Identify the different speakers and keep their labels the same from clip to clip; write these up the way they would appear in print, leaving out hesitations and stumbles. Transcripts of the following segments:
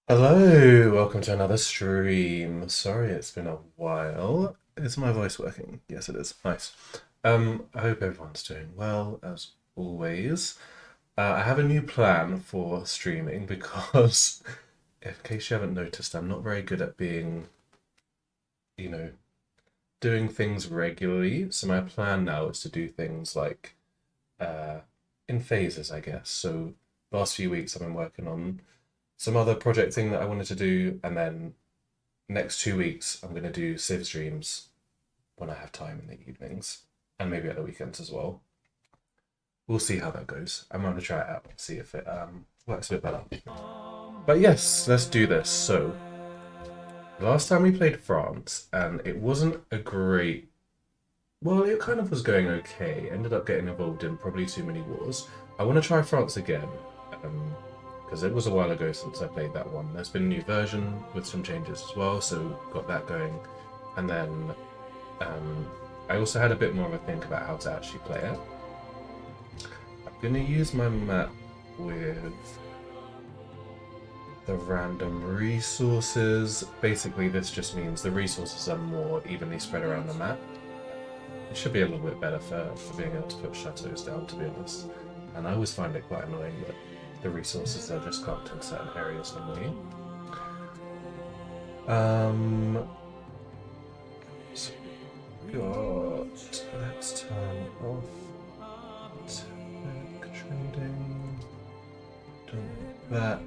Speaker 1: Hello, welcome to another stream. Sorry it's been a while. Is my voice working? Yes, it is. Nice. I hope everyone's doing well as always. I have a new plan for streaming because, in case you haven't noticed, I'm not very good at being, you know, doing things regularly. So my plan now is to do things like uh, in phases, I guess. So last few weeks I've been working on some other project thing that I wanted to do, and then next 2 weeks, I'm going to do Civ streams when I have time in the evenings and maybe at the weekends as well. We'll see how that goes. I'm going to try it out and see if it works a bit better. But yes, let's do this. So, last time we played France, and it wasn't a great. Well, it kind of was going okay. Ended up getting involved in probably too many wars. I want to try France again. Because it was a while ago since I played that one. There's been a new version with some changes as well, so got that going. And then um, I also had a bit more of a think about how to actually play it. I'm going to use my map with the random resources. Basically, this just means the resources are more evenly spread around the map. It should be a little bit better for being able to put chateaus down, to be honest. And I always find it quite annoying that the resources are just camped in certain areas normally. So let's turn off tech trading. Don't that.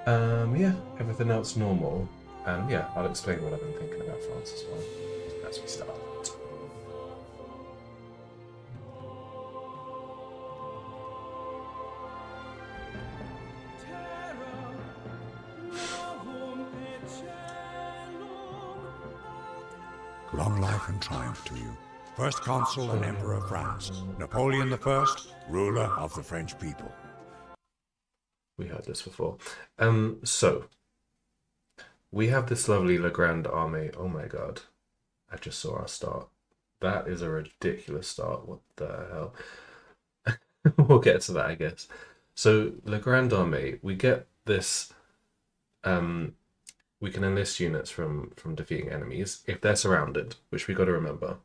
Speaker 1: Yeah, everything else normal. And yeah, I'll explain what I've been thinking about France as well as we start.
Speaker 2: Long life and triumph to you. First Consul and Emperor of France, Napoleon I, ruler of the French people.
Speaker 1: We heard this before. So we have this lovely Legrand army. Oh my god. I just saw our start. That is a ridiculous start. What the hell? We'll get to that, I guess. So Legrand army, we get this we can enlist units from defeating enemies if they're surrounded, which we got to remember.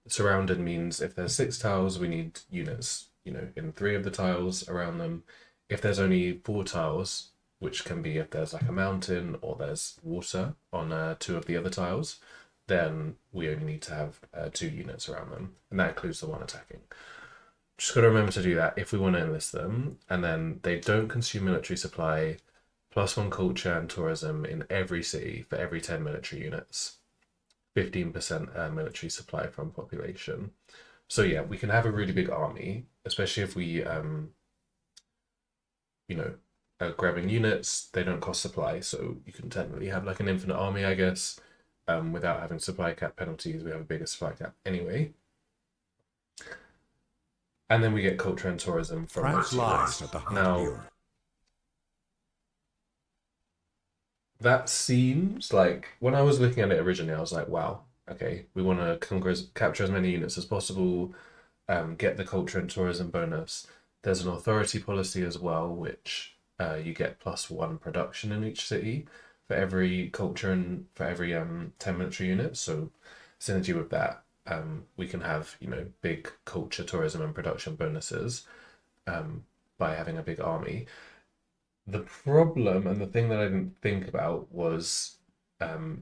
Speaker 1: Surrounded means if there's 6 tiles, we need units, in 3 of the tiles around them. If there's only 4 tiles, which can be if there's like a mountain or there's water on 2 of the other tiles, then we only need to have 2 units around them, and that includes the one attacking. Just got to remember to do that if we want to enlist them, and then they don't consume military supply. +1 culture and tourism in every city for every 10 military units. 15% military supply from population. So yeah, we can have a really big army, especially if we, are grabbing units. They don't cost supply, so you can technically have like an infinite army, I guess, without having supply cap penalties. We have a bigger supply cap anyway. And then we get culture and tourism from
Speaker 2: France lies at the heart of Europe.
Speaker 1: That seems like when I was looking at it originally, I was like, wow, okay, we want to capture as many units as possible, get the culture and tourism bonus. There's an authority policy as well, which you get +1 production in each city for every culture and for every 10 military units. So synergy with that, we can have big culture, tourism, and production bonuses by having a big army. The problem and the thing that I didn't think about was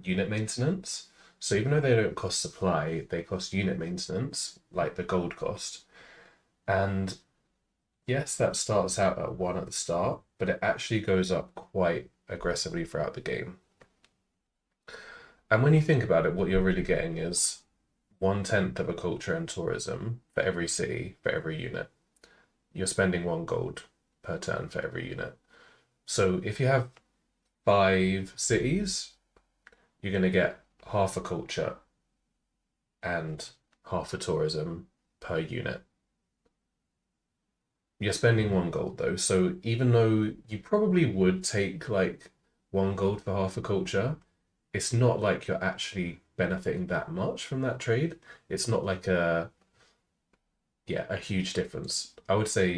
Speaker 1: unit maintenance. So even though they don't cost supply, they cost unit maintenance, like the gold cost. And yes, that starts out at 1 at the start, but it actually goes up quite aggressively throughout the game. And when you think about it, what you're really getting is 1/10 of a culture and tourism for every city, for every unit. You're spending 1 gold per turn for every unit. So if you have 5 cities, you're going to get half a culture and half a tourism per unit. You're spending 1 gold though, so even though you probably would take like 1 gold for half a culture, it's not like you're actually benefiting that much from that trade. It's not like a huge difference. I would say,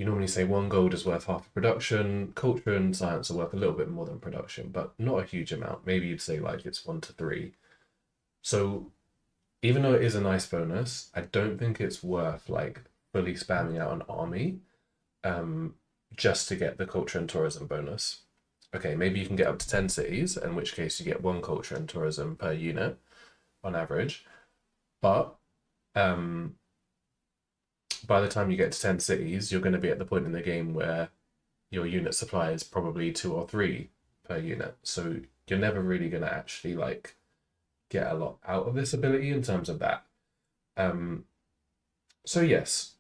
Speaker 1: you normally say 1 gold is worth half a production. Culture and science are worth a little bit more than production, but not a huge amount. Maybe you'd say like it's 1 to 3. So even though it is a nice bonus, I don't think it's worth like fully spamming out an army just to get the culture and tourism bonus. Okay, maybe you can get up to 10 cities, in which case you get 1 culture and tourism per unit on average. But by the time you get to 10 cities, you're going to be at the point in the game where your unit supply is probably 2 or 3 per unit. So you're never really going to actually like get a lot out of this ability in terms of that. So yes,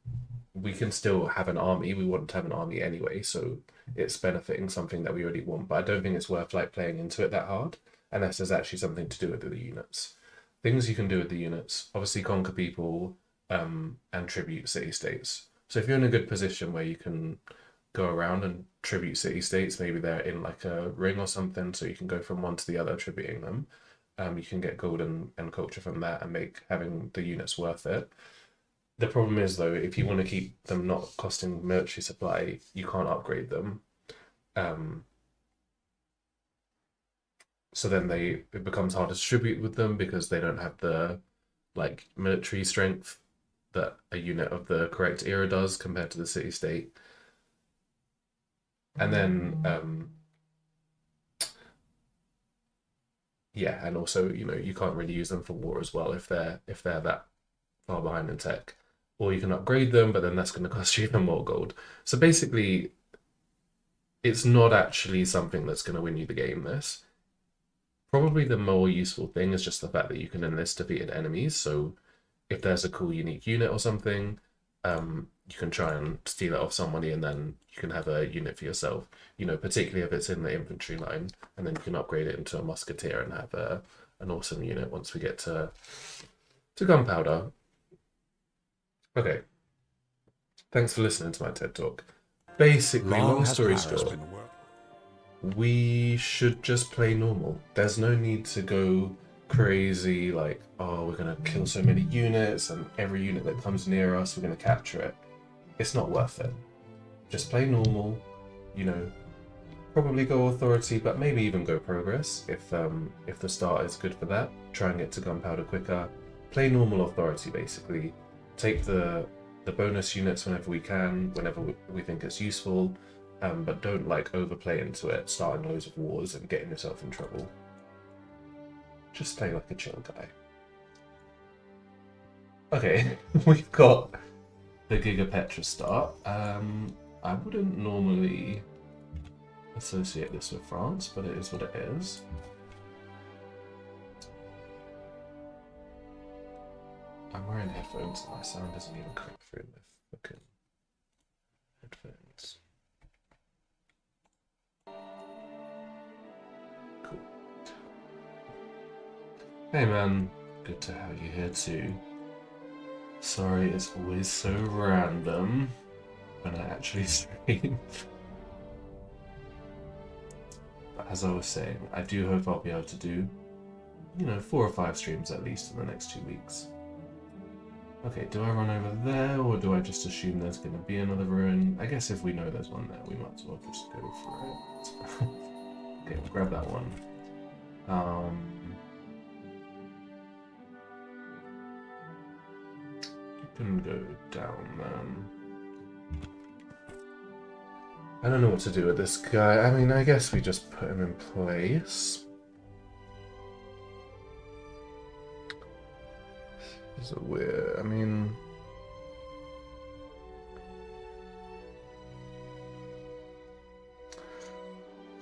Speaker 1: we can still have an army. We want to have an army anyway, so it's benefiting something that we already want. But I don't think it's worth like playing into it that hard, unless there's actually something to do with the units. Things you can do with the units, obviously conquer people, and tribute city states. So if you're in a good position where you can go around and tribute city states, maybe they're in like a ring or something, so you can go from one to the other tributing them. You can get gold and culture from that and make having the units worth it. The problem is though, if you want to keep them not costing military supply, you can't upgrade them. So then it becomes hard to distribute with them because they don't have the like military strength that a unit of the correct era does compared to the city state. And then yeah, and also you can't really use them for war as well if they're that far behind in tech. Or you can upgrade them, but then that's going to cost you even more gold. So basically, it's not actually something that's going to win you the game, this. Probably the more useful thing is just the fact that you can enlist defeated enemies. So if there's a cool unique unit or something, you can try and steal it off somebody and then you can have a unit for yourself. Particularly if it's in the infantry line, and then you can upgrade it into a musketeer and have an awesome unit once we get to gunpowder. Okay. Thanks for listening to my TED Talk. Basically, long story short, we should just play normal. There's no need to go crazy like, oh, we're going to kill so many units and every unit that comes near us, we're going to capture it. It's not worth it. Just play normal, probably go authority, but maybe even go progress if the start is good for that. Try and get to gunpowder quicker. Play normal authority, basically. Take the bonus units whenever we can, whenever we think it's useful, but don't like overplay into it, starting loads of wars and getting yourself in trouble. Just play like a chill guy. Okay, we've got the Gigapetra start. I wouldn't normally associate this with France, but it is what it is. I'm wearing headphones and my sound doesn't even come through my fucking headphones. Cool. Hey man, good to have you here too. Sorry it's always so random when I actually stream. But as I was saying, I do hope I'll be able to do, 4 or 5 streams at least in the next 2 weeks. Okay, do I run over there, or do I just assume there's going to be another ruin? I guess if we know there's one there, we might as well just go for it. Okay, we'll grab that one. You can go down then. I don't know what to do with this guy. I mean, I guess we just put him in place. Is it weird? I mean,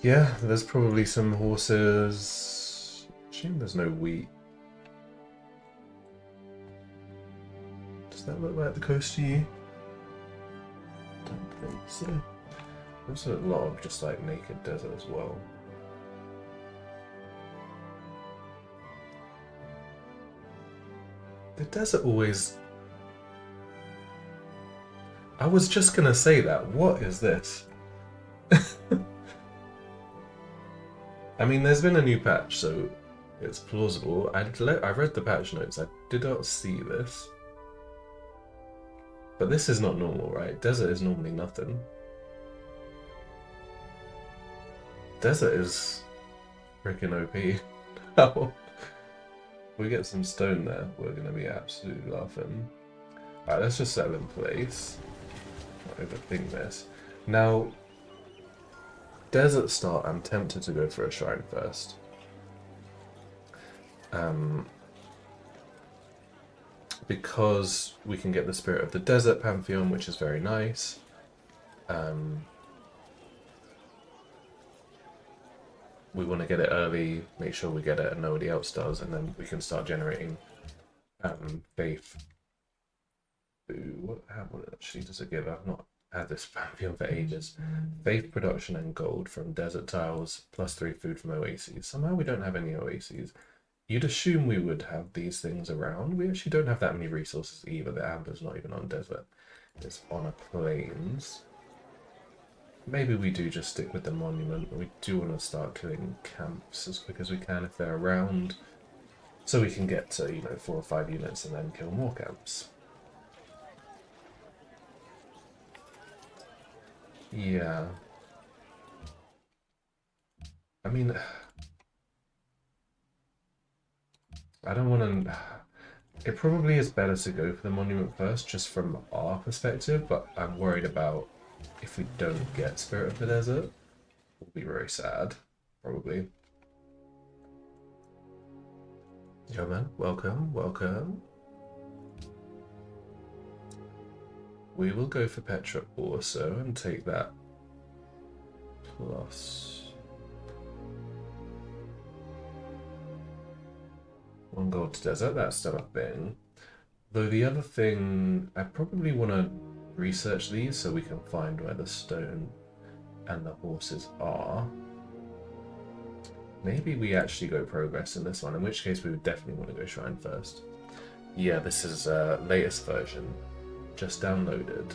Speaker 1: yeah, there's probably some horses. Shame there's no wheat. Does that look like the coast to you? Don't think so. There's a lot of just like naked desert as well. The desert always... I was just gonna say that. What is this? I mean, there's been a new patch, so it's plausible. I read the patch notes. I did not see this. But this is not normal, right? Desert is normally nothing. Desert is freaking OP. How we get some stone there, we're gonna be absolutely laughing. Alright, let's just settle in place. Not overthink this. Now, desert start, I'm tempted to go for a shrine first. Because we can get the Spirit of the Desert Pantheon, which is very nice. We want to get it early, make sure we get it and nobody else does, and then we can start generating faith. What actually does it give? I've not had this pantheon for ages. Faith production and gold from desert tiles, +3 food from oases. Somehow we don't have any oases. You'd assume we would have these things around. We actually don't have that many resources either. The amber's not even on desert. It's on a plains. Maybe we do just stick with the monument. We do want to start killing camps as quick as we can if they're around. So we can get to, 4 or 5 units and then kill more camps. Yeah. I mean, I don't want to... It probably is better to go for the monument first, just from our perspective, but I'm worried about if we don't get Spirit of the Desert. We'll be very sad, probably. Yo man, welcome, welcome. We will go for Petra also and take that plus 1 gold to desert. That's still a thing. Though the other thing, I probably want to research these so we can find where the stone and the horses are. Maybe we actually go progress in this one, in which case we would definitely want to go shrine first. Yeah, this is latest version. Just downloaded.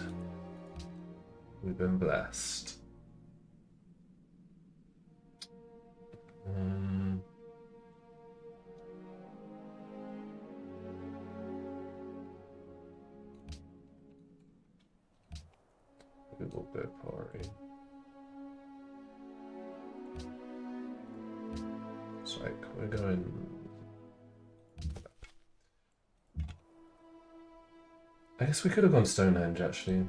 Speaker 1: We've been blessed. We will go party. It's like we're going. I guess we could have gone Stonehenge actually.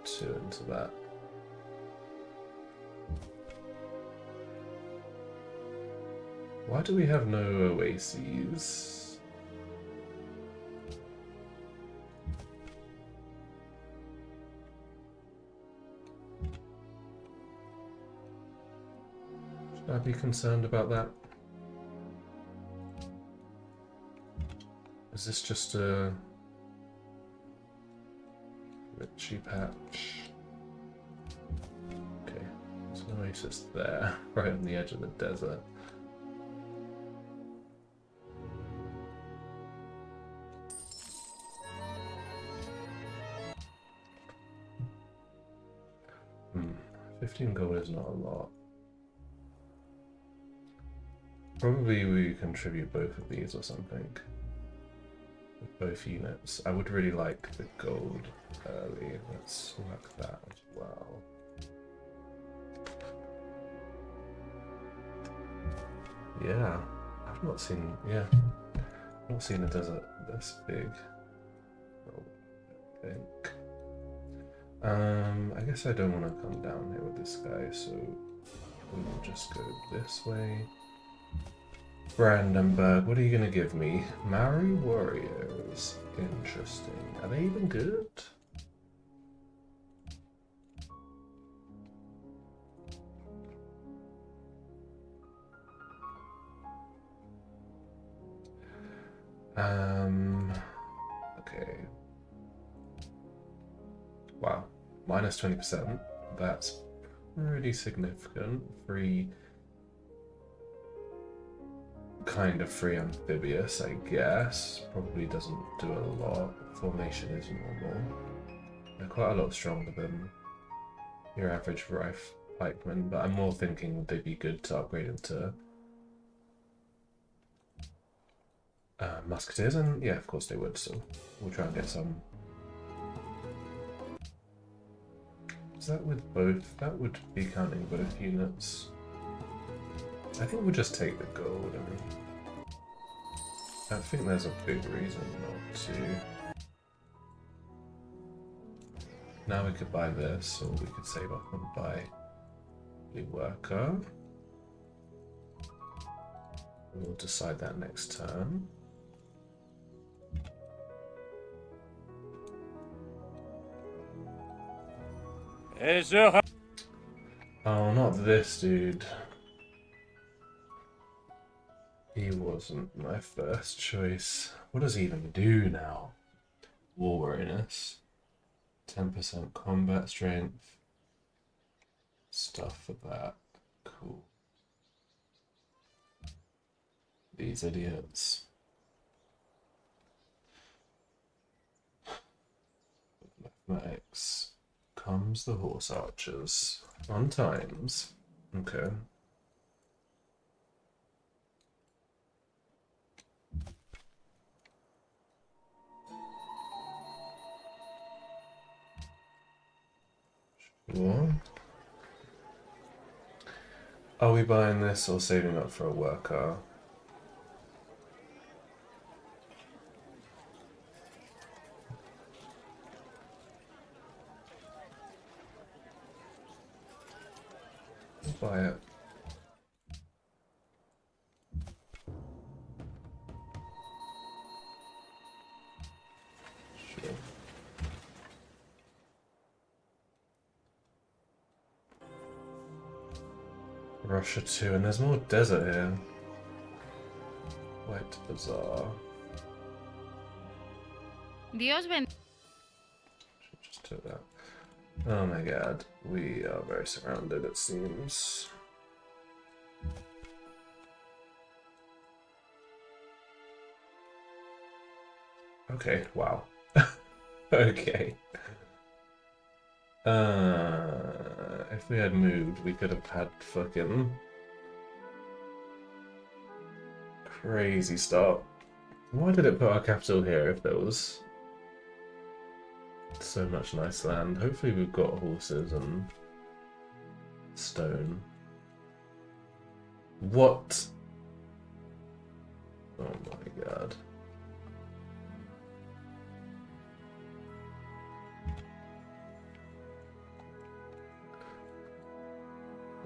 Speaker 1: 2 into that. Why do we have no oases? Should I be concerned about that? Is this just a glitchy patch? Okay, there's an oasis there, right on the edge of the desert. Hmm, 15 gold is not a lot. Probably we contribute both of these or something. With both units. I would really like the gold early. Let's select that as well. Yeah, I've not seen. Yeah, I've not seen a desert this big. I think. I guess I don't want to come down here with this guy, so we will just go this way. Brandenburg, what are you gonna give me? Maori warriors. Interesting. Are they even good? Okay. Wow. Minus 20%. That's pretty significant. Kind of free amphibious, I guess. Probably doesn't do a lot. Formation is normal. They're quite a lot stronger than your average Rife pikeman, but I'm more thinking would they be good to upgrade into musketeers, and yeah, of course they would, so we'll try and get some. Is that with both? That would be counting both units. I think we'll just take the gold. I mean, I think there's a big reason not to. Now we could buy this, or we could save up and buy the worker. We'll decide that next turn. Oh, not this dude. He wasn't my first choice. What does he even do now? War weariness. 10% combat strength. Stuff for that. Cool. These idiots. Mathematics. Comes the horse archers. On times. Okay. Sure. Are we buying this or saving up for a worker? We'll buy it. Sure. Russia 2, and there's more desert here. White Bazaar.
Speaker 3: Dios bendiga.
Speaker 1: Just took that. Oh my god, we are very surrounded, it seems. Okay, wow. Okay. If we had moved, we could have had fucking crazy start. Why did it put our capital here if there was so much nice land? Hopefully we've got horses and stone. What? Oh my god.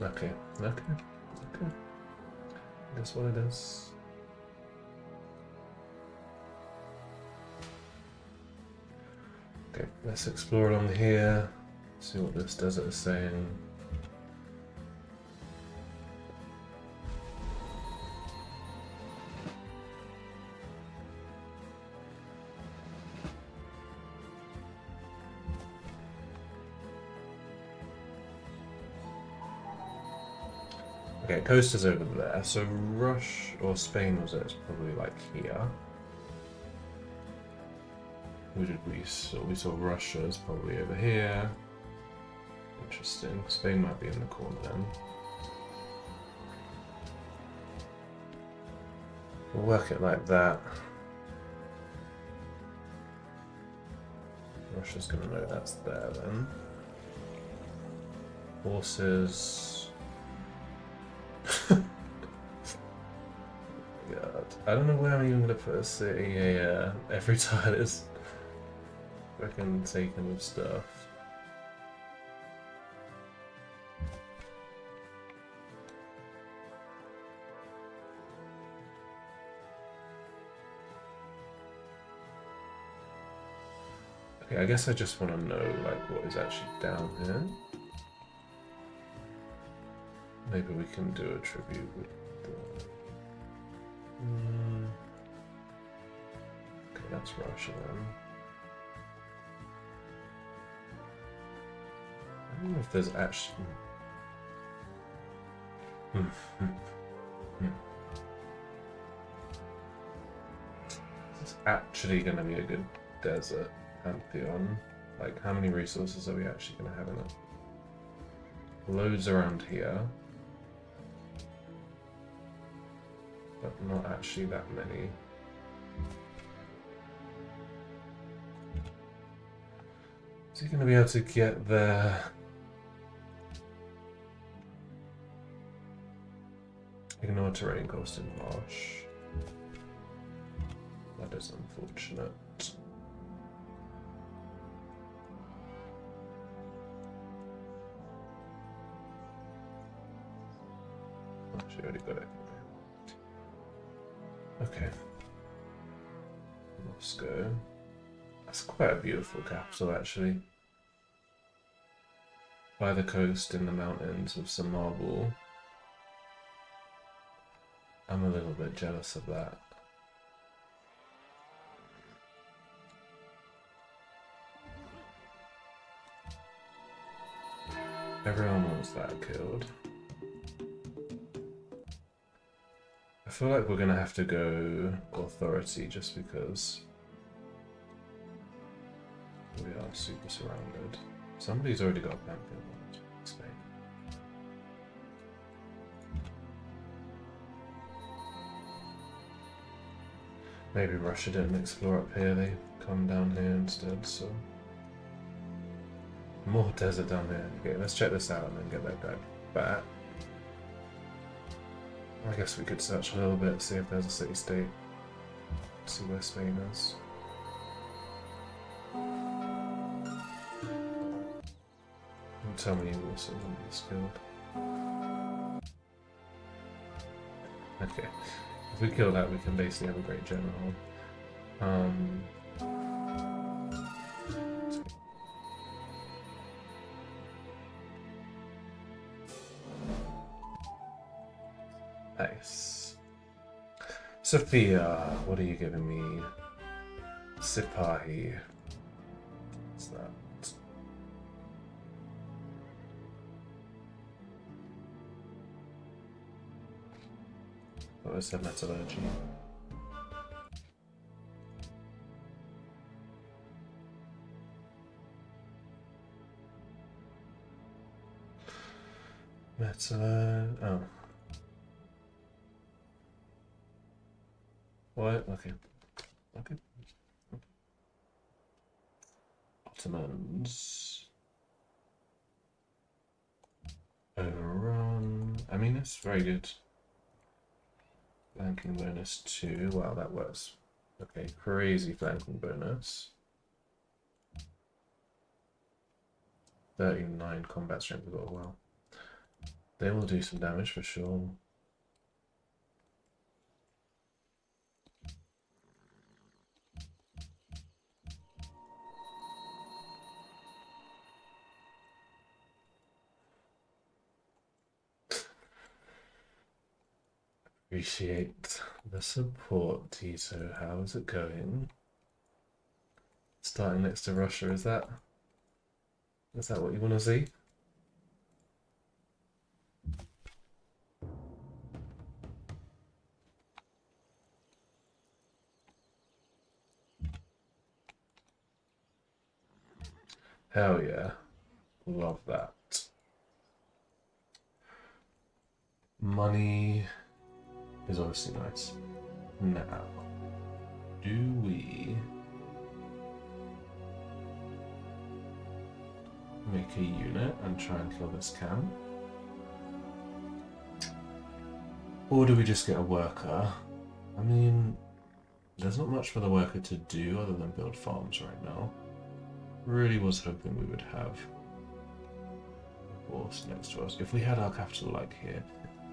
Speaker 1: Okay. That's what it is. Okay, let's explore along here. See what this desert is saying. Okay, coast is over there. So Russia or Spain was it? It's probably like here. Who did we saw? We saw Russia is probably over here. Interesting. Spain might be in the corner then. We'll work it like that. Russia's gonna know that's there then. Horses. God, I don't know where I'm even gonna put a city. Yeah, every tile is fucking taken with stuff. Okay, I guess I just want to know like what is actually down here. Maybe we can do a tribute with the... Okay, that's Russia then. I don't know if there's actually... Is this actually going to be a good desert pantheon? Like, how many resources are we actually going to have in it? Loads around here. But not actually that many. Is he going to be able to get there? Ignore terrain cost in marsh. That is unfortunate. She already got it. Okay. Moscow. That's quite a beautiful capital, actually. By the coast in the mountains with some marble. I'm a little bit jealous of that. Everyone wants that killed. I feel like we're gonna have to go authority just because we are super surrounded. Somebody's already got a pantheon in Spain. Maybe Russia didn't explore up here, they come down here instead, so... More desert down here. Okay, let's check this out and then get that guy back. I guess we could search a little bit, see if there's a city-state. See where Spain is. And tell me you also want to be skilled. Okay. If we kill that, we can basically have a great general. Nice. Sophia, what are you giving me? Sipahi. What's that? What was that? Metallurgy. Oh. What? Okay. Okay. Ottomans. Overrun. I mean, it's very good. Flanking bonus 2. Wow, that works. Okay, crazy flanking bonus. 39 combat strength as well. They will do some damage for sure. Appreciate the support, Tito. How is it going? Starting next to Russia, is that what you want to see? Hell yeah. Love that. Money is obviously nice. Now, do we make a unit and try and kill this camp? Or do we just get a worker? I mean, there's not much for the worker to do other than build farms right now. Really was hoping we would have a horse next to us. If we had our capital like here,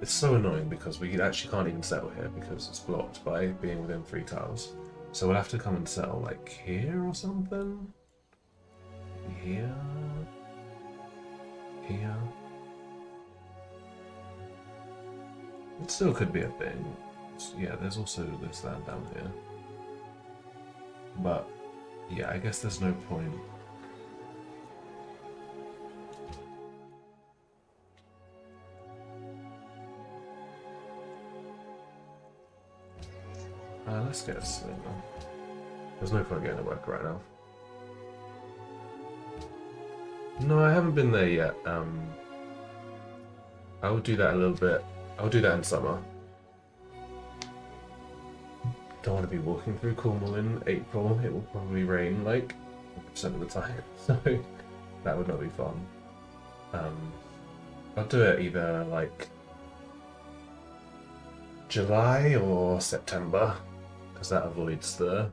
Speaker 1: it's so annoying because we actually can't even settle here because it's blocked by being within 3 tiles. So we'll have to come and settle like here or something. Here. Here. It still could be a thing. Yeah, there's also this land down here. But yeah, I guess there's no point. Let's get a slinger. There's no point getting to work right now. No, I haven't been there yet. I will do that a little bit. I'll do that in summer. Don't want to be walking through Cornwall in April. It will probably rain like 100% of the time, so that would not be fun. I'll do it either like July or September, because that avoids the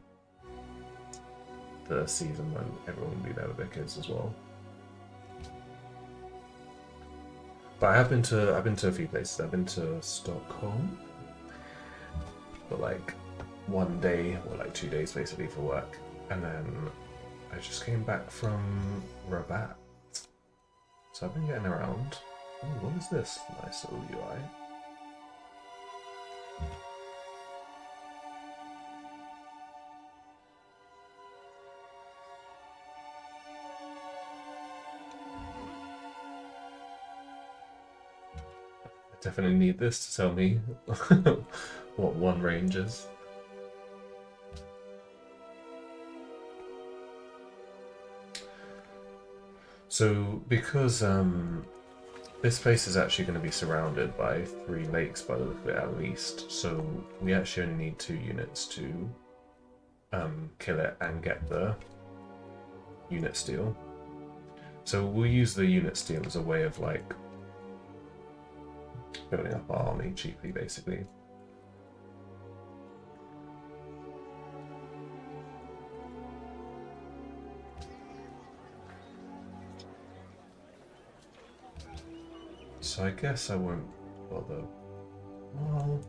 Speaker 1: season when everyone will be there with their kids as well. But I've been to a few places. I've been to Stockholm for like 1 day or like 2 days basically for work, and then I just came back from Rabat. So I've been getting around. Ooh, what is this nice little UI? I definitely need this to tell me what one range is. So because this place is actually going to be surrounded by 3 lakes by the look of it at least, so we actually only need 2 units to kill it and get the unit steel. So we'll use the unit steel as a way of like building up our army cheaply, basically. So I guess I won't bother. Well,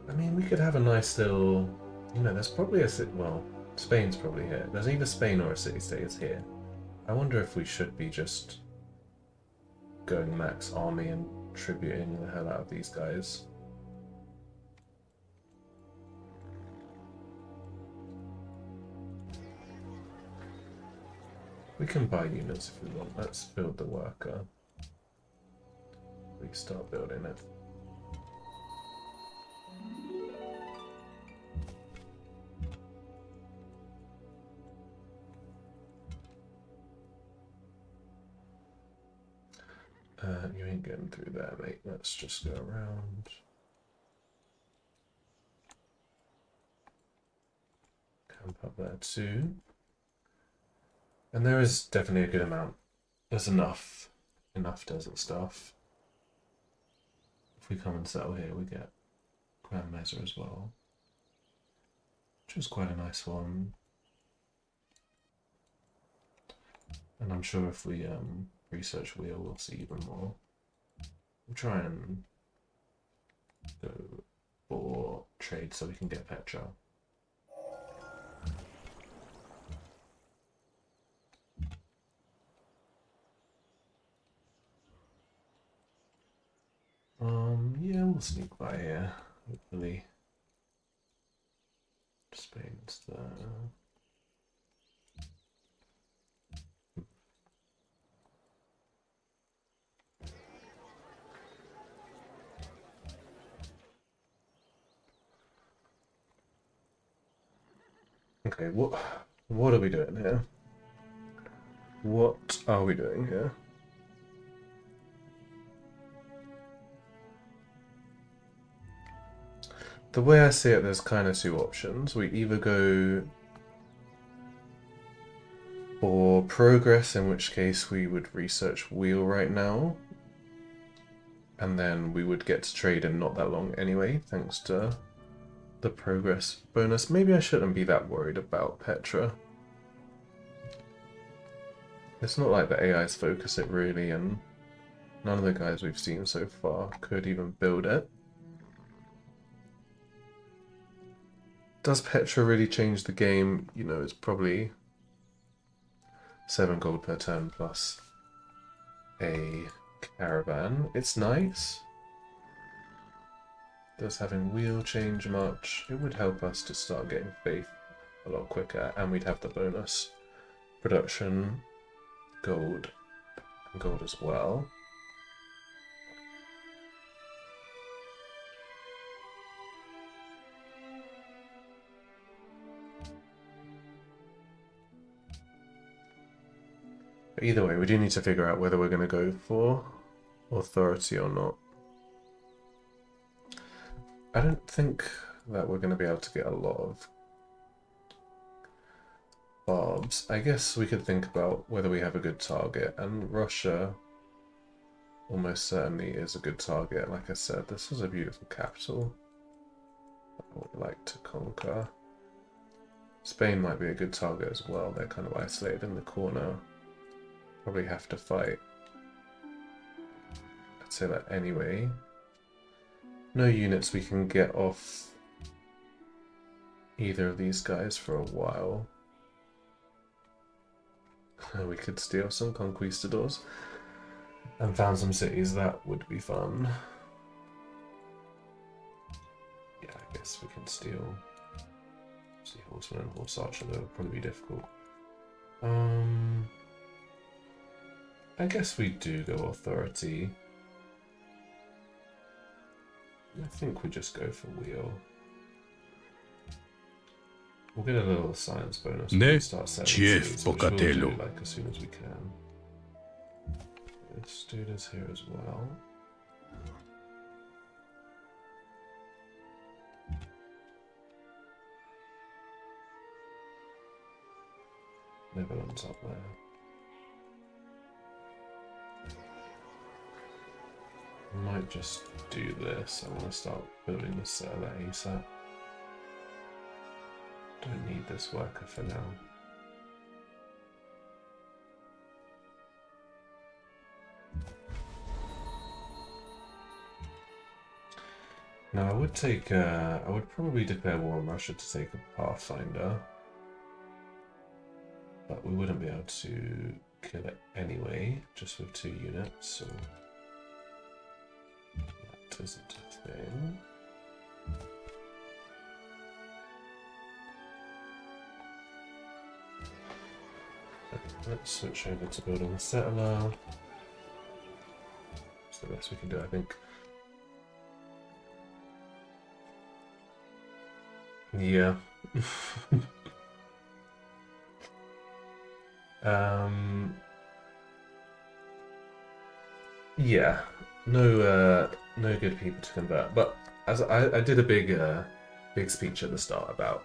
Speaker 1: I mean, we could have a nice little, you know, there's probably a city, well, Spain's probably here. There's either Spain or a city-state is here. I wonder if we should be just going max army and tributing the hell out of these guys. We can buy units if we want. Let's build the worker. We start building it. You ain't getting through there, mate. Let's just go around. Camp up there too. And there is definitely a good amount. There's enough desert stuff. If we come and settle here, we get Grand Mesa as well, which is quite a nice one. And I'm sure if we research wheel, we'll see even more. We'll try and go for trade so we can get Petra. Yeah, we'll sneak by here, hopefully. Spain's there. Okay, what are we doing here? What are we doing here? The way I see it, there's kind of 2 options. We either go for progress, in which case we would research wheel right now, and then we would get to trade in not that long anyway, thanks to the progress bonus. Maybe I shouldn't be that worried about Petra. It's not like the AIs focus it really, and none of the guys we've seen so far could even build it. Does Petra really change the game? You know, it's probably 7 gold per turn plus a caravan. It's nice. Does having wheel change much? It would help us to start getting faith a lot quicker, and we'd have the bonus production gold and gold as well. But either way, we do need to figure out whether we're going to go for authority or not. I don't think that we're going to be able to get a lot of barbs. I guess we could think about whether we have a good target, and Russia almost certainly is a good target. Like I said, this is a beautiful capital I would like to conquer. Spain might be a good target as well. They're kind of isolated in the corner. Probably have to fight. I'd say that anyway. No units we can get off either of these guys for a while. We could steal some conquistadors and found some cities. That would be fun. Yeah, I guess we can steal. See, horseman and horse archer, that would probably be difficult. I guess we do go authority. I think we just go for wheel. We'll get a little science bonus when we start selling cities, which we'll do like as soon as we can. This dude is here as well. Netherlands up there. I might just do this. I want to start building the settler ASAP. Don't need this worker for now. Now I would take. I would probably declare war on Russia to take a Pathfinder, but we wouldn't be able to kill it anyway, just with 2 units. So that isn't a thing. Let's switch over to building a settler. It's the best we can do, I think. Yeah. Yeah. No good people to convert. But as I did a big speech at the start about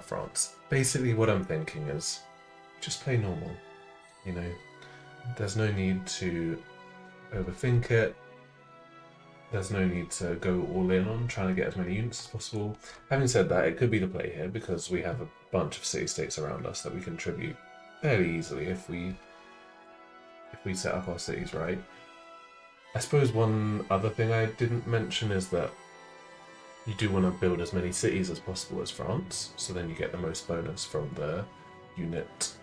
Speaker 1: France. Basically, what I'm thinking is just play normal. You know, there's no need to overthink it. There's no need to go all in on trying to get as many units as possible. Having said that, it could be the play here because we have a bunch of city-states around us that we can tribute fairly easily if we set up our cities right. I suppose one other thing I didn't mention is that you do want to build as many cities as possible as France, so then you get the most bonus from the unit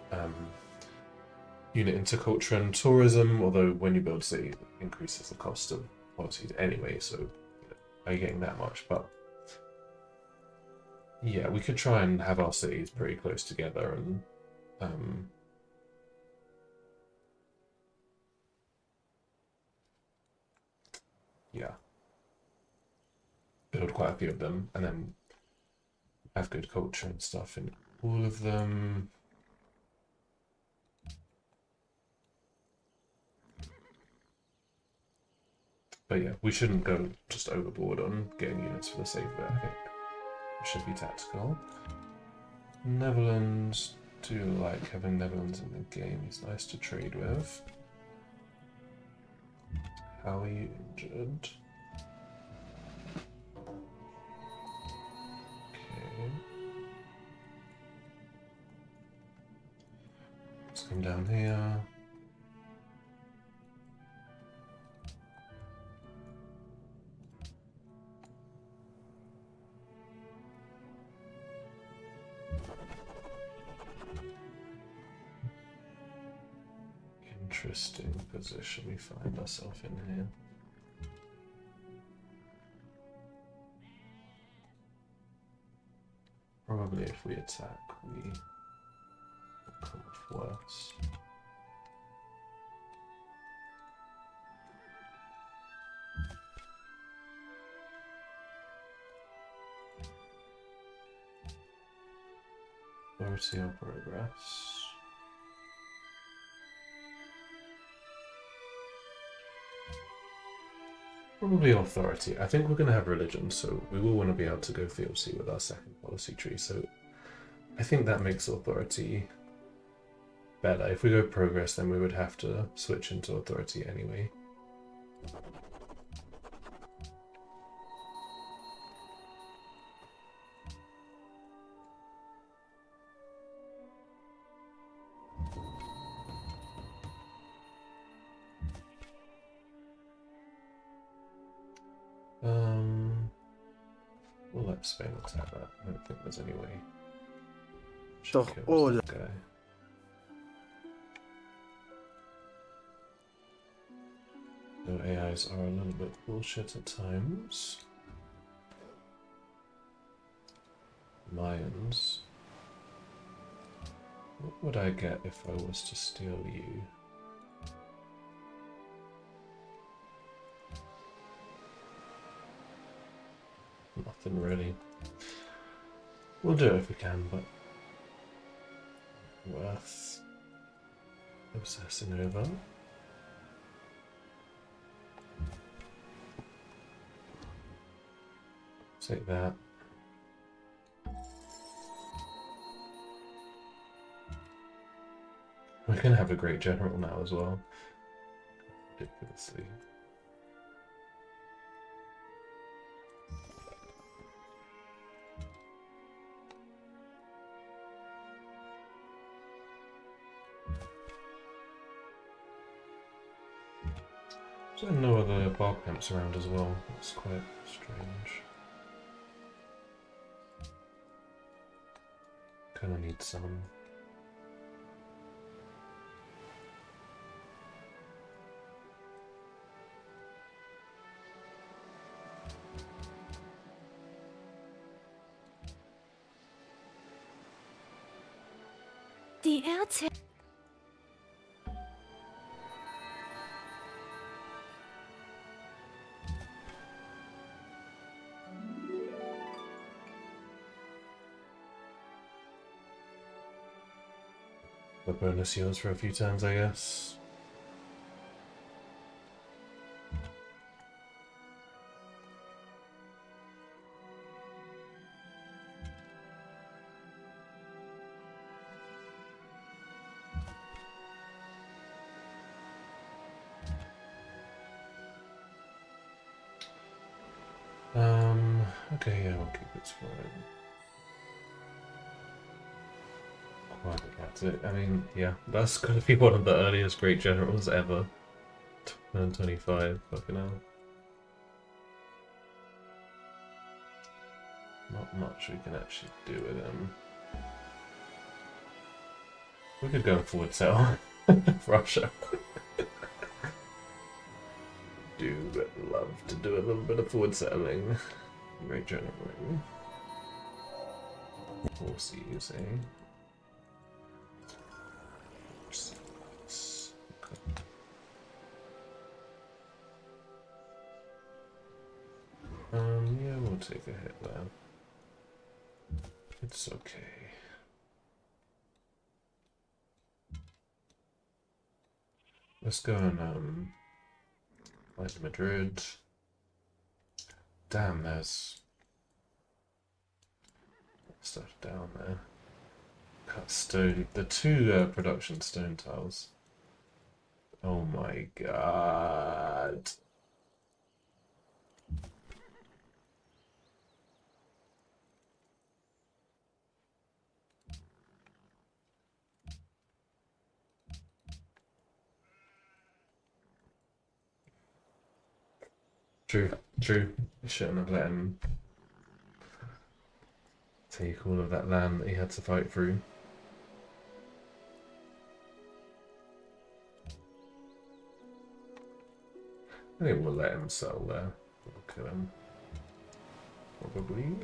Speaker 1: into culture and tourism, although when you build a city, it increases the cost of policies anyway, so are you getting that much? But yeah, we could try and have our cities pretty close together and yeah, build quite a few of them and then have good culture and stuff in all of them. But yeah, we shouldn't go just overboard on getting units for the sake of it, I think. It should be tactical. Netherlands, do like having Netherlands in the game. He's nice to trade with. How are you injured? Okay. Let's come down here. Interesting position we find ourselves in here. Probably if we attack, we come off worse. Authority or progress. Probably authority. I think we're going to have religion, so we will want to be able to go theocracy with our second policy tree. So I think that makes authority better. If we go progress, then we would have to switch into authority anyway. We'll let Spain attack that. I don't think there's any way.
Speaker 3: Doch, oh,
Speaker 1: That guy. Though AIs are a little bit bullshit at times. Mayans. What would I get if I was to steal you? Nothing really. We'll do it if we can, but worth obsessing over. Take that. We're gonna have a great general now as well. Ridiculously. There's no other bar camps around as well. That's quite strange. Kinda need some.
Speaker 4: Die Erzählung.
Speaker 1: The bonus yours for a few turns, I guess. Okay, yeah, we'll keep it fine. Quite that's it. I mean, yeah, that's gonna be one of the earliest great generals ever. Turn 25, fucking hell. Not much we can actually do with him. We could go forward sail. Russia. Do love to do a little bit of forward settling. Great general. Horses, eh? Yeah, we'll take a hit there. It's okay. Let's go and like Madrid. Damn, there's stuff down there. Cut stone. The two production stone tiles. Oh my god. True. You shouldn't have let him take all of that land that he had to fight through. I think we'll let him settle there. We'll kill him. Probably.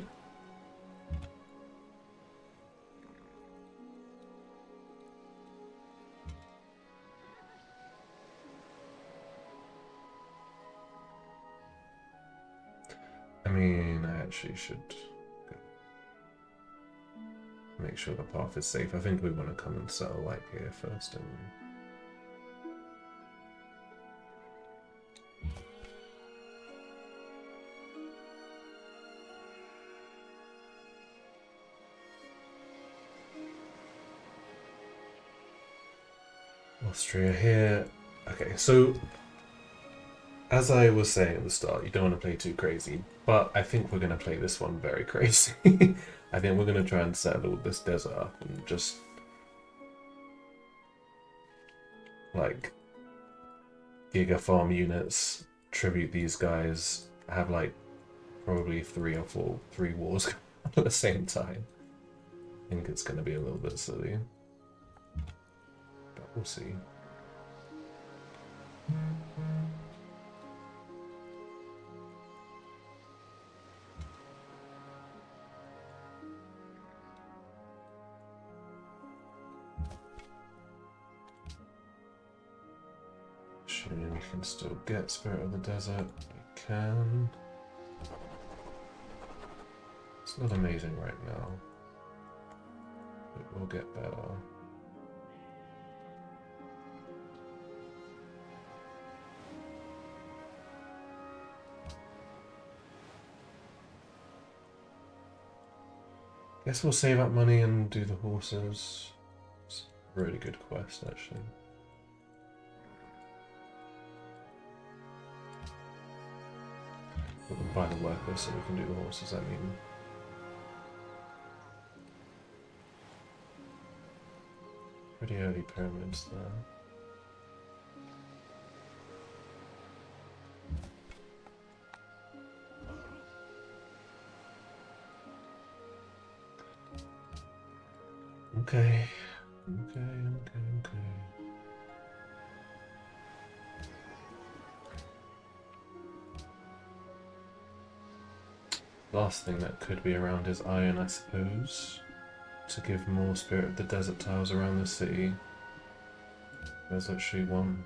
Speaker 1: I mean, I actually should make sure the path is safe. I think we want to come and settle like here first and Austria here. Okay, so as I was saying at the start, you don't want to play too crazy, but I think we're going to play this one very crazy. I think we're going to try and settle this desert up and just like giga farm units, tribute these guys, have like probably three wars at the same time. I think it's going to be a little bit silly, but we'll see. Assuming we can still get Spirit of the Desert, we can. It's not amazing right now. It will get better. Guess we'll save up money and do the horses. It's a really good quest, actually. We can buy the workers so we can do the horses, I mean. Pretty early pyramids there. Okay. Last thing that could be around is iron, I suppose, to give more Spirit of the Desert tiles around the city. There's literally one.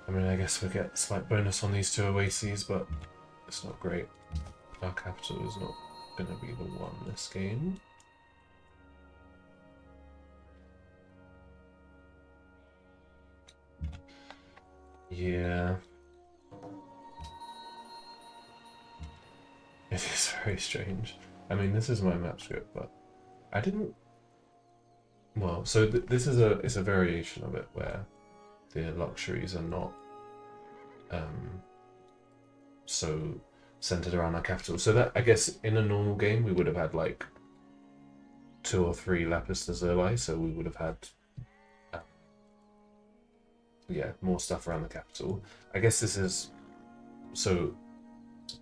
Speaker 1: I mean, I guess we get a slight bonus on these two oases, but it's not great. Our capital is not going to be the one this game. Yeah. It is very strange. I mean, this is my map script, but I didn't... Well, so this is it's a variation of it where the luxuries are not so centered around our capital. So that, I guess, in a normal game, we would have had like 2 or 3 lapis lazuli, so we would have had yeah, more stuff around the capital. I guess this is so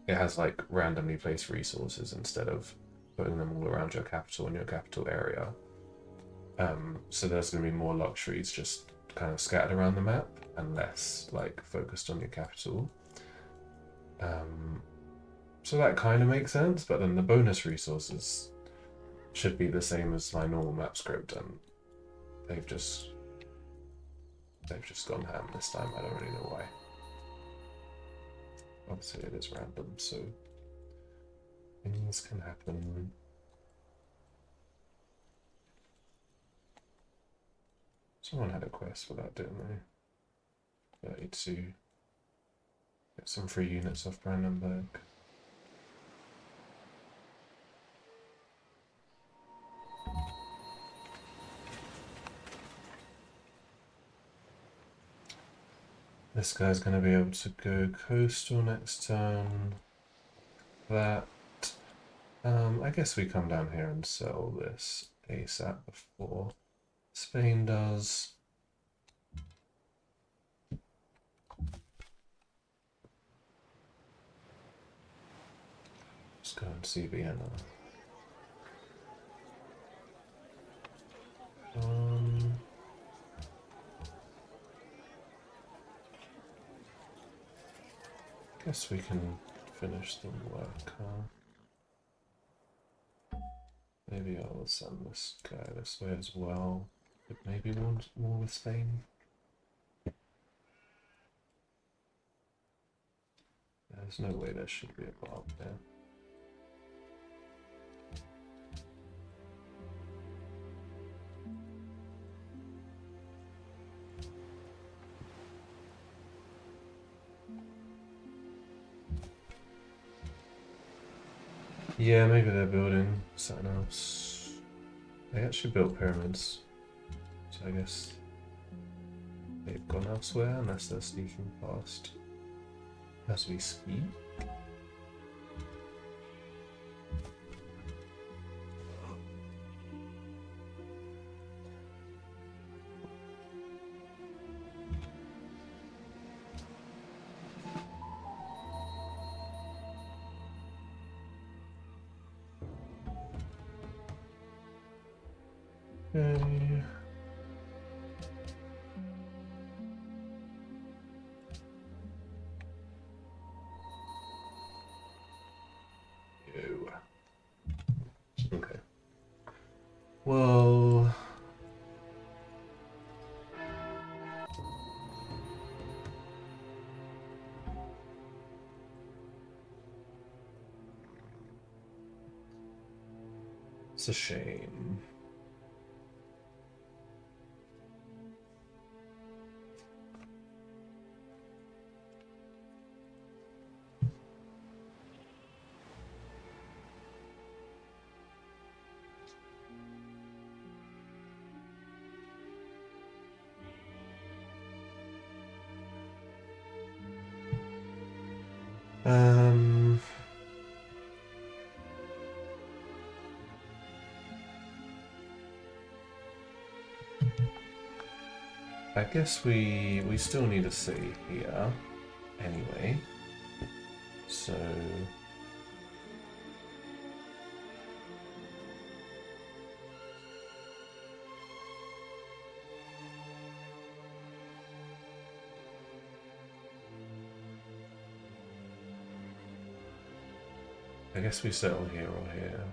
Speaker 1: it has like randomly placed resources instead of putting them all around your capital and your capital area. So there's going to be more luxuries just kind of scattered around the map and less like focused on your capital. So that kind of makes sense, but then the bonus resources should be the same as my normal map script, and they've just gone ham this time. I don't really know why. Obviously it is random, so things can happen. Someone had a quest for that, didn't they? 32. Get some free units off Brandenburg. This guy's going to be able to go coastal next turn. That. I guess we come down here and sell this ASAP before Spain does. Let's go and see Vienna. Guess we can finish the work, huh? Maybe I'll send this guy this way as well. But maybe want more with Spain. There's no way there should be a bar there. Yeah, maybe they're building something else. They actually built pyramids, so I guess They've gone elsewhere unless they're sneaking past as we speak. Okay. Ew. Okay. Well, it's a shame. Um, I guess we still need a city here anyway. So I guess we settle here or here.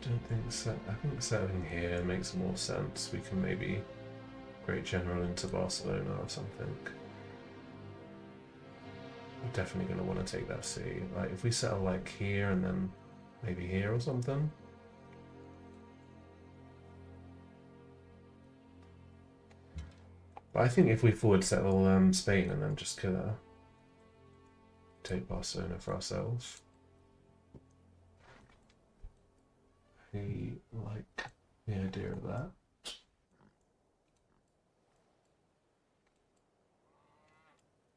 Speaker 1: Don't think so. I think settling here makes more sense. We can maybe Great General into Barcelona or something. We're definitely going to want to take that city. Like if we settle like here and then maybe here or something. But I think if we forward settle Spain and then just kill her, take Barcelona for ourselves. I like the idea of that.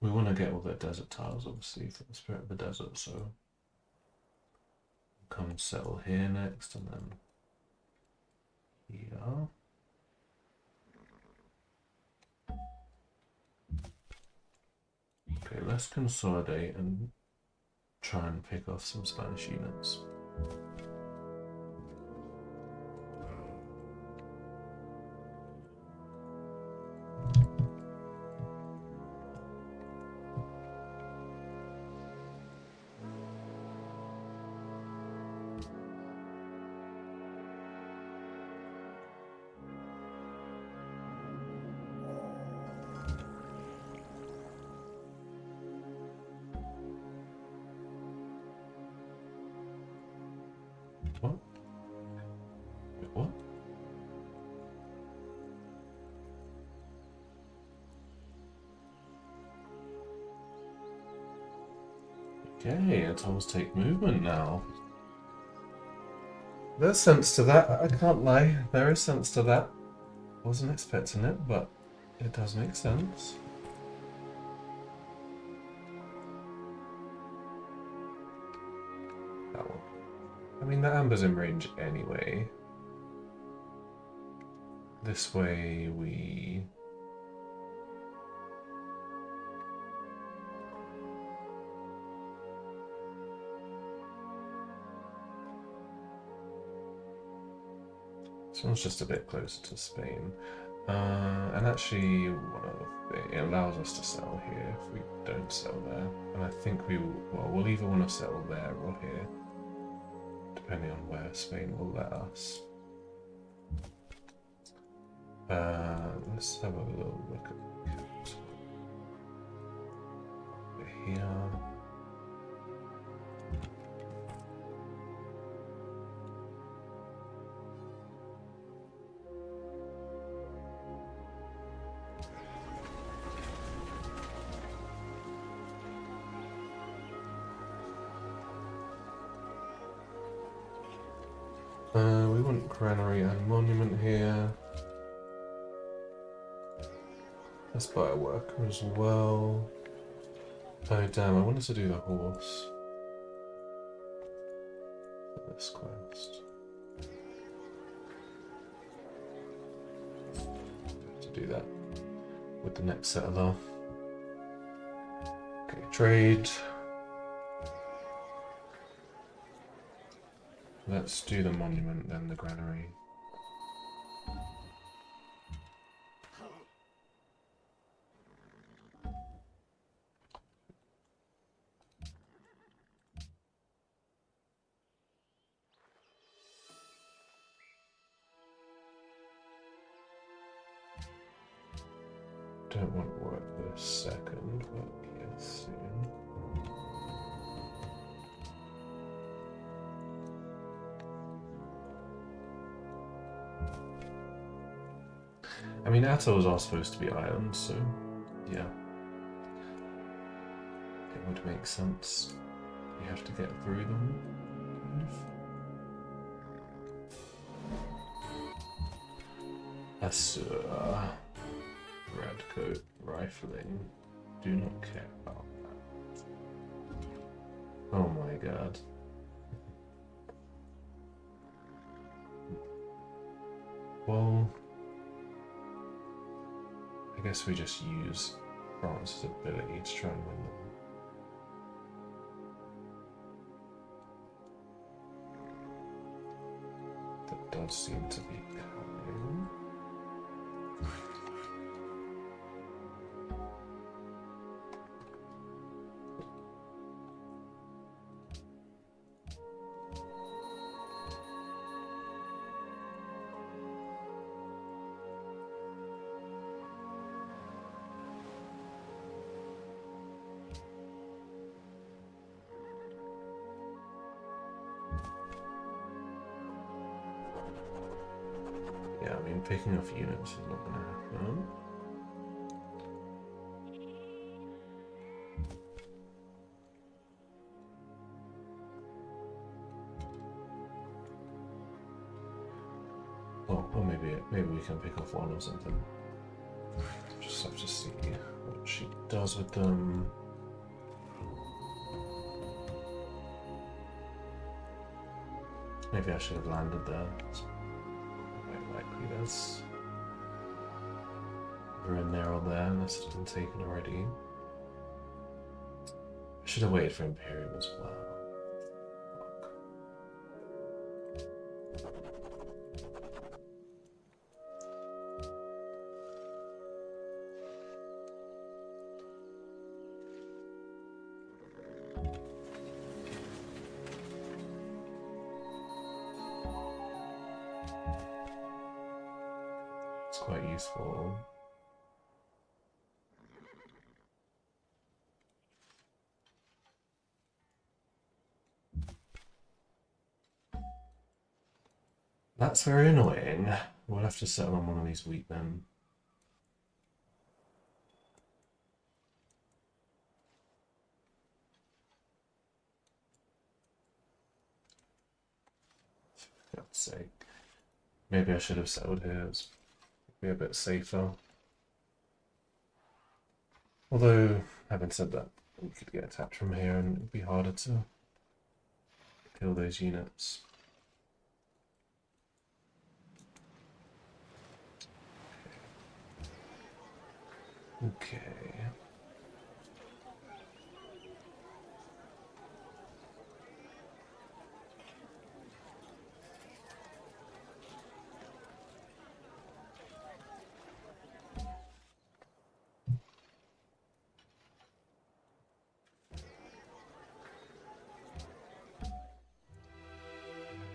Speaker 1: We want to get all the desert tiles, obviously, for the Spirit of the Desert, so come and settle here next, and then here. Okay, let's consolidate and try and pick off some Spanish units. What? Wait, what? Okay, atolls take movement now. There's sense to that, I can't lie. There is sense to that. Wasn't expecting it, but it does make sense. That one. I mean, the amber's in range anyway. This way we... This one's just a bit closer to Spain. And actually, one other thing, it allows us to settle here if we don't settle there. And I think we will, well, we'll either want to settle there or here, depending on where Spain will let us. Let's have a little look at here. We want granary and monument here. Let's buy a worker as well. Oh damn, I wanted to do the horse for this quest. To do that with the next settler. Okay, trade. Let's do the monument, then the granary. Don't want to work this second, but yes, soon. I mean, atolls are supposed to be islands, so yeah. It would make sense. You have to get through them, kind of. Assur. Redcoat rifling. Do not care about that. Oh my god. Well, I guess we just use France's ability to try and win them. That does seem to be coming. Yeah, I mean, picking off units is not gonna happen. Or maybe we can pick off one or something. Just have to see what she does with them. Maybe I should have landed there. It's quite likely there's either in there or there, unless it's been taken already. I should have waited for Imperium as well. It's quite useful. That's very annoying. We'll have to settle on one of these wheat men. For God's sake. Maybe I should have settled here. It's be a bit safer. Although, having said that, we could get attacked from here and it'd be harder to kill those units. Okay.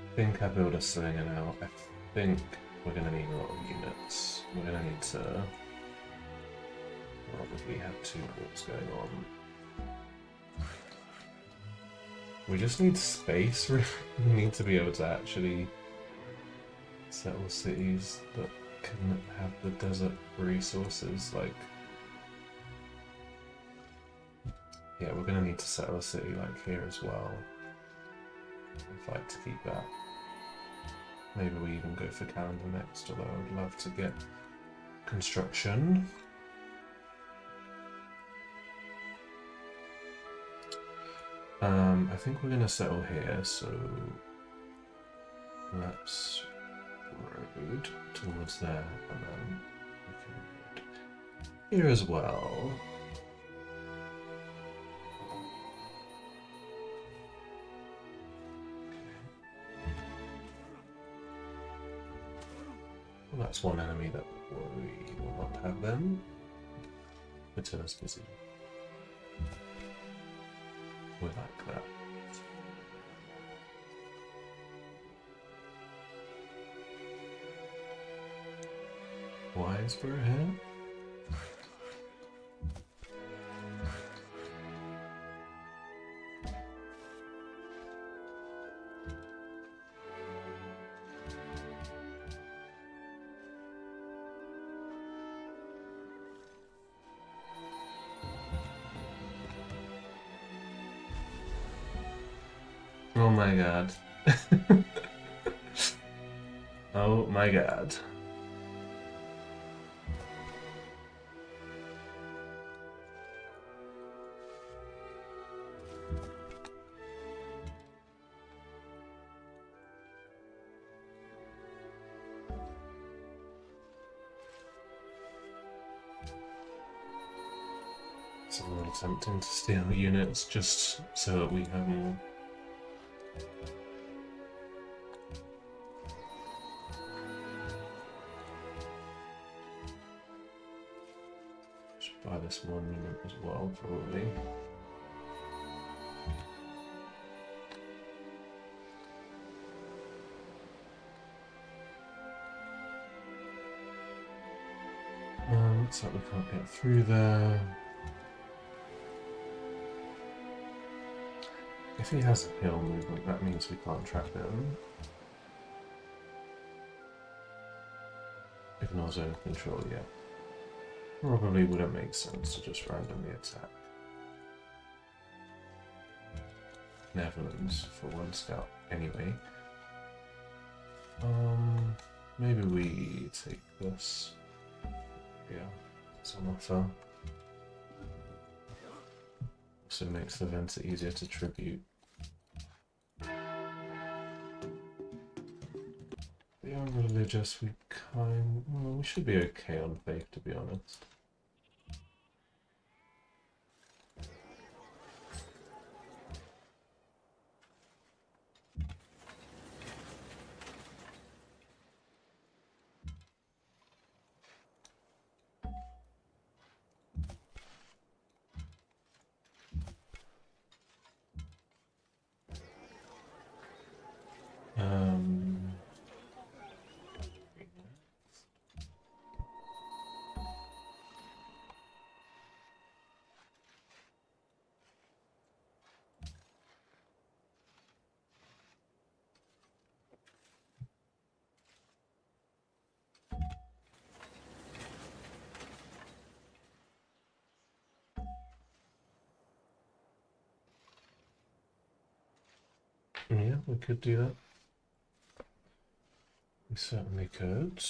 Speaker 1: I think I build a slinger now. I think we're going to need a lot of units. We're going to need to probably have 2 wars going on. We just need space, really. We need to be able to actually settle cities that can have the desert resources. Like, yeah, we're going to need to settle a city like here as well and fight to keep that. Maybe we even go for calendar next, although I would love to get construction. I think we're going to settle here, so let's road towards there, and then we can road here as well. Well, that's one enemy that we will not have then. Attila's busy. We like that. Why is Bro here? Oh my god. Oh my god. It's a little tempting to steal units just so that we have more. Should buy this one unit as well, probably. Looks like we can't get through there. If he has a hill movement, that means we can't trap him. Ignore zone control, yeah. Probably wouldn't make sense to just randomly attack Netherlands for one scout anyway. Maybe we take this. Yeah, it's on offer. Also makes the Venter easier to tribute. Beyond religious, we should be okay on faith, to be honest. Yeah, we could do that. We certainly could.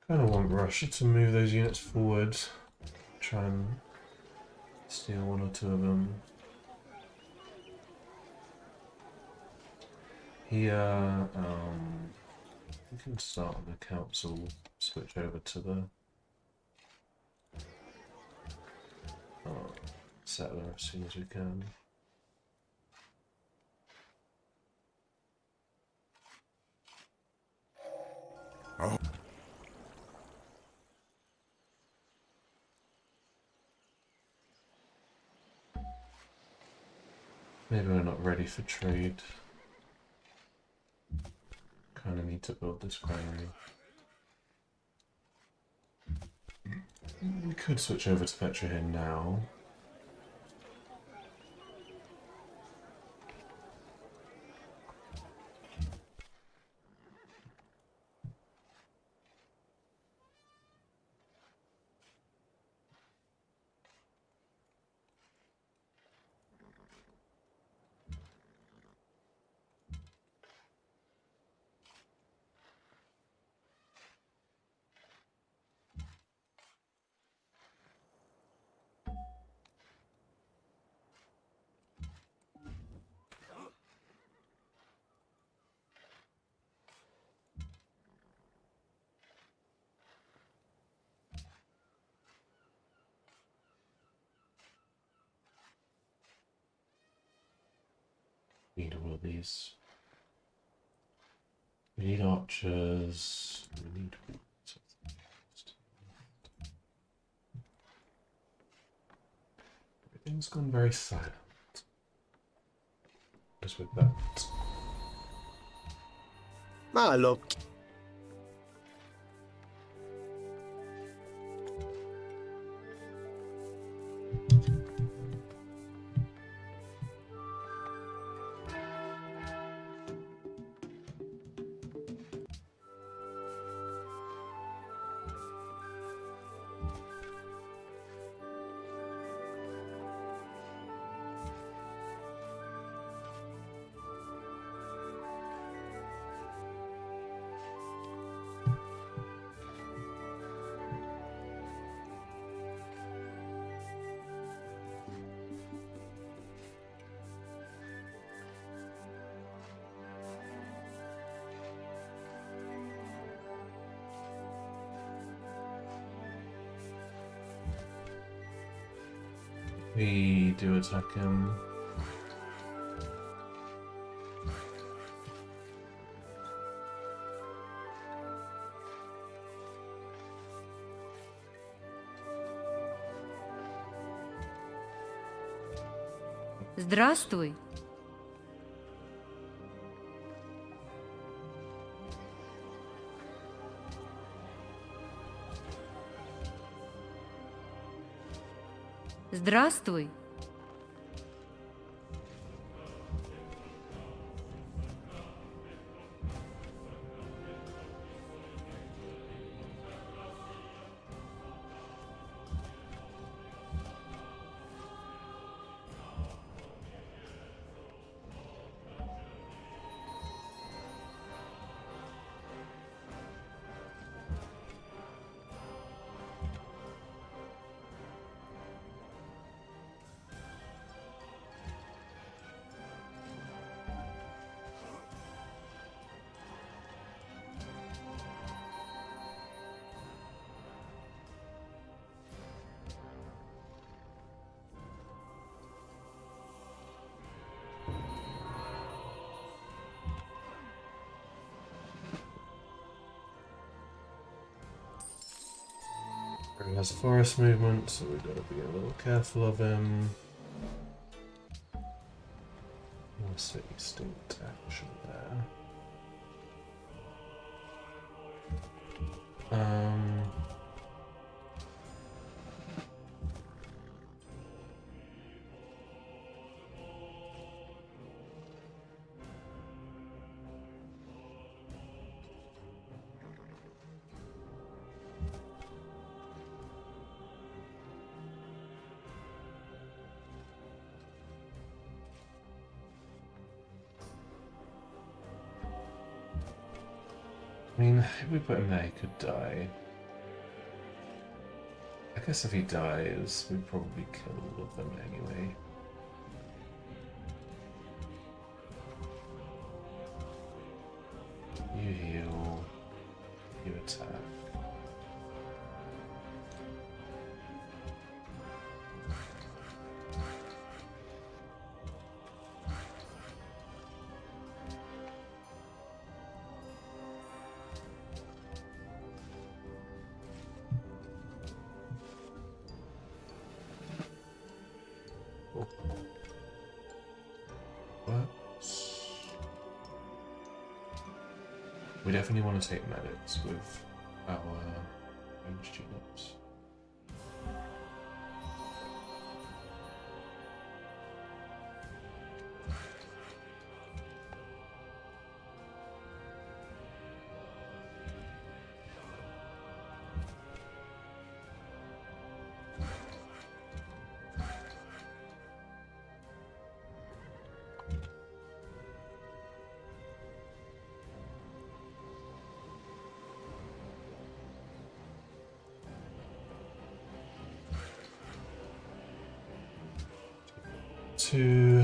Speaker 1: Kind of want Russia to move those units forward. Try and steal one or two of them. Here, we can start on the council, switch over to the settler as soon as we can.
Speaker 2: Oh.
Speaker 1: Maybe we're not ready for trade. Kind of need to build this granary. We could switch over to Petra here now. Need all of these. We need archers. We need. Everything's gone very silent. Just with that.
Speaker 3: Ma look.
Speaker 1: We do attack him.
Speaker 5: Здравствуй. Здравствуй.
Speaker 1: He has forest movement, so we've got to be a little careful of him. What's the instinct action there? I mean, if we put him there, he could die. I guess if he dies, we'd probably kill all of them anyway. You heal, you attack. We definitely want to take medics with our ranged units. Two.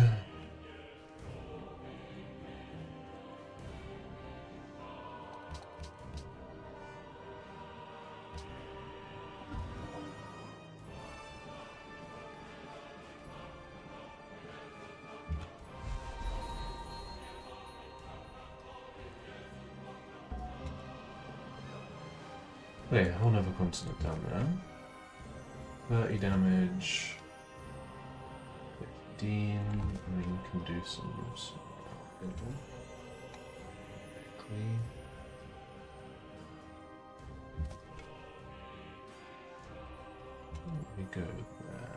Speaker 1: Okay, a whole other continent down there. 30 damage. 15. I mean, we can do some clean. Let me go there.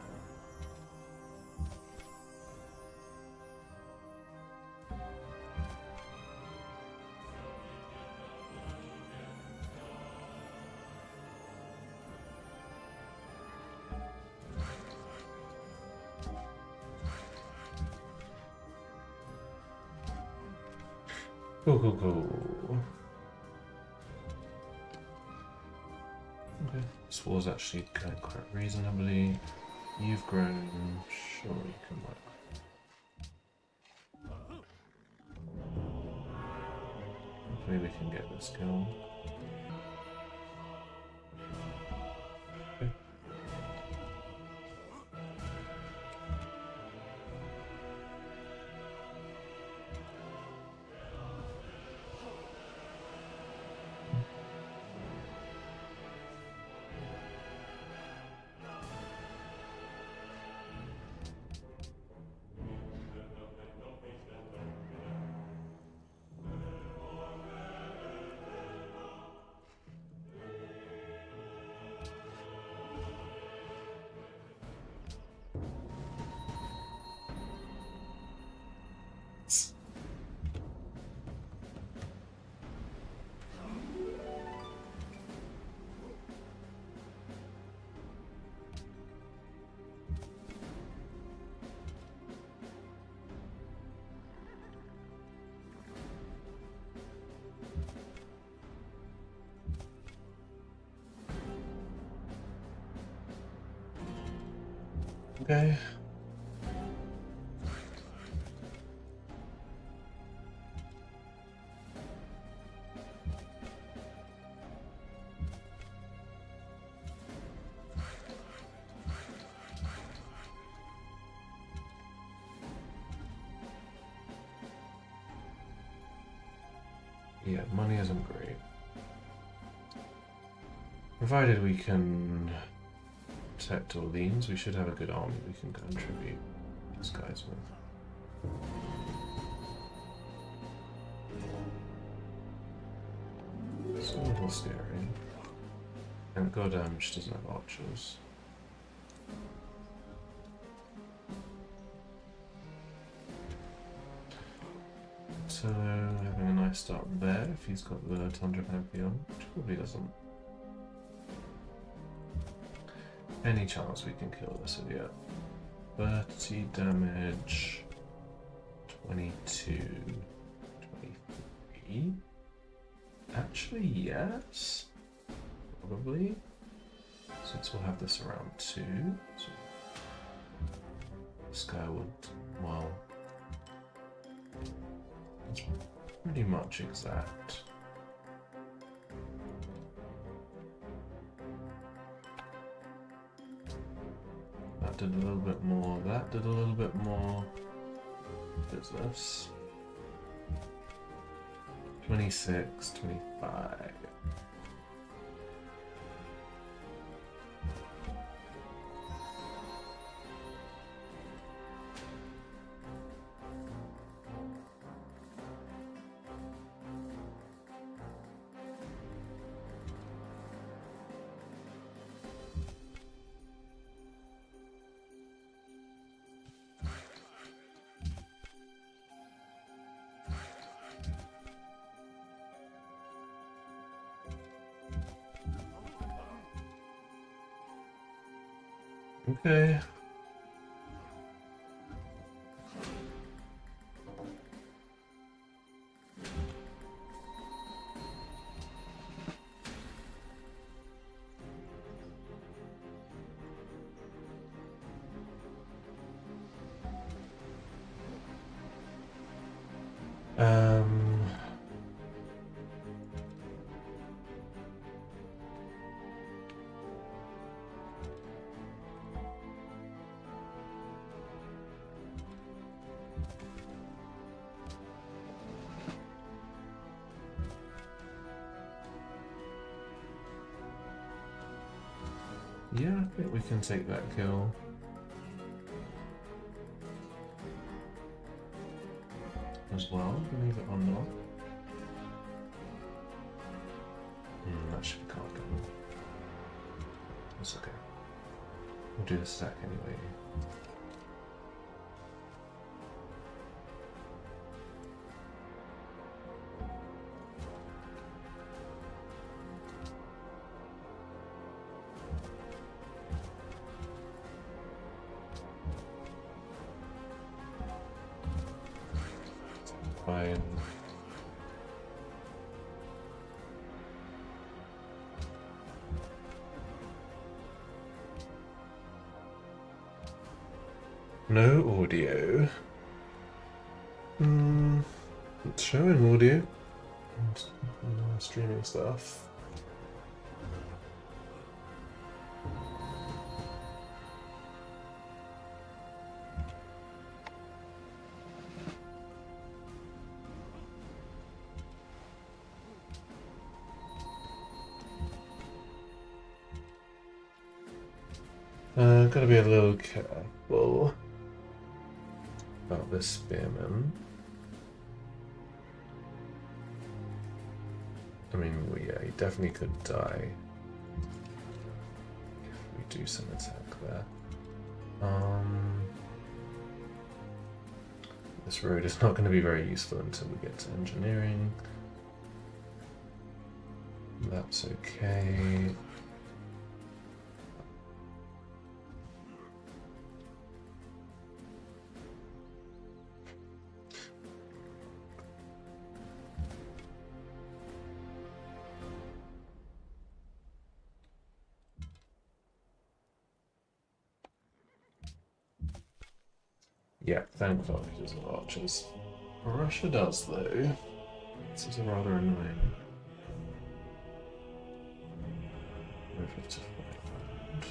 Speaker 1: Cool. Okay, this war's actually going quite reasonably. You've grown, sure you can work. Hopefully we can get this going. Okay. Okay. Yeah, money isn't great. Provided we can protect Orleans, we should have a good army we can contribute these guys with. It's a little scary. Thank God she doesn't have archers. So, having a nice start there if he's got the Tundra Pantheon, which probably doesn't. Any chance we can kill this idiot? 30 damage, 22, 23. Actually, yes. Probably. Since we'll have this around 2. So this guy would, well, it's pretty much exact. That did a little bit more, that did a little bit more. What is this? 26, 25. Okay. Um, yeah, I think we can take that kill. As well, believe it or not. That should be can't go. That's okay. We'll do the stack anyway. Fine. No audio. It's showing audio. Streaming stuff. Gotta be a little careful about this spearman. I mean, well, yeah, he definitely could die if we do some attack there. This road is not going to be very useful until we get to engineering. That's okay. Yeah, thank God he doesn't have archers. Russia does, though. This is rather annoying. Move it to 500.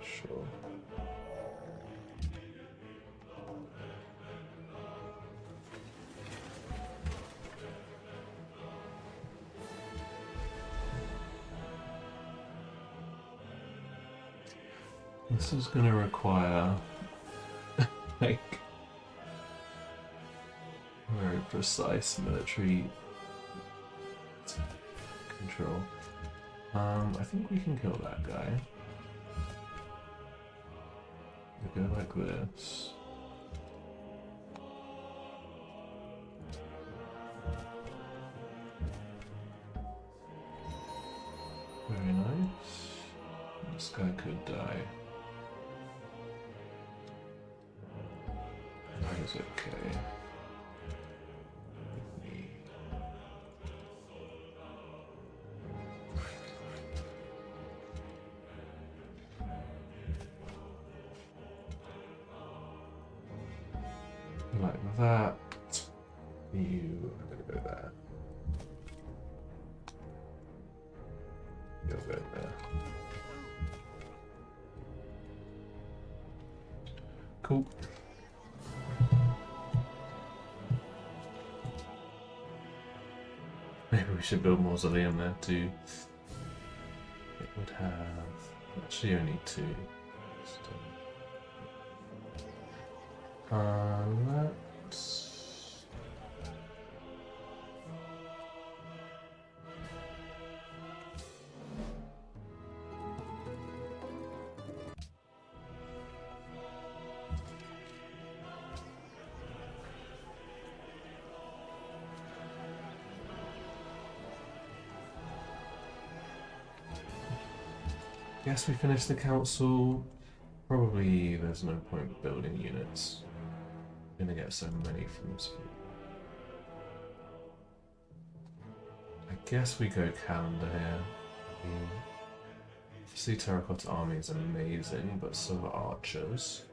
Speaker 1: Sure. This is going to require like very precise military control. I think we can kill that guy. We go like this. Very nice. This guy could die. That is okay. Like that. You are going to go there. You'll go there. Cool. Maybe we should build mausoleum there too. It would have actually only two. Let's. Guess we finished the council. Probably there's no point building units. Gonna get so many from this. I guess we go calendar here. I mean, obviously terracotta army is amazing, but so are archers.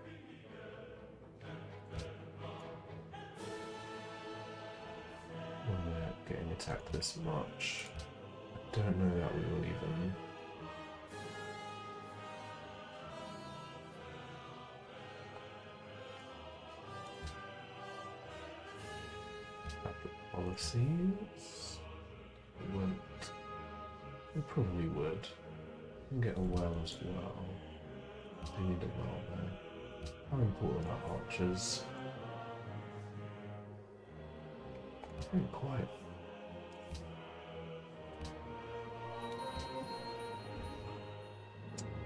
Speaker 1: When we're getting attacked this much, I don't know that we will even. Policies wouldn't. We probably would. We can get a well as well. We need a well there. How important are archers? Not quite.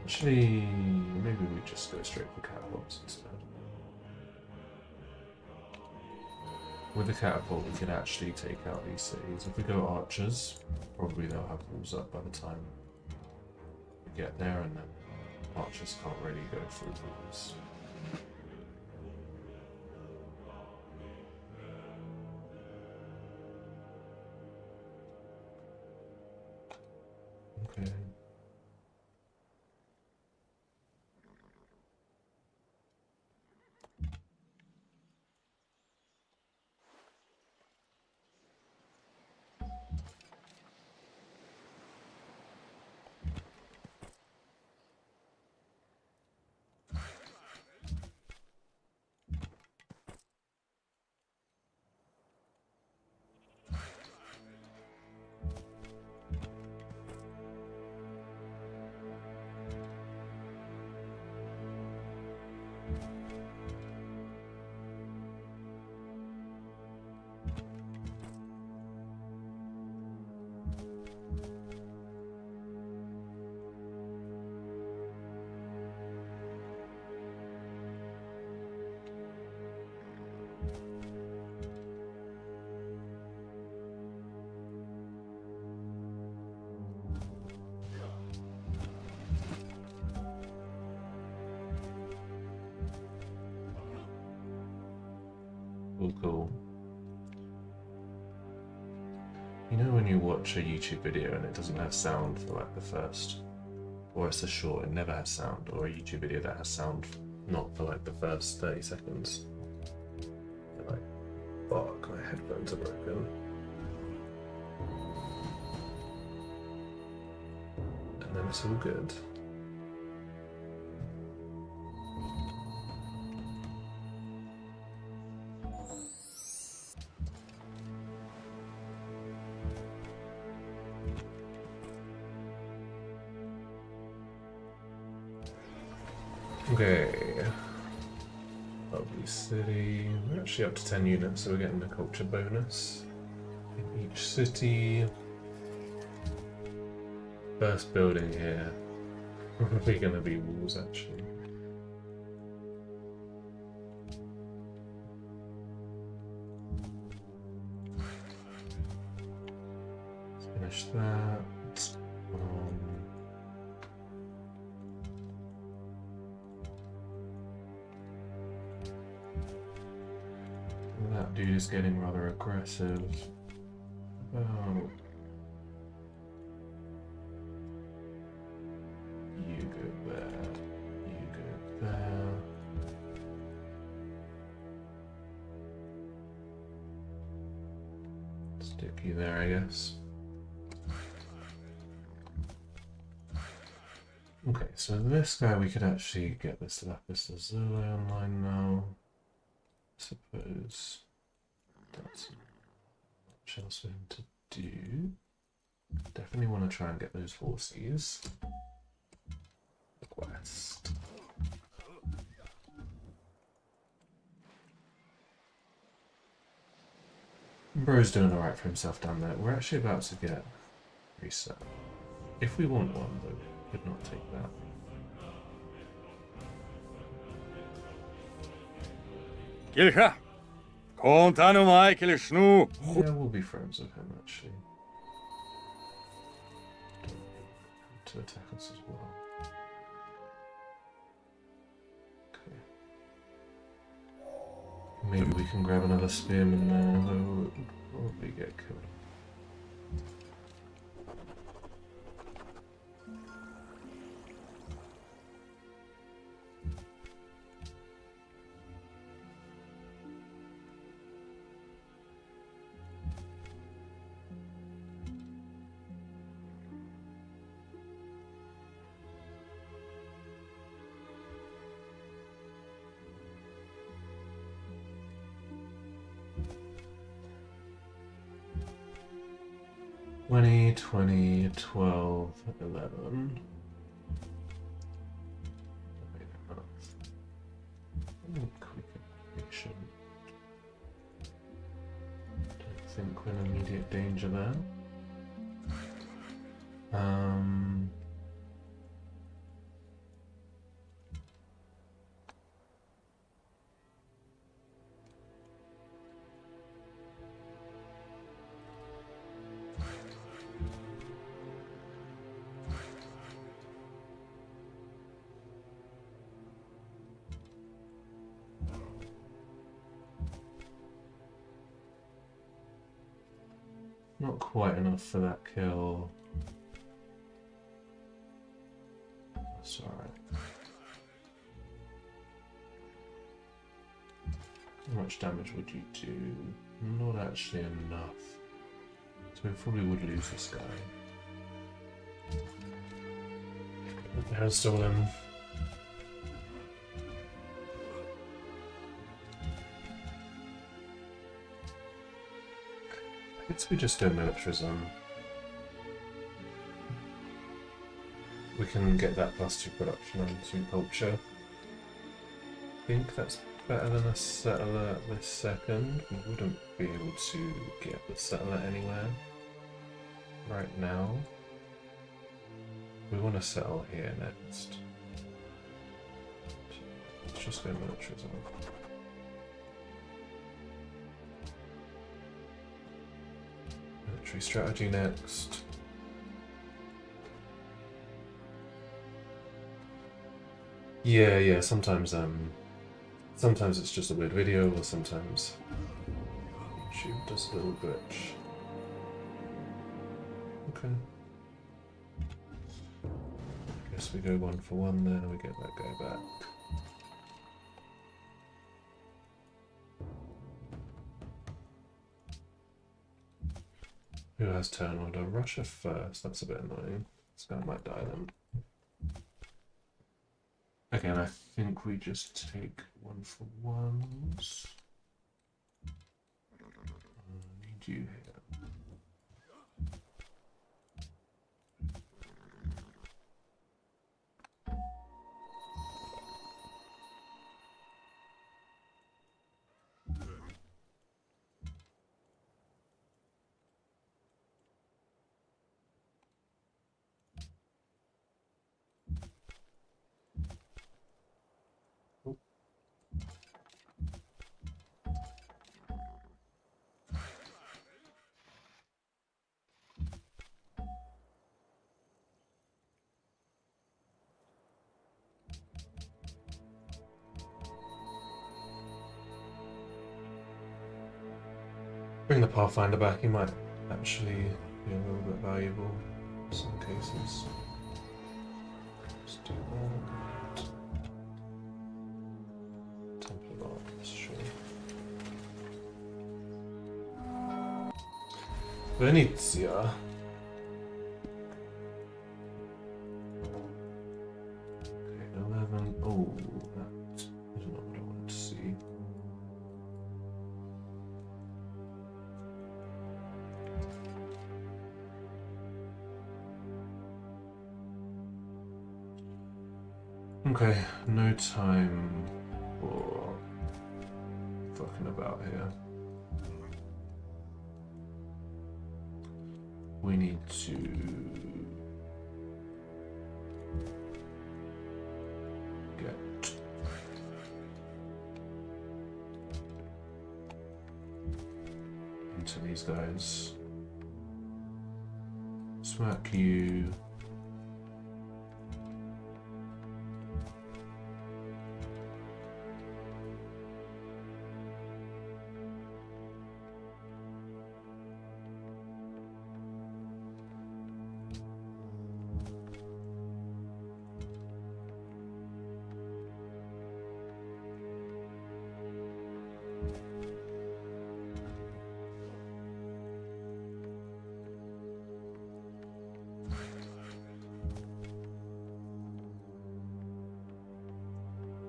Speaker 1: Actually, maybe we just go straight for catapults instead. With the catapult, we could actually take out these cities. If we go archers, probably they'll have walls up by the time we get there, and then archers can't really go through walls. Okay. Cool. You know when you watch a YouTube video and it doesn't have sound for like the first, or it's a short, it never has sound, or a YouTube video that has sound not for like the first 30 seconds. You're like, fuck, my headphones are broken. And then it's all good. Okay, lovely city. We're actually up to 10 units, so we're getting a culture bonus in each city. First building here, probably going to be walls actually. Let's finish that. That dude is getting rather aggressive. Oh. You go there. You go there. Stick you there, I guess. Okay, so this guy we could actually get this Lapis Lazuli online now. Suppose that's much else for him to do. Definitely want to try and get those horses. Quest. Bro's doing alright for himself down there. We're actually about to get reset. If we want one, though, we could not take that.
Speaker 6: Kilcha! Contano mai que le shnu!
Speaker 1: Yeah, we'll be friends with him, actually. To attack us as well. Okay. Maybe we can grab another spearman there, though it would probably get killed. Twenty, 20, 12, 11. Quick action. Don't think we're in immediate danger there. Not quite enough for that kill. That's alright. How much damage would you do? Not actually enough. So we probably would lose this guy. There's still him. I guess we just go militarism. We can get that +2 production and 2 culture. I think that's better than a settler at this second. We wouldn't be able to get the settler anywhere right now. We want to settle here next. Let's just go militarism. Military strategy next. Yeah, sometimes it's just a weird video, or sometimes YouTube does a little glitch. Okay. Guess we go 1 for 1 there, we get that guy back. Who has turn order? Russia first, that's a bit annoying. This guy might die then. Okay, and I think we just take 1 for 1s. Need you here. Bring the Pathfinder back, he might actually be a little bit valuable in some cases. Let's do that. Temple of Arts, sure. Venezia. Okay, no time for fucking about here. We need to get into these guys. Smack you.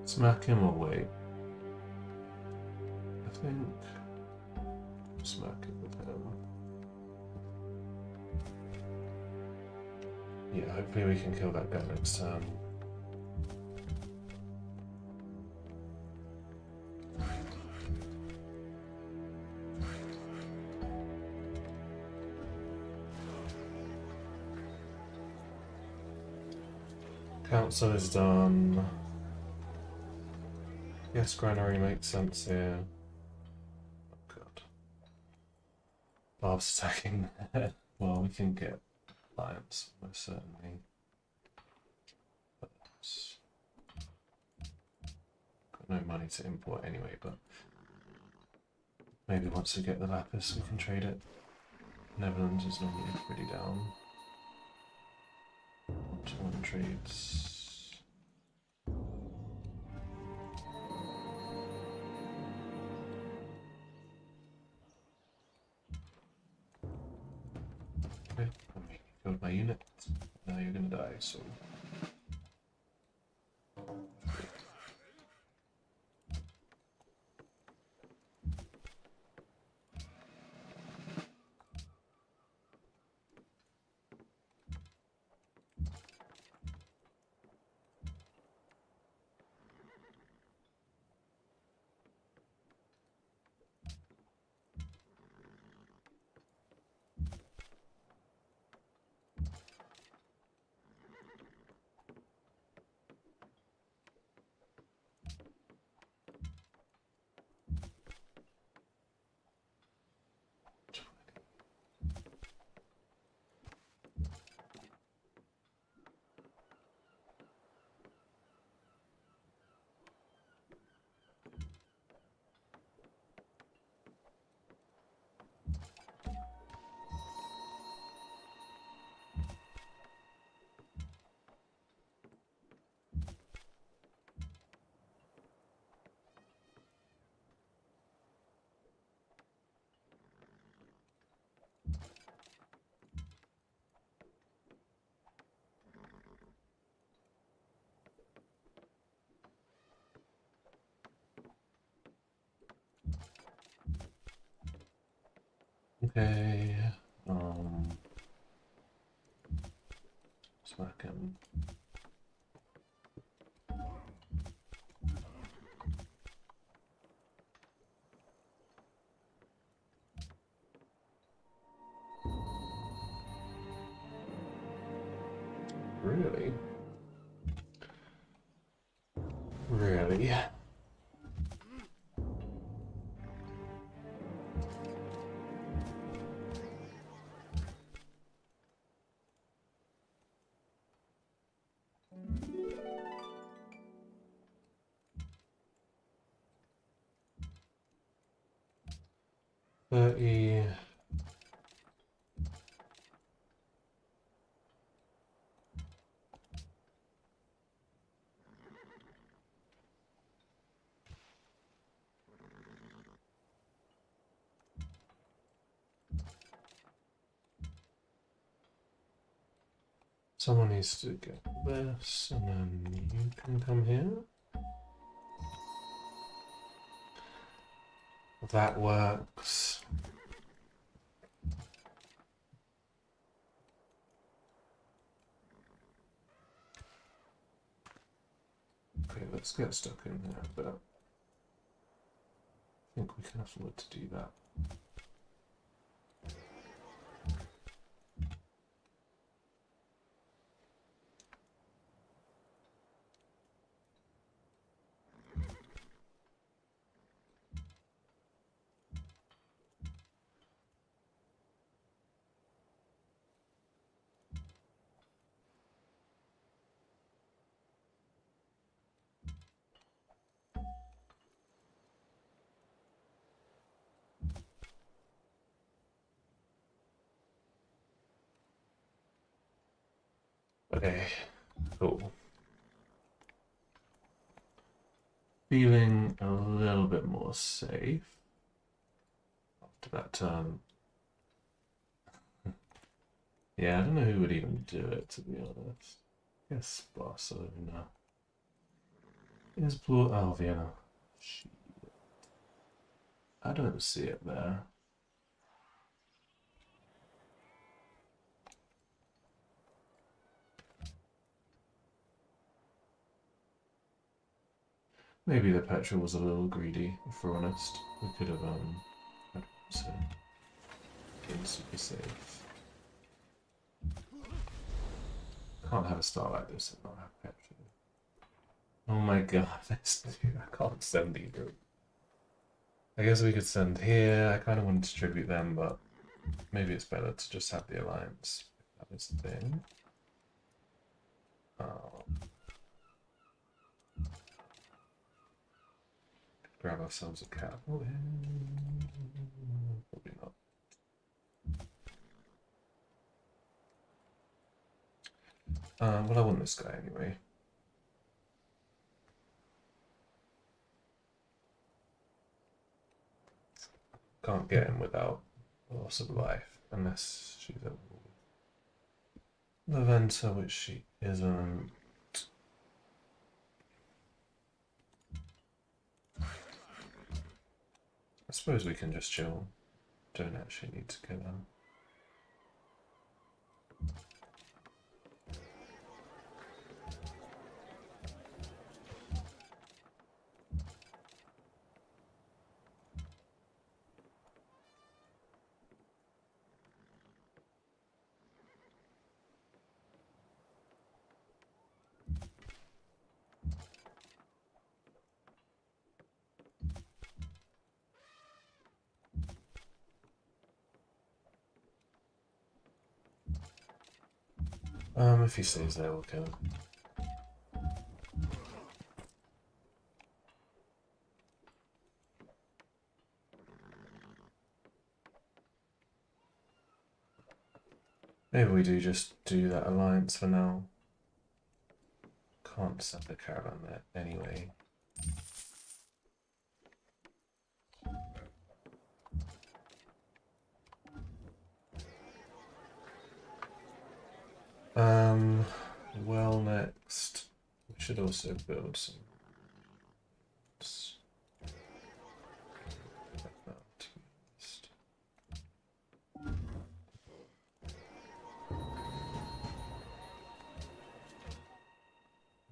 Speaker 1: Smack him away. I think smack it with him. Yeah, hopefully we can kill that guy next time. Council is done. Yes, granary makes sense here. Oh god. Barb's attacking. Well, we can get lions, most certainly. But got no money to import anyway, but maybe once we get the lapis we can trade it. Netherlands is normally pretty down. 1-to-1 trades. Okay, I mean, you killed my unit. Now you're gonna die, so. Okay, smack him. Really? Really? E. Someone needs to get this, and then you can come here. That works. Okay, let's get stuck in there, but I think we can afford to do that. Okay, cool. Feeling a little bit more safe after that turn. Yeah, I don't know who would even do it, to be honest. I guess Barcelona. Is Blue? Oh, Vienna. Shit. I don't see it there. Maybe the petrol was a little greedy, if we're honest. We could have, had so been super safe. Can't have a star like this and not have petrol. Oh my god, this dude, I can't send either. I guess we could send here. I kind of wanted to tribute them, but maybe it's better to just have the alliance. That was the thing. Grab ourselves a capital here. Probably not. Well, I want this guy anyway. Can't get him without loss of life, unless she's a Leventa, which she isn't. I suppose we can just chill. Don't actually need to kill her. If he stays there, we'll kill him. Maybe we do just do that alliance for now. Can't send the caravan there anyway. Well, next we should also build some.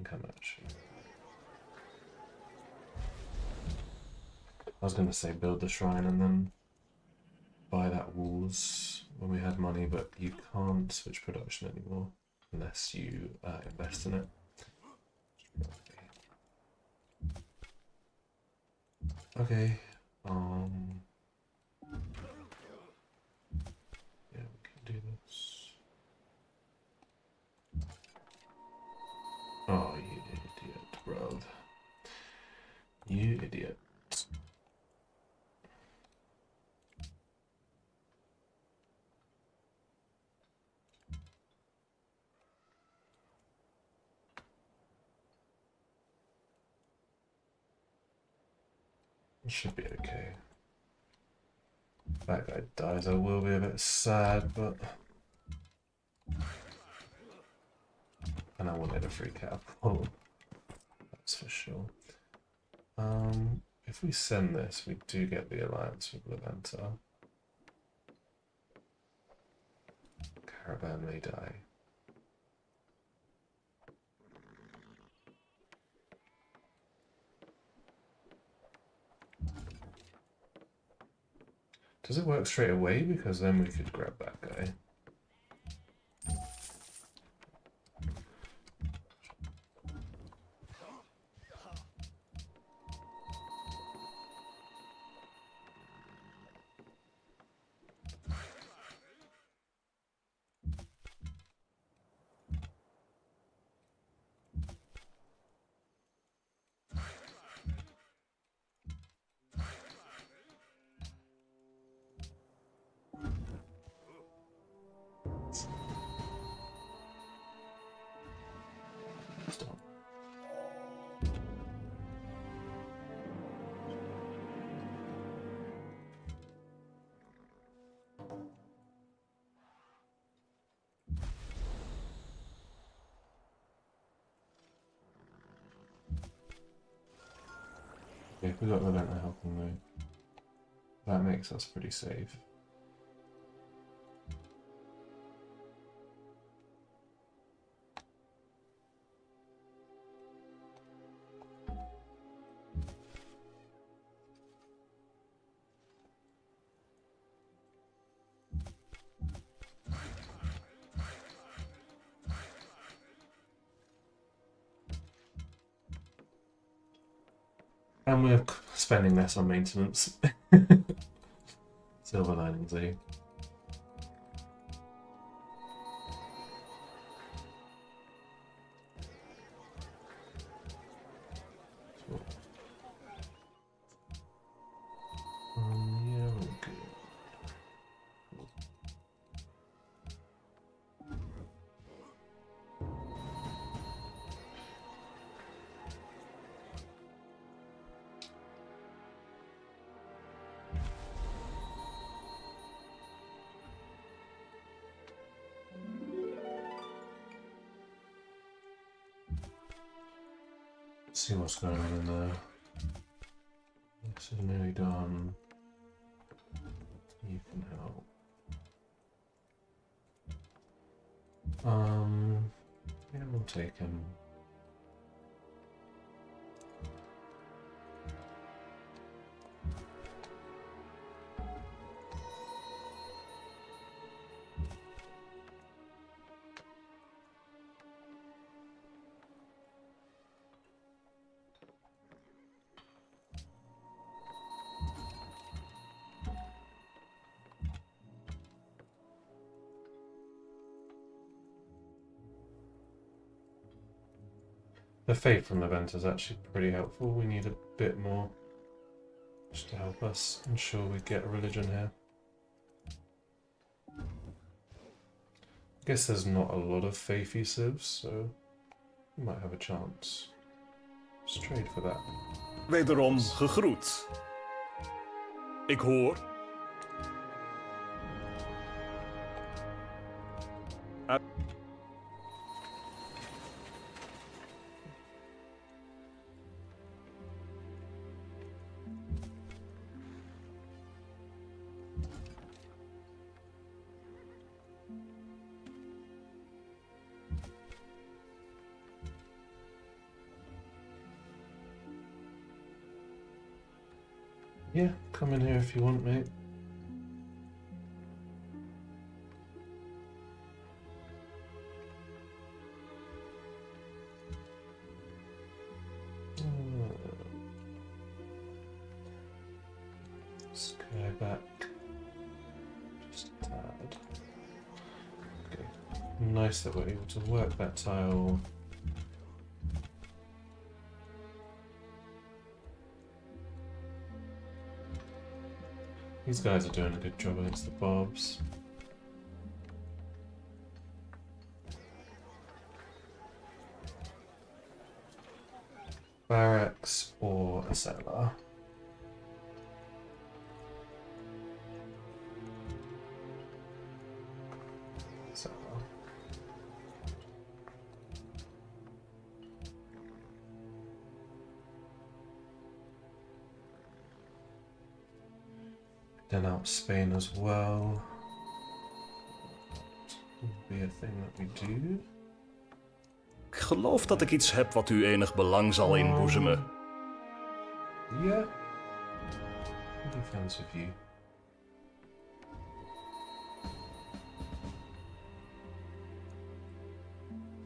Speaker 1: How much? I was going to say build the shrine and then buy that walls when we had money, but you can't switch production anymore unless you invest in it. Okay. Yeah, we can do this. Oh, you idiot, bro. You idiot. It should be okay. If that guy dies, I will be a bit sad, but... And I wanted a free capital. That's for sure. If we send this, we do get the alliance with Leventa. Caravan may die. Does it work straight away? Because then we could grab that guy. Stop. Okay, we got Laventa helping though. That makes us pretty safe. And we're spending less on maintenance. Silver linings, eh? Sure. Yeah, we're good. See what's going on in there. This is nearly done. You can help. Yeah, we'll take him. The faith from the vent is actually pretty helpful. We need a bit more just to help us ensure we get a religion here. I guess there's not a lot of faithy civs, so we might have a chance. Let's trade for that.
Speaker 7: Wederom gegroet. Ik hoor.
Speaker 1: Yeah, come in here if you want, mate. Let's go back just a tad. Okay, nice that we're able to work that tile. These guys are doing a good job against the bobs. Barracks or a cellar. Cellar. Then out Spain as well. That will be a thing that we do.
Speaker 7: Ik geloof dat ik iets heb wat u enig belang zal inboezemen.
Speaker 1: Yeah. Defense of you.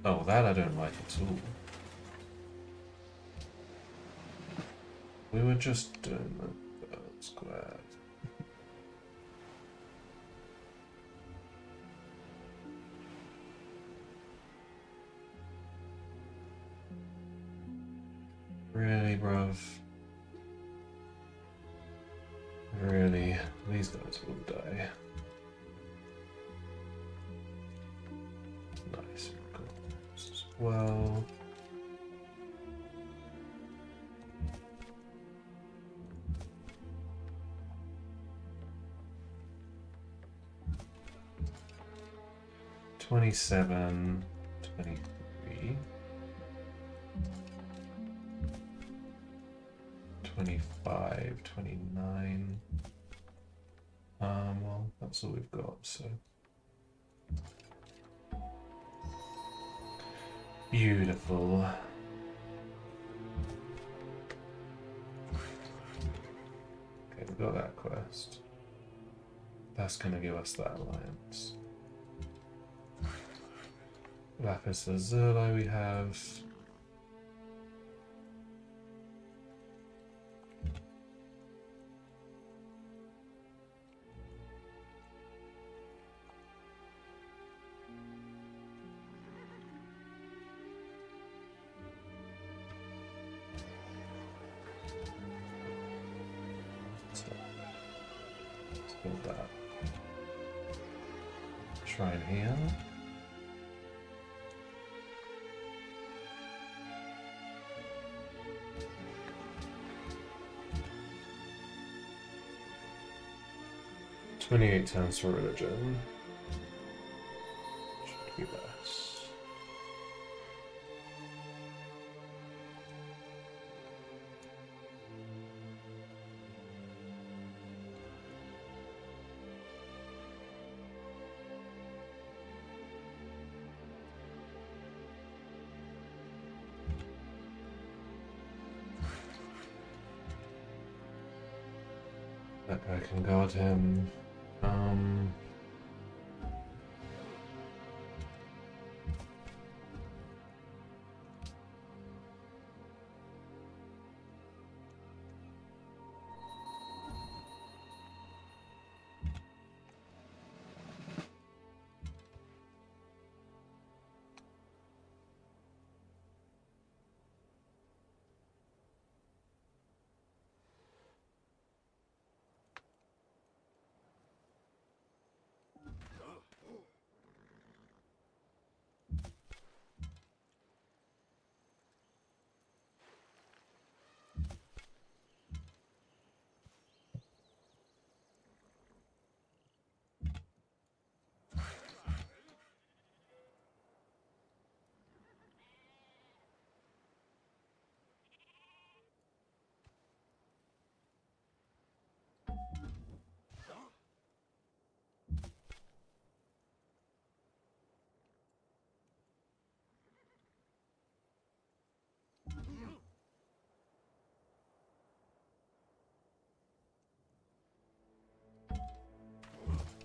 Speaker 1: Oh, that I don't like at all. We were just doing the third square. Really, bruv? Really? These guys will die. Nice. Got this as well. $27, $23, $25, $29. Well, that's all we've got, so. Beautiful. Okay, we've got that quest. That's gonna give us that alliance. Lapis Lazuli we have. Let's build that. Shrine here. $28 turns for religion. Should be less. That guy can guard him.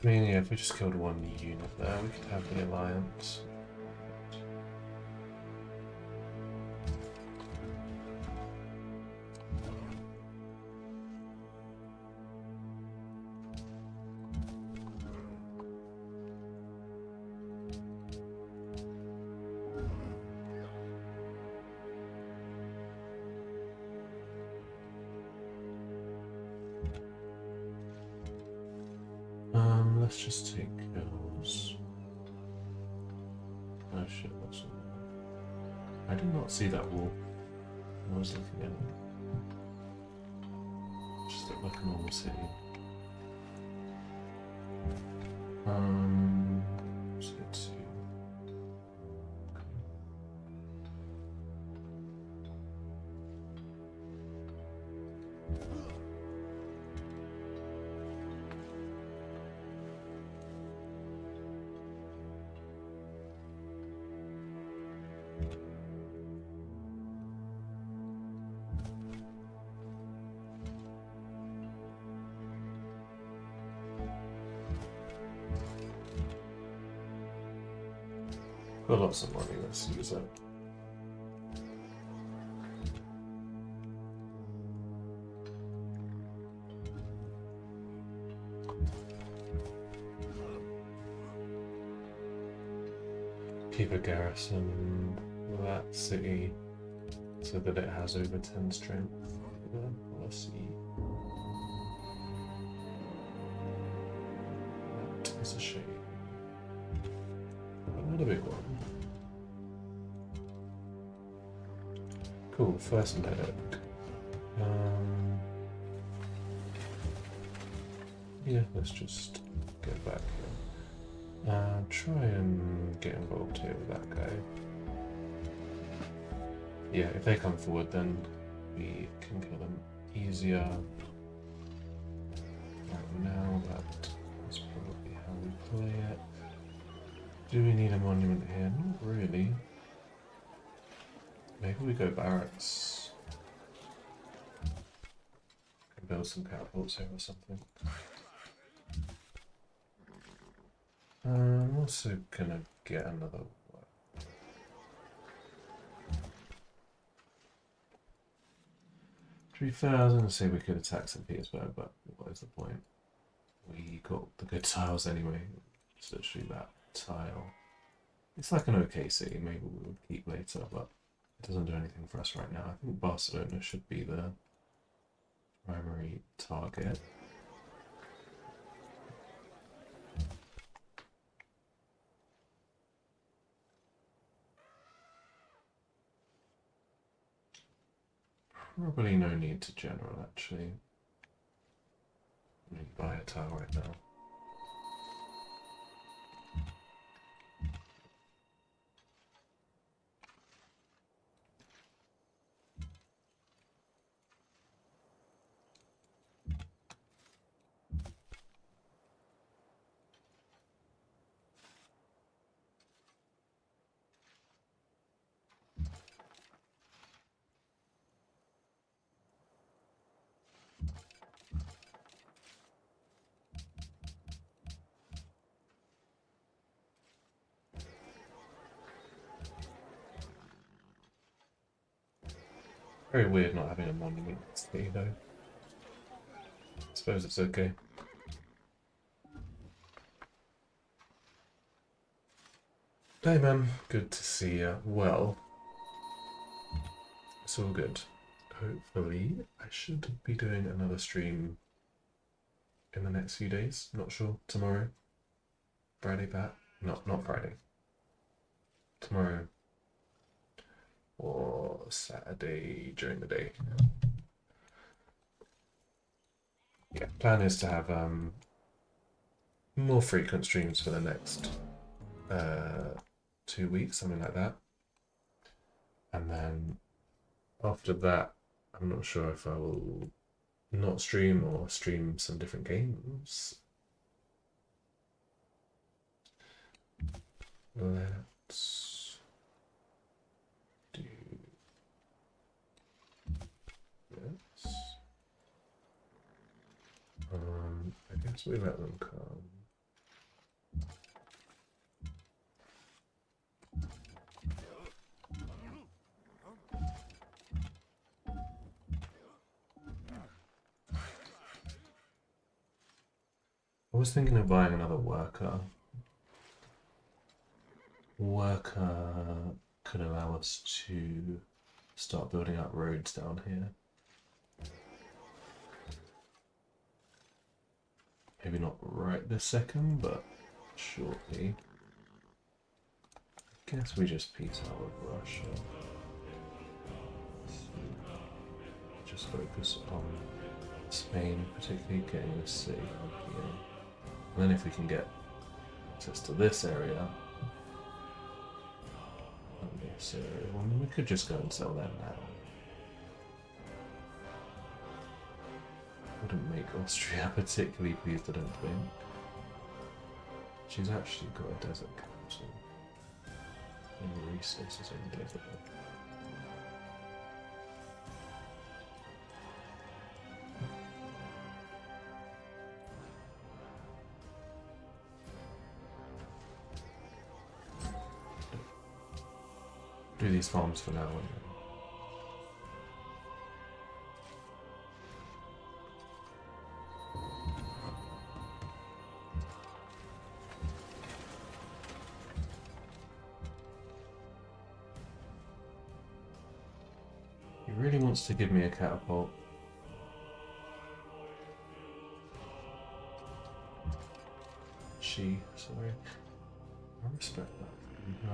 Speaker 1: I mean, yeah, if we just killed one unit there, we could have the alliance. Let's just take kills. Oh shit, that's all. I did not see that wall. I was looking at it. Just looked like a normal city. Let's get to. Got lots of money, let's use it. Keep a garrison that city so that it has over 10 strength. Policy. That is a shame. Another big one. Cool, first medic. Yeah, let's just get back here. Try and get involved here with that guy. Yeah, if they come forward, then we can kill them easier. Right now, that is probably how we play it. Do we need a monument here? Not really. Maybe we go barracks. Can build some catapults here or something. I'm also gonna get another one. 3,000, say we could attack St. Petersburg, but what is the point? We got the good tiles anyway. It's literally that tile. It's like an okay city, maybe we would keep later, but it doesn't do anything for us right now. I think Barcelona should be the primary target. Probably no need to general, actually. Let me buy a tile right now. Very weird not having a monument city though. I suppose it's okay. Hey man, good to see you. Well, it's all good. Hopefully, I should be doing another stream in the next few days. Not sure. Tomorrow, Friday, back. Not Friday. Tomorrow or Saturday during the day. Yeah, plan is to have more frequent streams for the next 2 weeks, something like that. And then after that, I'm not sure if I will not stream or stream some different games. Let's do this. I guess we let them come. I was thinking of buying another worker. Worker could allow us to start building up roads down here. Maybe not right this second, but shortly. I guess we just peace out with Russia. Just focus on Spain, particularly getting this city up here. And then if we can get access to this area, and this area, well, we could just go and sell them now. Wouldn't make Austria particularly pleased, I don't think. She's actually got a desert capital and the resources in the desert. do these farms for now. He really wants to give me a catapult. Sorry. I respect that. No.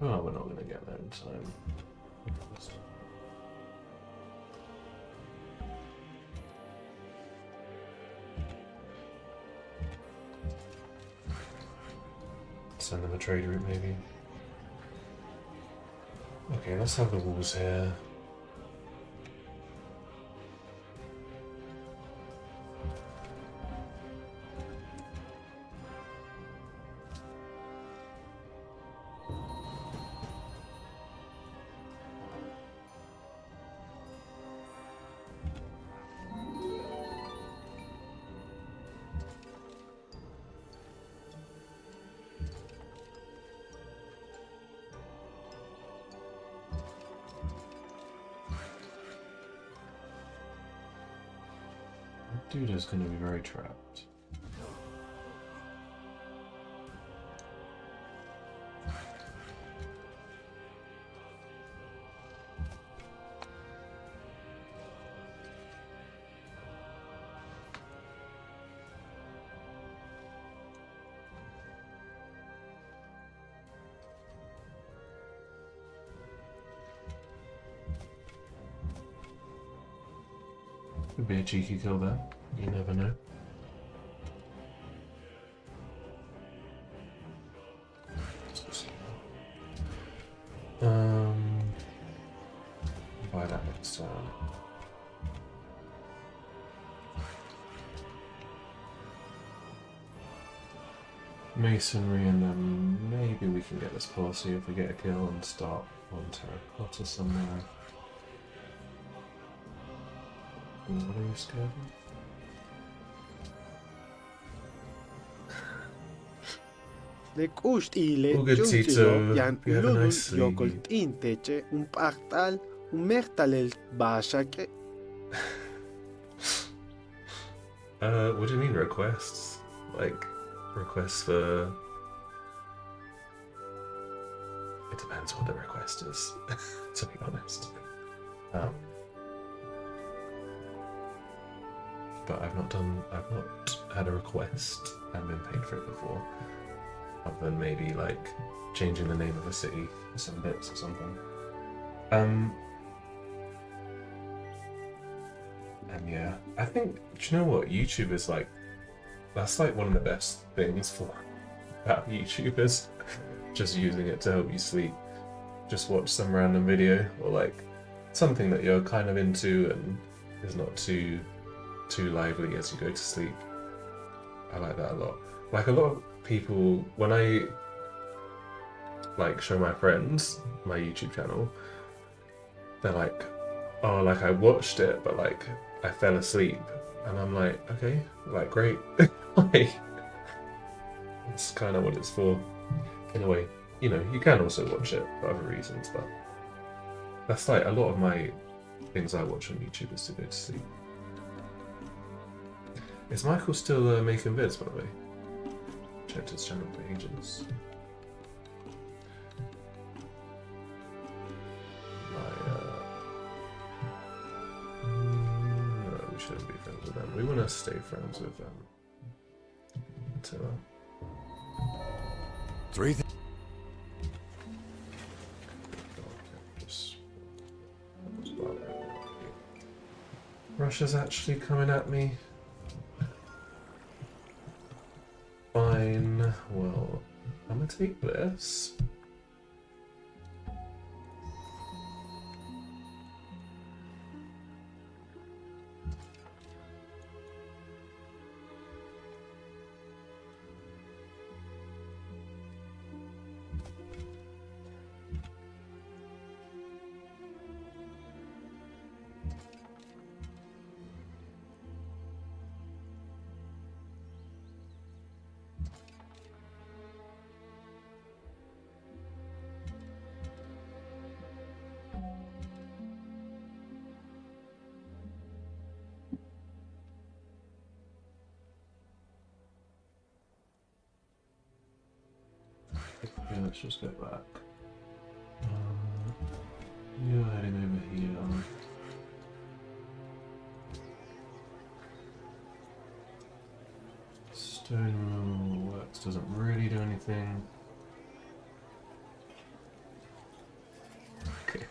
Speaker 1: Oh, we're not going to get there in time. Send them a trade route, maybe. Okay, let's have the walls here. Dude is going to be very trapped. Could be a cheeky kill there. You never know. Buy that next turn. Masonry, and then maybe we can get this policy if we get a kill and start on terracotta somewhere. What are you scared of?
Speaker 3: Lekust ile
Speaker 1: All good, Tito.
Speaker 3: yan
Speaker 1: You have a
Speaker 3: ulul
Speaker 1: nice
Speaker 3: yokol
Speaker 1: sleep.
Speaker 3: tinteche un pactal un mertalel bashake.
Speaker 1: What do you mean requests? Like, requests for... It depends what the request is, to be honest. But I've not had a request and been paid for it before. Other than maybe, like, changing the name of a city for some bits or something. And yeah, I think, do you know what? YouTube is like, that's like one of the best things about YouTube is just using it to help you sleep. Just watch some random video or like something that you're kind of into and is not too lively as you go to sleep. I like that a lot. Like a lot of people, when I like show my friends my YouTube channel, they're like, oh, like I watched it, but like I fell asleep, and I'm like, okay, like great. Like, that's kind of what it's for, in a way. You know, you can also watch it for other reasons, but that's like a lot of my things I watch on YouTube is to go to sleep. Is Michael still making vids, by the way? Checked his channel pages. No, we shouldn't be friends with them. We want to stay friends with Attila. Russia's actually coming at me. Fine. Well, I'm gonna take this. let's just go back. You're heading over here. Stone removal works, doesn't really do anything. Okay.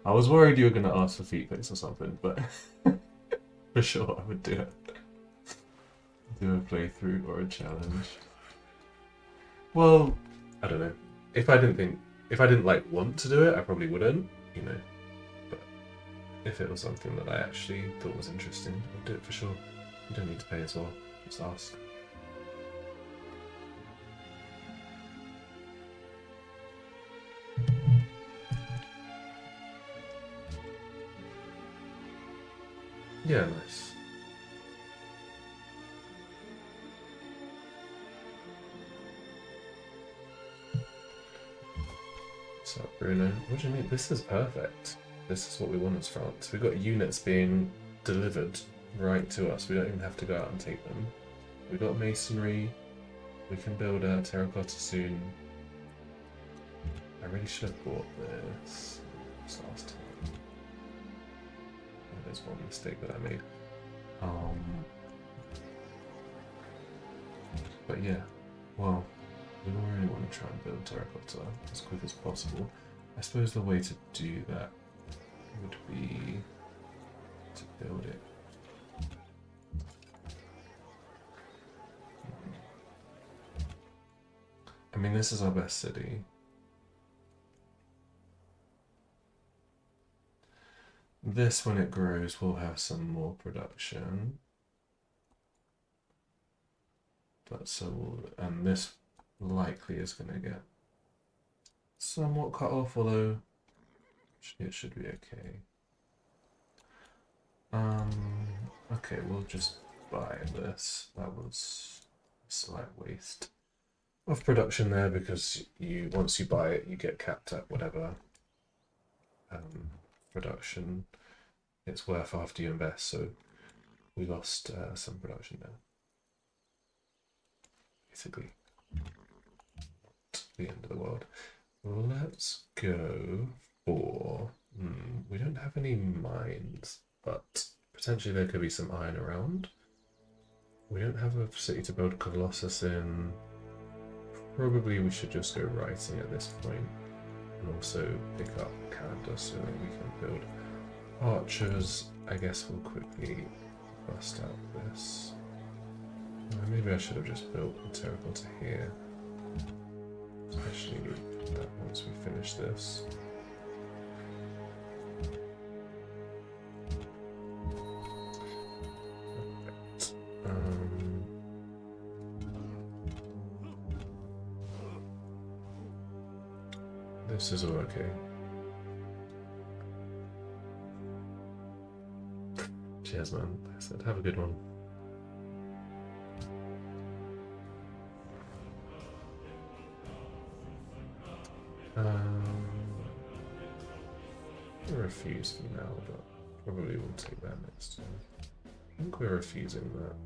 Speaker 1: I was worried you were going to ask for feet picks or something, but for sure I would do it. Do a playthrough or a challenge. Well, I don't know. If I didn't like want to do it, I probably wouldn't, you know. But if it was something that I actually thought was interesting, I'd do it for sure. You don't need to pay at all. Just ask. Yeah, nice. What's up, Bruno? What do you mean? This is perfect. This is what we want as France. We've got units being delivered right to us. We don't even have to go out and take them. We've got masonry. We can build a terracotta soon. I really should have bought this last time. There's one mistake that I made. But yeah, well, we really want to try and build terracotta as quick as possible. I suppose the way to do that would be to build it. I mean, this is our best city. This, when it grows, will have some more production. But so will, and this likely is going to get somewhat cut off, although it should be okay. Okay, we'll just buy this. That was a slight waste of production there, because once you buy it, you get capped at whatever production it's worth after you invest, so we lost some production there. Basically, the end of the world. Let's go for... we don't have any mines, but potentially there could be some iron around. We don't have a city to build Colossus in. Probably we should just go writing at this point, and also pick up Canada so that we can build archers. I guess we'll quickly bust out this. Maybe I should have just built a terracotta here. Especially that once we finish this. Perfect. This is all okay. Cheers, man. Like I said, have a good one. I refuse for now, but probably we'll take that next time. I think we're refusing that.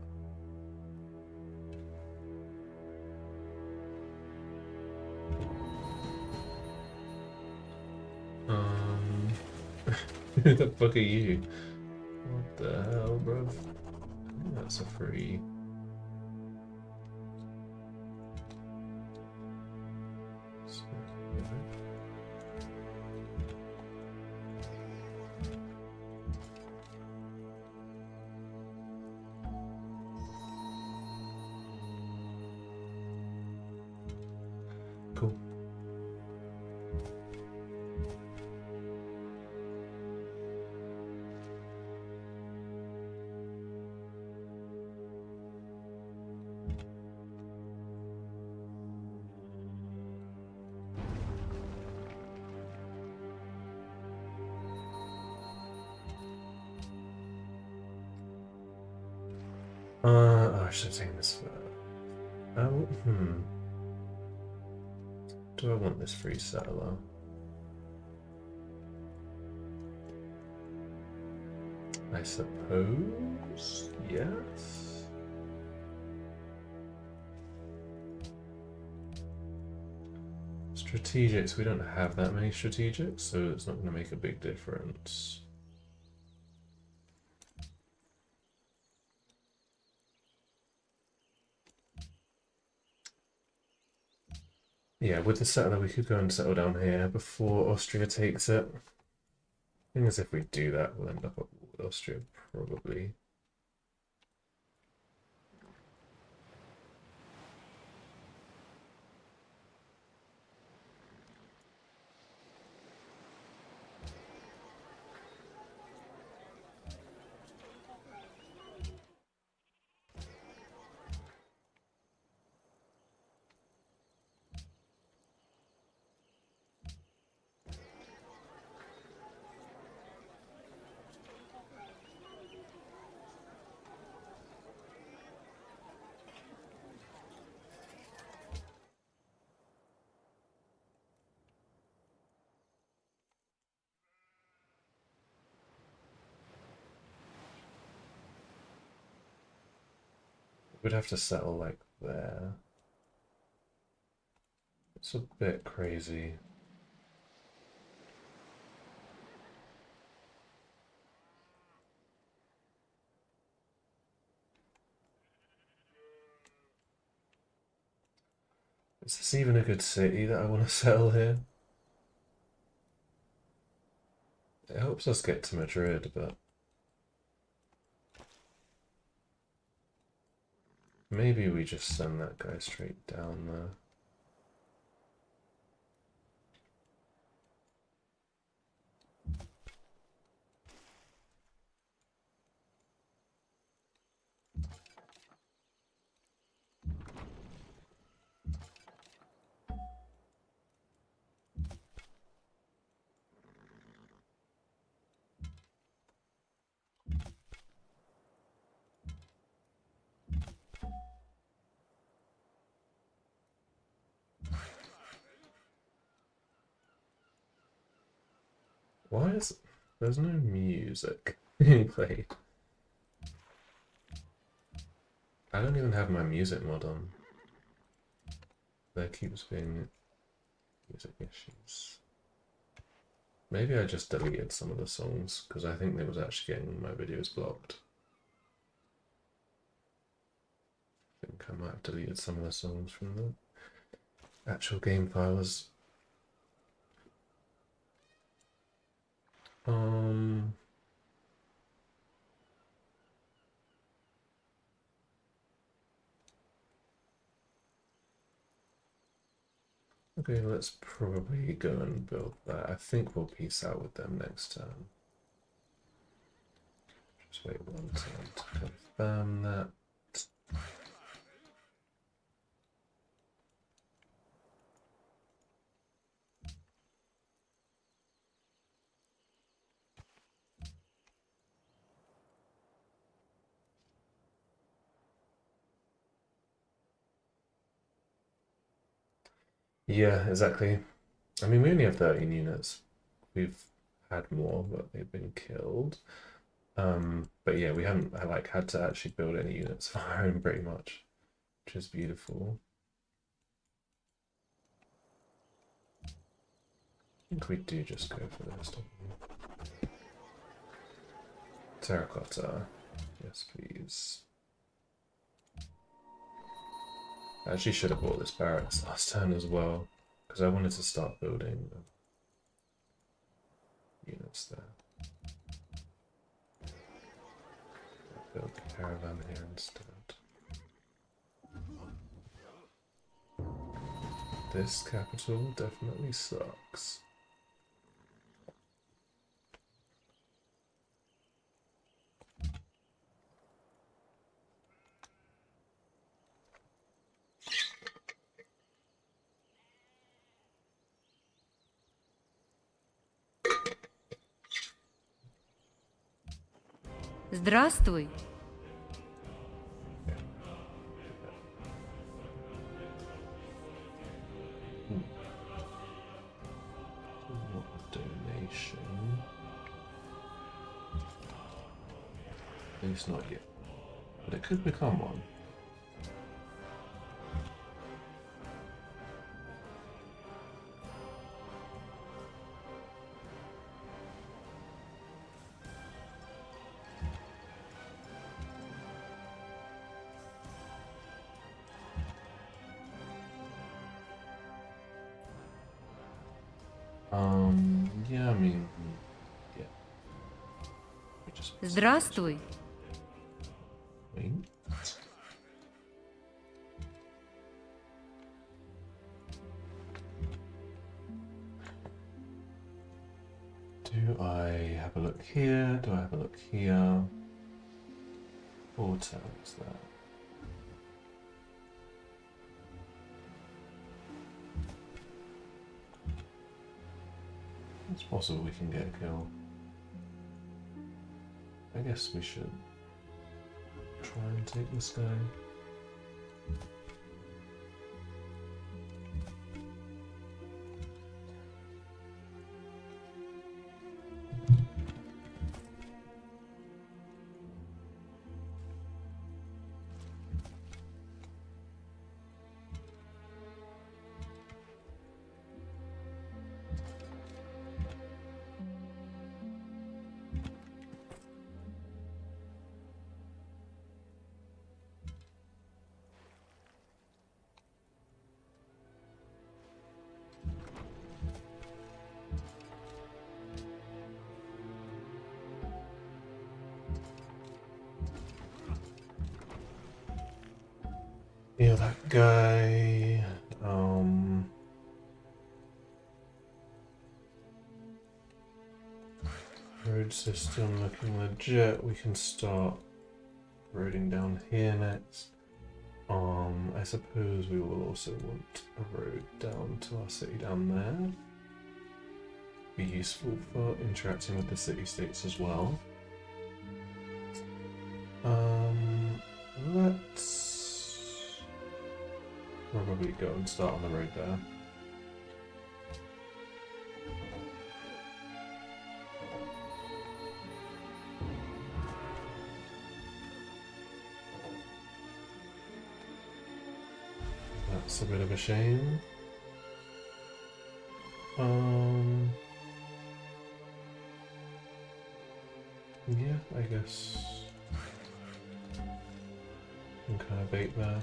Speaker 1: Who the fuck are you? What the hell, bruv? That's a free. Cool. I should have taken this for... Oh, Do I want this free settler? I suppose, yes. Strategics, we don't have that many strategics, so it's not going to make a big difference. Yeah, with the settler, we could go and settle down here before Austria takes it. Thing is, if we do that, we'll end up at war with Austria, probably. We'd have to settle like there. It's a bit crazy. Is this even a good city that I want to settle here? It helps us get to Madrid, but maybe we just send that guy straight down there. Why is there's no music being played? I don't even have my music mod on. There keeps being music issues. Maybe I just deleted some of the songs because I think they was actually getting my videos blocked. I think I might have deleted some of the songs from the actual game files. Okay, let's probably go and build that. I think we'll peace out with them next turn. Just wait one turn to confirm that. Yeah, exactly. I mean, we only have 13 units. We've had more, but they've been killed. But yeah, we haven't like had to actually build any units of our own pretty much, which is beautiful. I think we do just go for this, don't we? Terracotta. Yes, please. I actually should have bought this barracks last turn as well, because I wanted to start building units there. I'll build a caravan here instead. This capital definitely sucks.
Speaker 5: Здравствуй.
Speaker 1: Donation. At least not yet. But it could become one. Yeah, I mean, yeah. We just
Speaker 5: Здравствуй.
Speaker 1: wait. Do I have a look here? Do I have a look here? Or towns there? It's possible we can get a kill. I guess we should try and take this guy. Yeah, that guy. Road system looking legit. We can start roading down here next. I suppose we will also want a road down to our city down there. Be useful for interacting with the city-states as well. Let's probably go and start on the road there. That's a bit of a shame. Yeah, I guess I'm kind of bait there.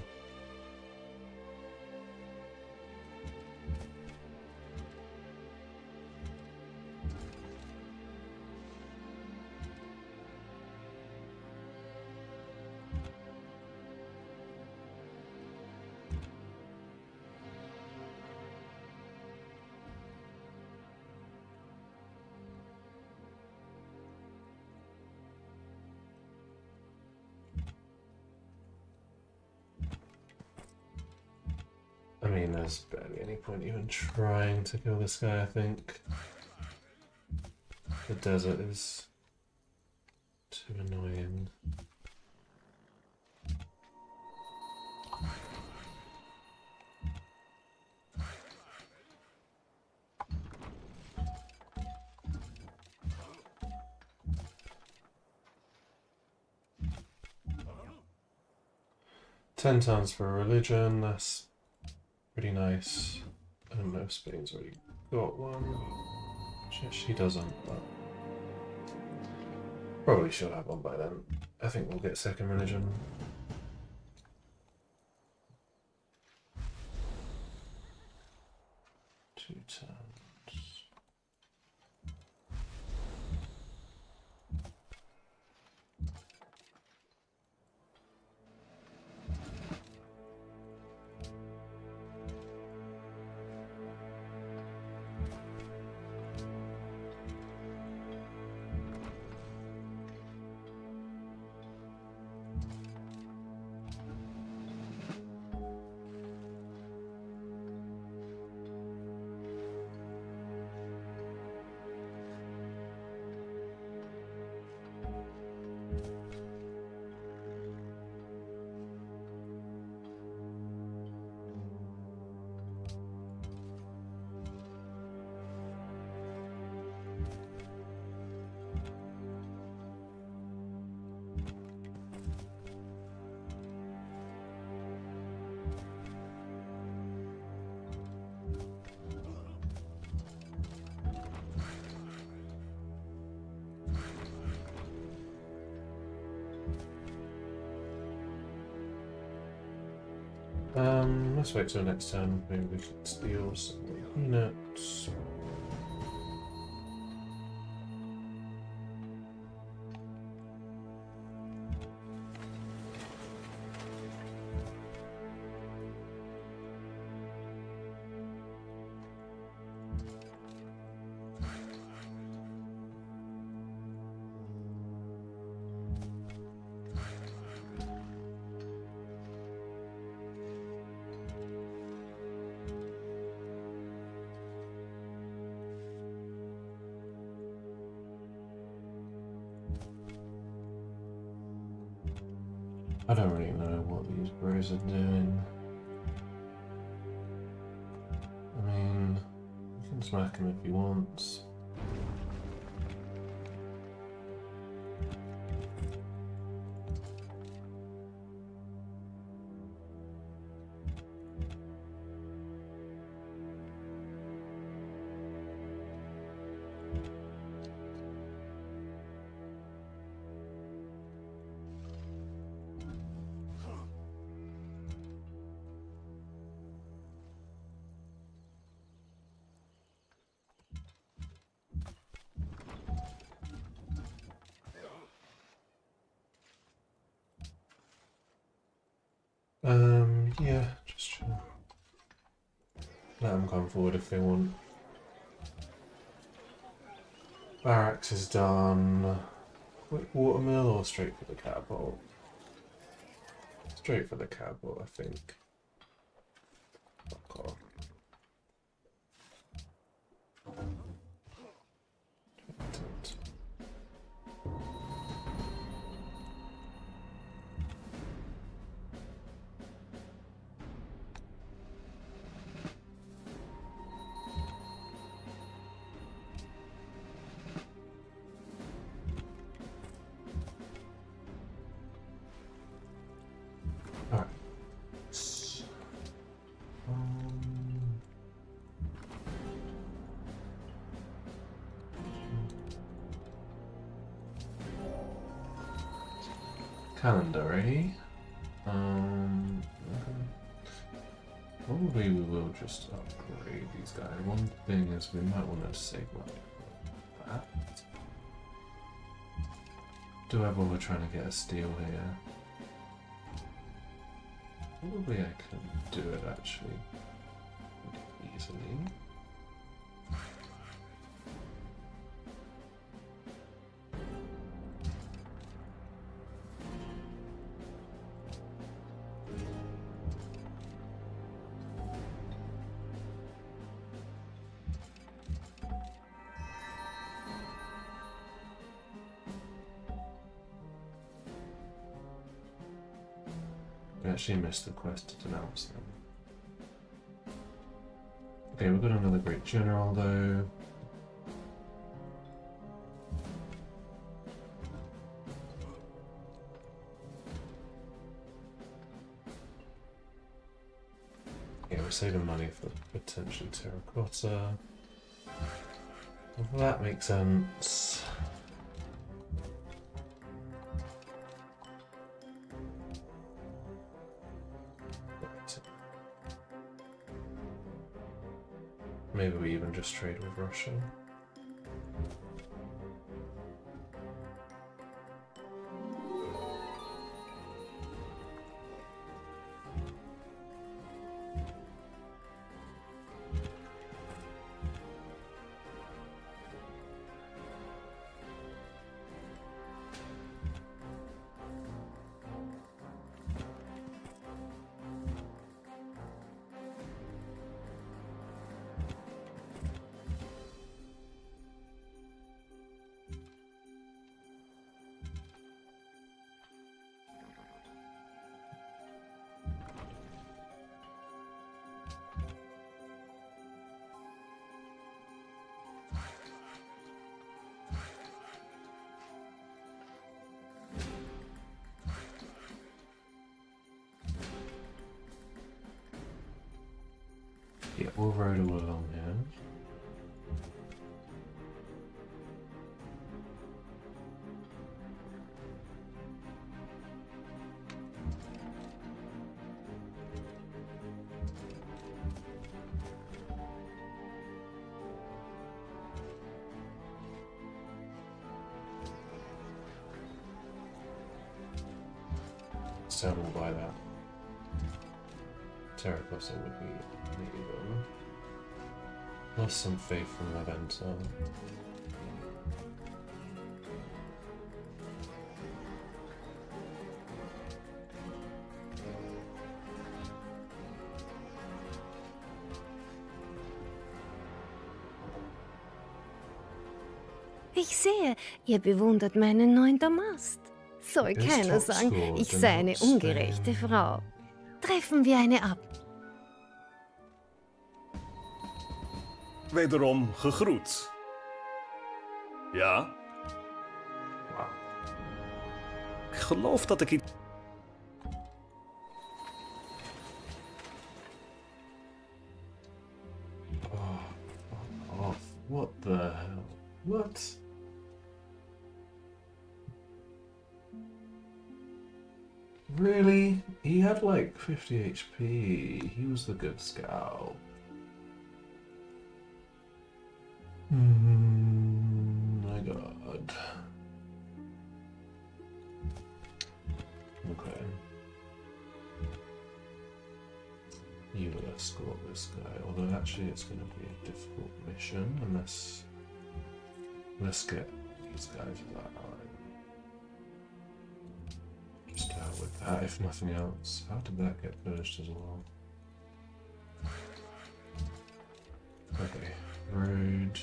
Speaker 1: I mean, there's barely any point even trying to kill this guy, I think. The desert is too annoying. £10 for religion, that's pretty nice. I don't know if Spain's already got one. She doesn't, but probably she'll have one by then. I think we'll get second religion. Two turns. Let's wait till next turn. Maybe we can steal some units. I don't really know what these bros are doing. I mean, you can smack him if he wants. Yeah, just chill. Let them come forward if they want. Barracks is done. Quick watermill or straight for the catapult? Straight for the catapult, I think. Fuck off. Alright. Calendar, eh? Probably we will just upgrade these guys. One thing is we might want to save money for that. Do I bother trying to get a steal here? Probably I can do it actually easily. I actually missed the quest to denounce them. Okay, we've got another great general though. Yeah, we're saving money for potentially terracotta. Well, that makes sense. Maybe we even just trade with Russia. Yeah, we'll ride all along here. So we'll buy that. Terracotta would be needed. Lost some faith from Leventa.
Speaker 4: Ich sehe, ihr bewundert meinen neuen Damast. Soll
Speaker 1: Ist
Speaker 4: keiner
Speaker 1: top
Speaker 4: sagen,
Speaker 1: scored
Speaker 4: ich
Speaker 1: in
Speaker 4: sei eine
Speaker 1: Hopstone.
Speaker 4: ungerechte Frau. Treffen wir eine ab.
Speaker 7: Wederom gegroet. Ja?
Speaker 1: Wow.
Speaker 7: Ik geloof dat ik iets...
Speaker 1: Oh, what the hell? What? Really? He had like 50 HP. He was the good scout. My god. Okay. You will escort this guy, although actually it's going to be a difficult mission unless... Let's get these guys that just out with that, if nothing else. How did that get purged as well? Okay, road.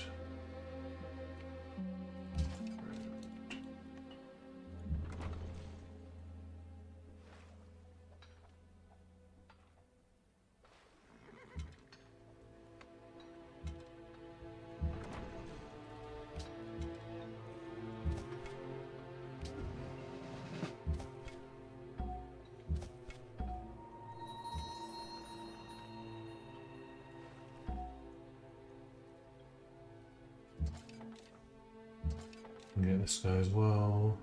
Speaker 1: Get this guy as well.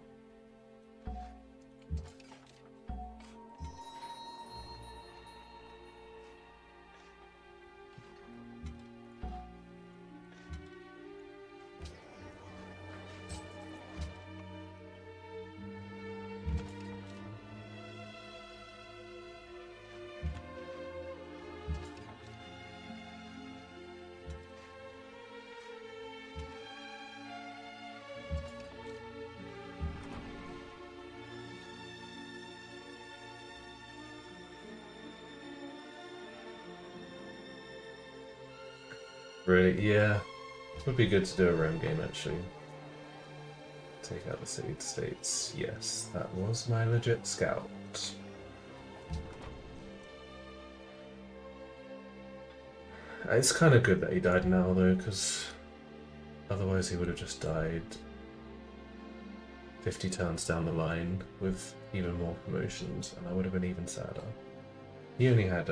Speaker 1: Really? Yeah. Would be good to do a Rome game actually. Take out the city states. Yes, that was my legit scout. It's kind of good that he died now though, because otherwise he would have just died 50 turns down the line with even more promotions, and I would have been even sadder. He only had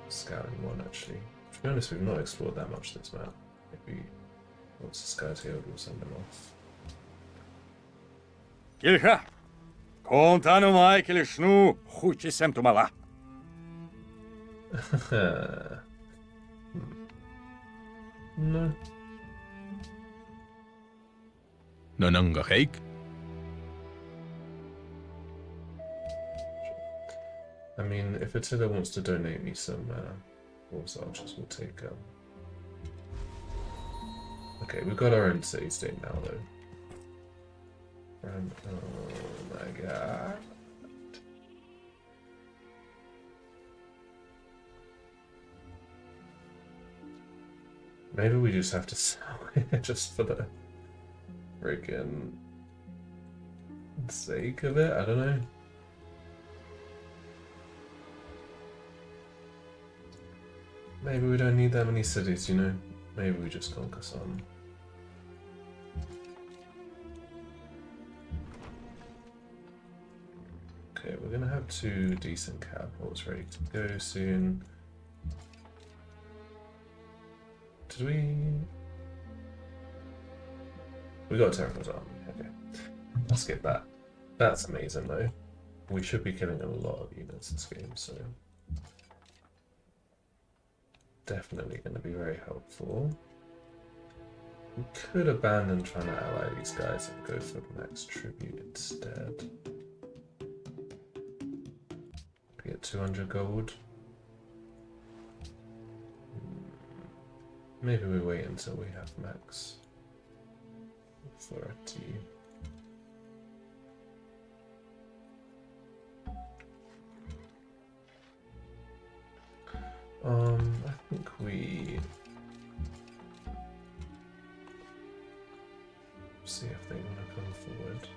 Speaker 1: scouting one actually. To be honest, we've not explored that much this map. Maybe once the scout here, we'll send him off.
Speaker 6: Kilcha! Kontanu mai kilishnu huchi semtumala.
Speaker 1: No.
Speaker 8: Nananga cake?
Speaker 1: I mean, if Attila wants to donate me some horse archers, we'll take Okay, we've got our own city state now, though. And, oh my god. Maybe we just have to sell it just for the freaking sake of it? I don't know. Maybe we don't need that many cities, you know? Maybe we just conquer some. Okay, we're gonna have 2 decent catapults ready to go soon. Did we... We got a Terraform's army, okay. Let's skip that. That's amazing though. We should be killing a lot of units this game, so... Definitely going to be very helpful. We could abandon trying to ally these guys and go for max tribute instead. Get 200 gold. Maybe we wait until we have max authority. I think we see if they want to come forward.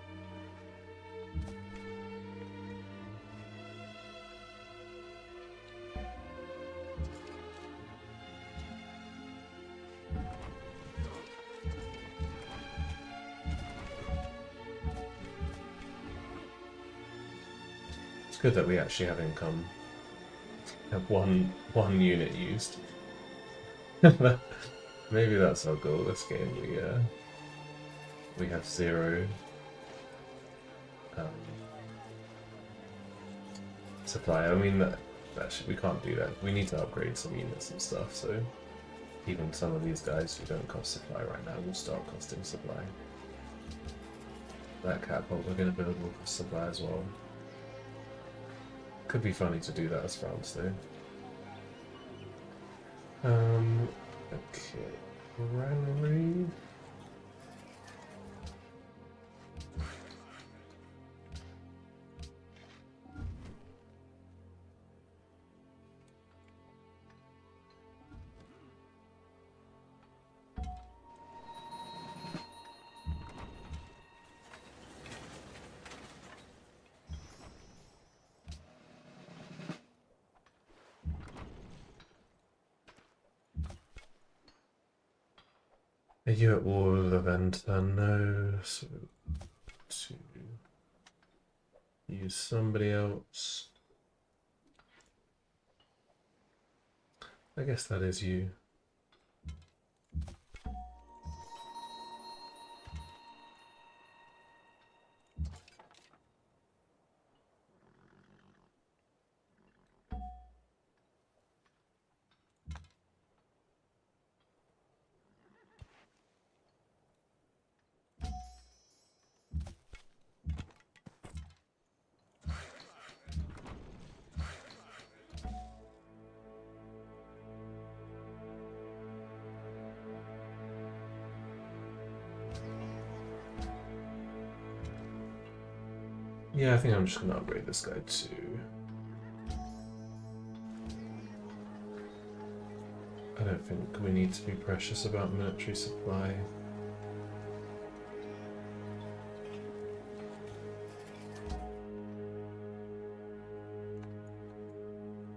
Speaker 1: It's good that we actually have income. Have one unit used. Maybe that's our goal this game. We have 0 supply. I mean we can't do that. We need to upgrade some units and stuff. So even some of these guys who don't cost supply right now will start costing supply. That catapult we're going to build will cost supply as well. Could be funny to do that as France though. Okay, granary. Are you at war with Aventa? No, so to use somebody else. I guess that is you. Yeah, I think I'm just going to upgrade this guy too. I don't think we need to be precious about military supply.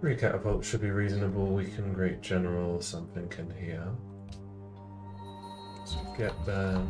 Speaker 1: Three catapults should be reasonable. We can great general something in here. So get there.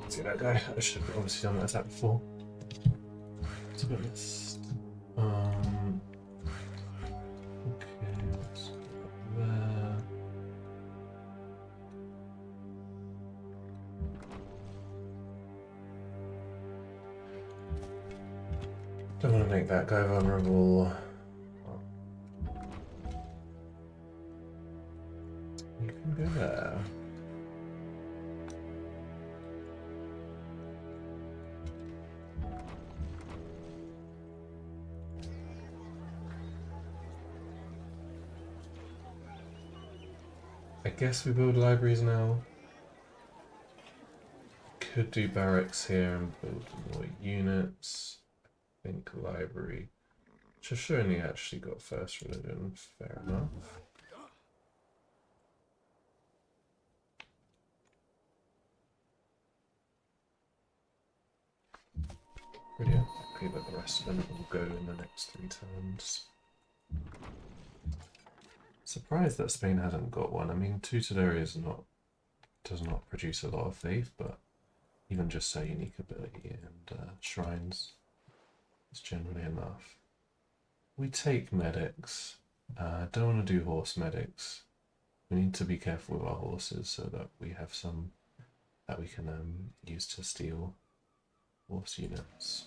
Speaker 1: See that guy? I should have obviously done that attack before. It's a bit missed. Okay, let's go up there. Don't want to make that guy vulnerable. You can go there. I guess we build libraries now. Could do barracks here and build more units. I think library. Shoshone actually got first religion, fair enough. Brilliant. Okay, but the rest of them will go in the next 3 turns. Surprised that Spain hasn't got one. I mean, Tutelary does not produce a lot of faith, but Even just so unique ability and shrines is generally enough. We take medics. Don't want to do horse medics. We need to be careful with our horses so that we have some that we can use to steal horse units.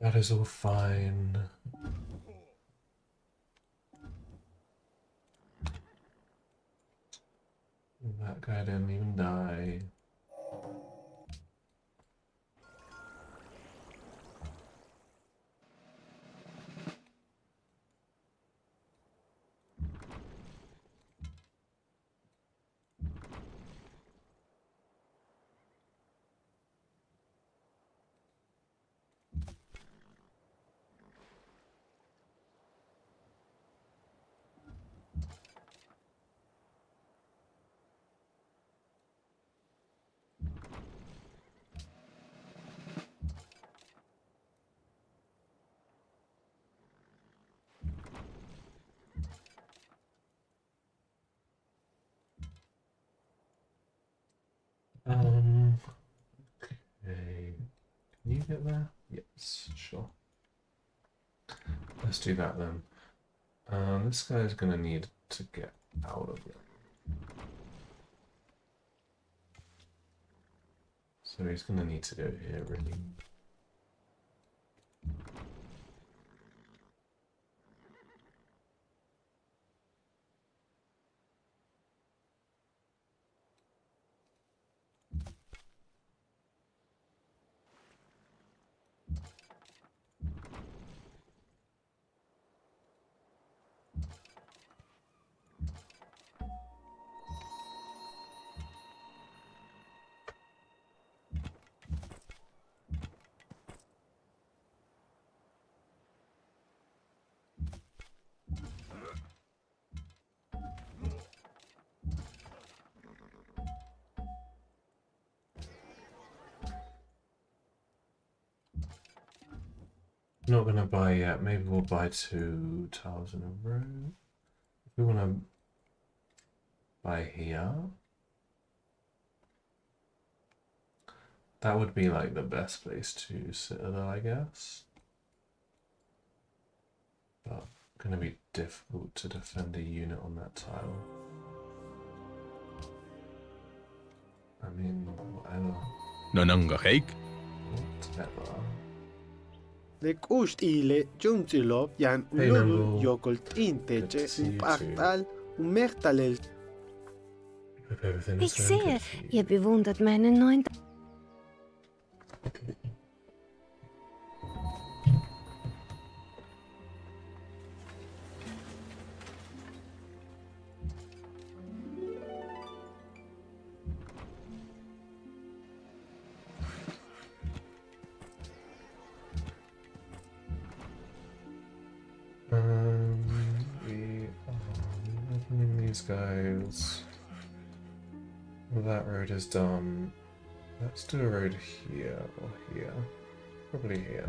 Speaker 1: That is all fine. That guy didn't even die. Okay. Can you get there? Yes, sure. Let's do that then. This guy's gonna need to get out of it. So he's gonna need to go here, really. Not gonna buy yet. Maybe we'll buy 2 tiles in a row. If we wanna buy here, that would be like the best place to citadel, I guess. But gonna be difficult to defend a unit on that tile. I mean, whatever.
Speaker 8: Nanangaheik.
Speaker 1: Whatever.
Speaker 3: Lekustile Juntilov Jan
Speaker 1: Hey,
Speaker 3: Ululu
Speaker 1: Nimble.
Speaker 3: Yokult
Speaker 1: Good
Speaker 3: Inteche
Speaker 1: to see you
Speaker 3: Partal Mertalel.
Speaker 1: Hope everything
Speaker 4: Ich
Speaker 1: is going
Speaker 4: sehe,
Speaker 1: good for you.
Speaker 4: ihr bewundert meinen neuen...
Speaker 1: We are leveling these guys. That road is done. Let's do a road here or here. Probably here.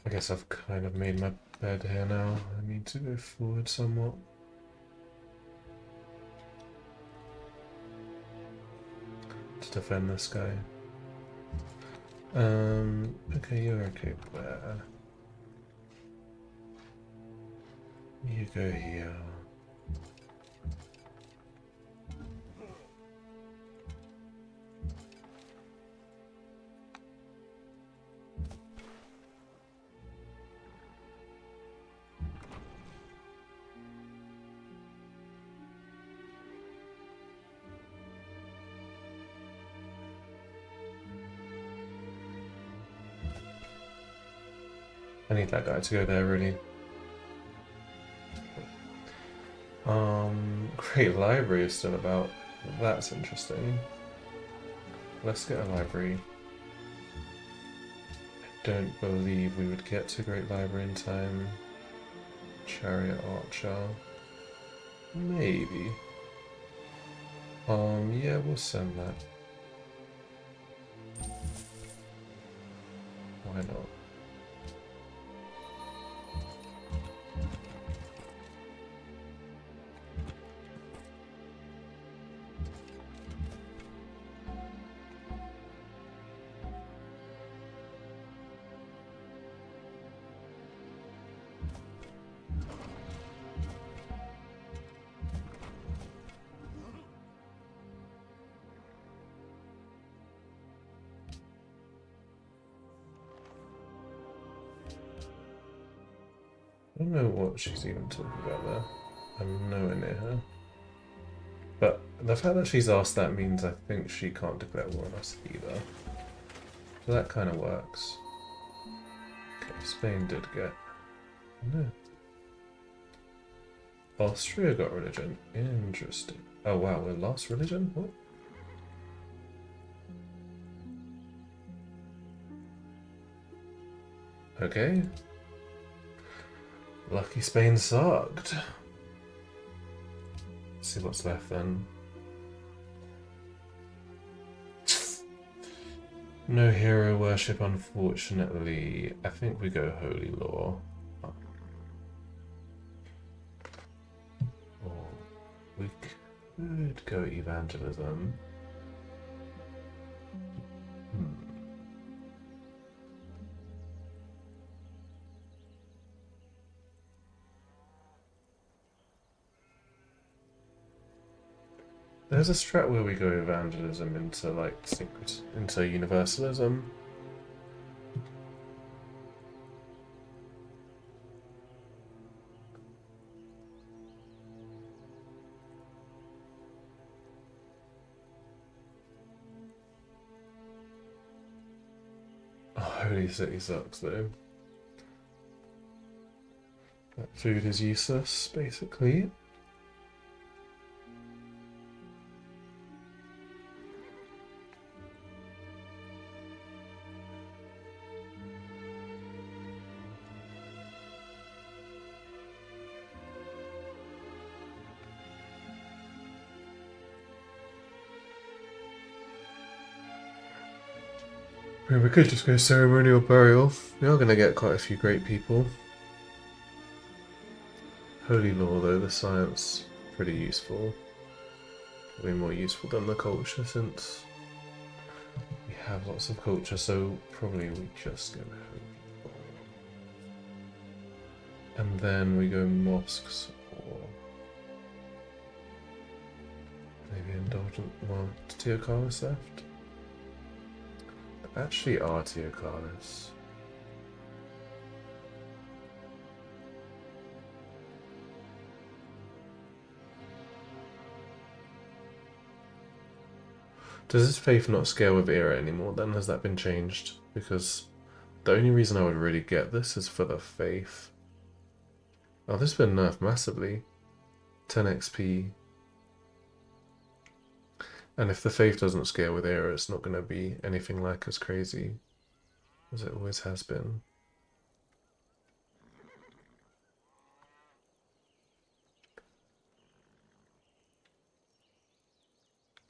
Speaker 1: I guess I've kind of made my bed here now. I need to go forward somewhat. To defend this guy. Okay, you're okay there. You go here. I need that guy to go there, really. Great library is still about. That's interesting. Let's get a library. I don't believe we would get to Great Library in time. Chariot Archer. Maybe. Yeah, we'll send that. Why not? I don't know what she's even talking about there. I'm nowhere near her. But the fact that she's asked that means I think she can't declare war on us either. So that kind of works. Okay, Spain did get... No. Austria got religion. Interesting. Oh wow, we lost religion? What? Okay. Lucky Spain sucked. Let's see what's left then. No hero worship, unfortunately. I think we go Holy Law. Or we could go Evangelism. There's a strat where we go evangelism into like into universalism. Oh, Holy City sucks though. That food is useless, basically. We could just go ceremonial burial. We are going to get quite a few great people. Holy Law though, the science, pretty useful. Way more useful than the culture since we have lots of culture, so probably we just go Holy Law. And then we go mosques or maybe indulgent. Well, Teocalis left. Actually, Artiocalis. Does this faith not scale with era anymore then? Has that been changed? Because the only reason I would really get this is for the faith. Oh, this has been nerfed massively. 10 XP. And if the faith doesn't scale with era, it's not going to be anything like as crazy as it always has been.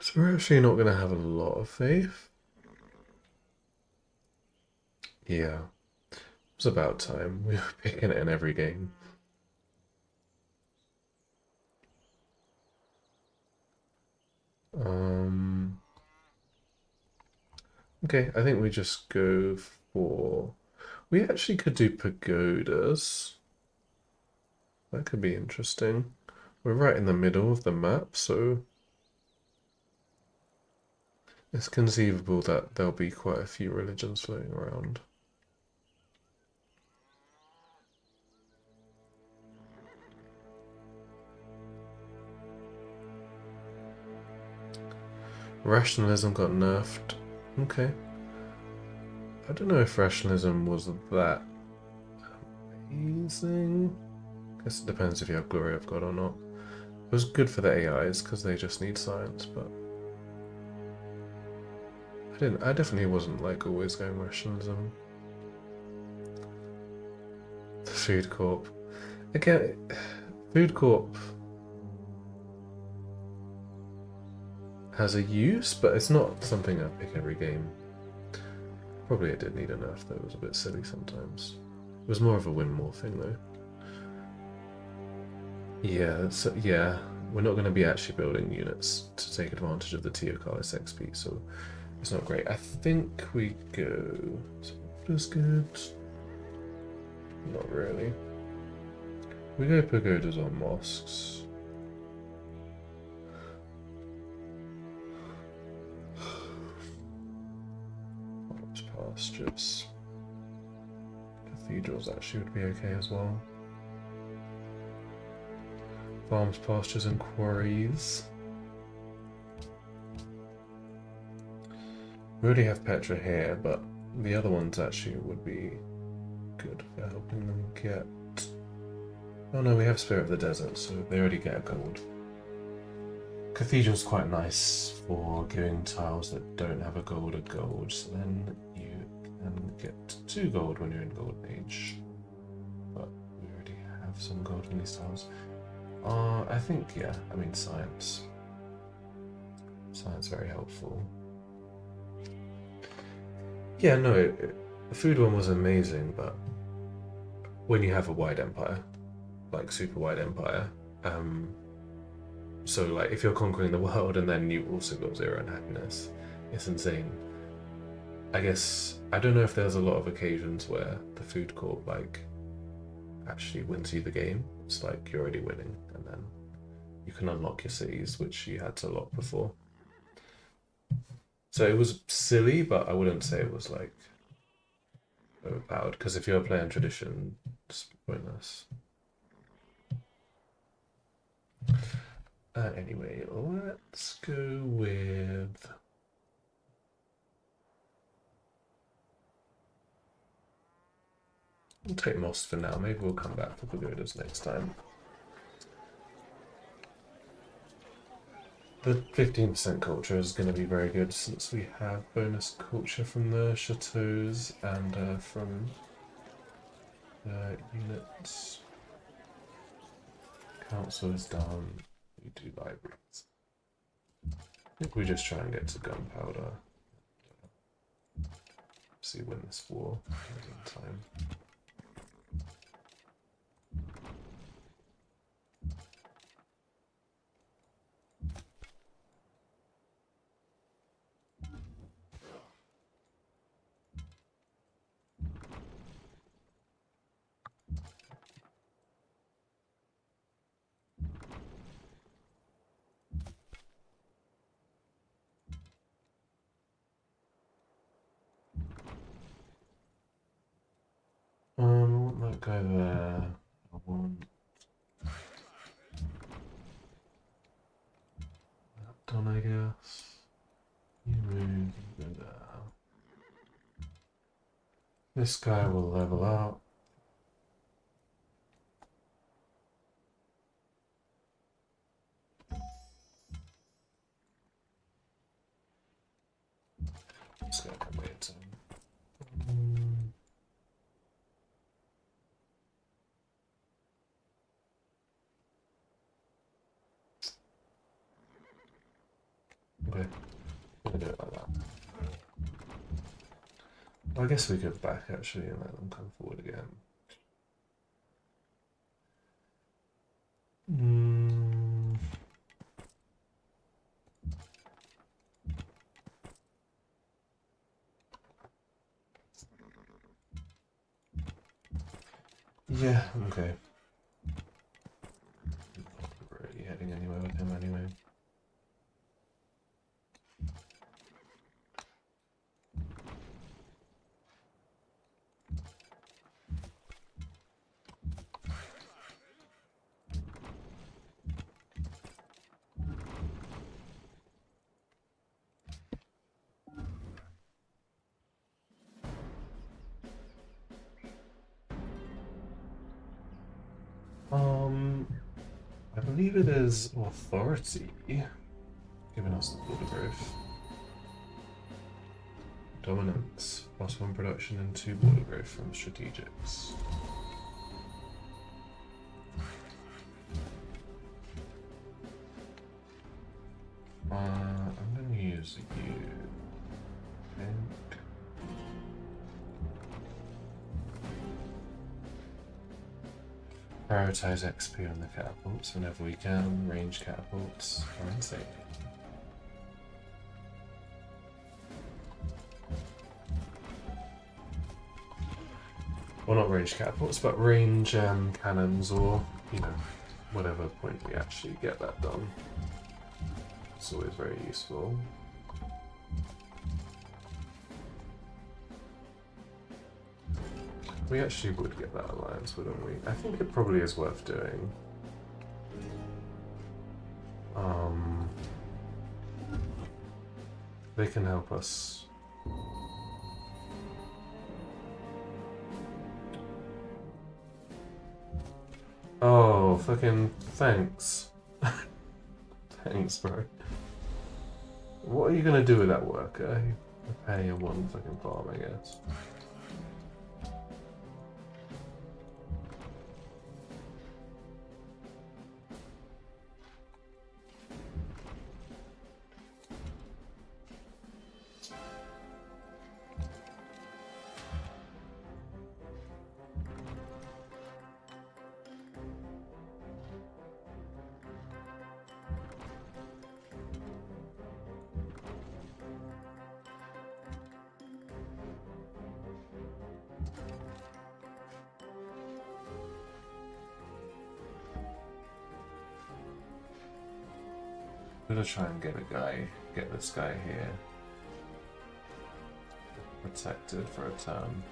Speaker 1: So we're actually not going to have a lot of faith. Yeah. It's about time. We were picking it in every game. Okay, I think we just go for... We actually could do pagodas. That could be interesting. We're right in the middle of the map, so it's conceivable that there'll be quite a few religions floating around. Rationalism got nerfed. Okay. I don't know if rationalism was that amazing. Guess it depends if you have Glory of God or not. It was good for the AIs because they just need science, but I definitely wasn't like always going rationalism. The Food Corp. Again, Food Corp has a use, but it's not something I pick every game. Probably it did need a nerf though, it was a bit silly sometimes. It was more of a win more thing though. Yeah, so yeah, we're not going to be actually building units to take advantage of the Teocalis XP, so it's not great. I think we go... Pagoda's good. Not really. We go pagodas on mosques. Farms, pastures. Cathedrals actually would be okay as well. Farms, pastures, and quarries. We already have Petra here, but the other ones actually would be good for helping them get... Oh no, we have Spirit of the Desert, so they already get a gold. Cathedral's quite nice for giving tiles that don't have a gold, so then you can get 2 gold when you're in Golden Age. But we already have some gold in these tiles. I think, yeah, I mean science. Science very helpful. Yeah, no, the food one was amazing, but when you have a wide empire, like super wide empire, so like if you're conquering the world and then you also got 0 in happiness, it's insane. I guess, I don't know if there's a lot of occasions where the food court like actually wins you the game. It's like you're already winning and then you can unlock your cities, which you had to lock before. So it was silly, but I wouldn't say it was like overpowered, because if you're playing tradition, it's pointless. Anyway, let's go with... We'll take Moss for now. Maybe we'll come back for pagodas next time. The 15% culture is going to be very good since we have bonus culture from the chateaus and from units. Council is done. We do libraries. I think we just try and get to gunpowder. See, win this war in time. I want that guy there. I want that done, I guess. You move, you go there. This guy will level up. This guy can wait a second. Okay, I'm gonna do it like that. Well, I guess we go back actually and let them come forward again. Yeah, okay. Not really heading anywhere with him anyway. I believe it is authority giving us the border growth. Dominance, +1 production and 2 border growth from strategics. I'm going to use you. I think. Prioritize XP on the catapults whenever we can. Range catapults are insane. Well, not range catapults, but range cannons, or, you know, whatever point we actually get that done. It's always very useful. We actually would get that alliance, wouldn't we? I think it probably is worth doing. They can help us. Oh, fucking thanks. Thanks, bro. What are you gonna do with that worker? Pay you one fucking farm, I guess. I'm gonna try and get this guy here protected for a turn.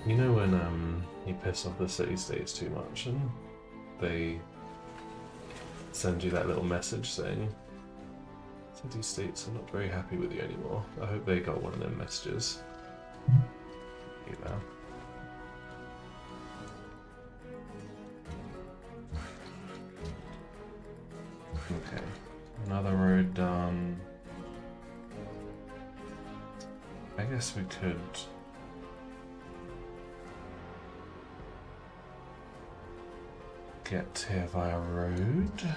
Speaker 1: You know when you piss off the city-states too much and they send you that little message saying city-states are not very happy with you anymore. I hope they got one of them messages. Email. Okay, another road done. I guess we could get here via road.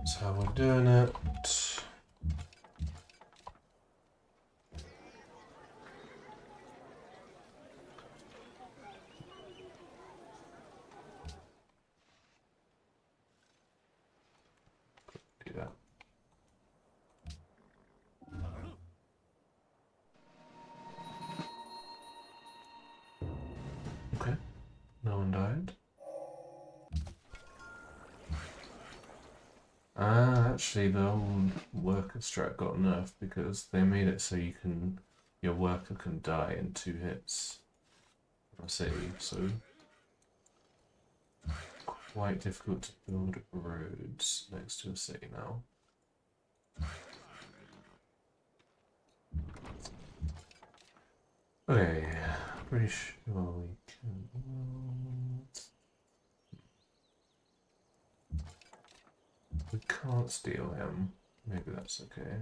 Speaker 1: That's how we're doing it. Do that. Okay, no one died. Actually, the old worker strat got nerfed because they made it so your worker can die in 2 hits from a city, so quite difficult to build roads next to a city now. Okay, pretty sure we can. We can't steal him. Maybe that's okay.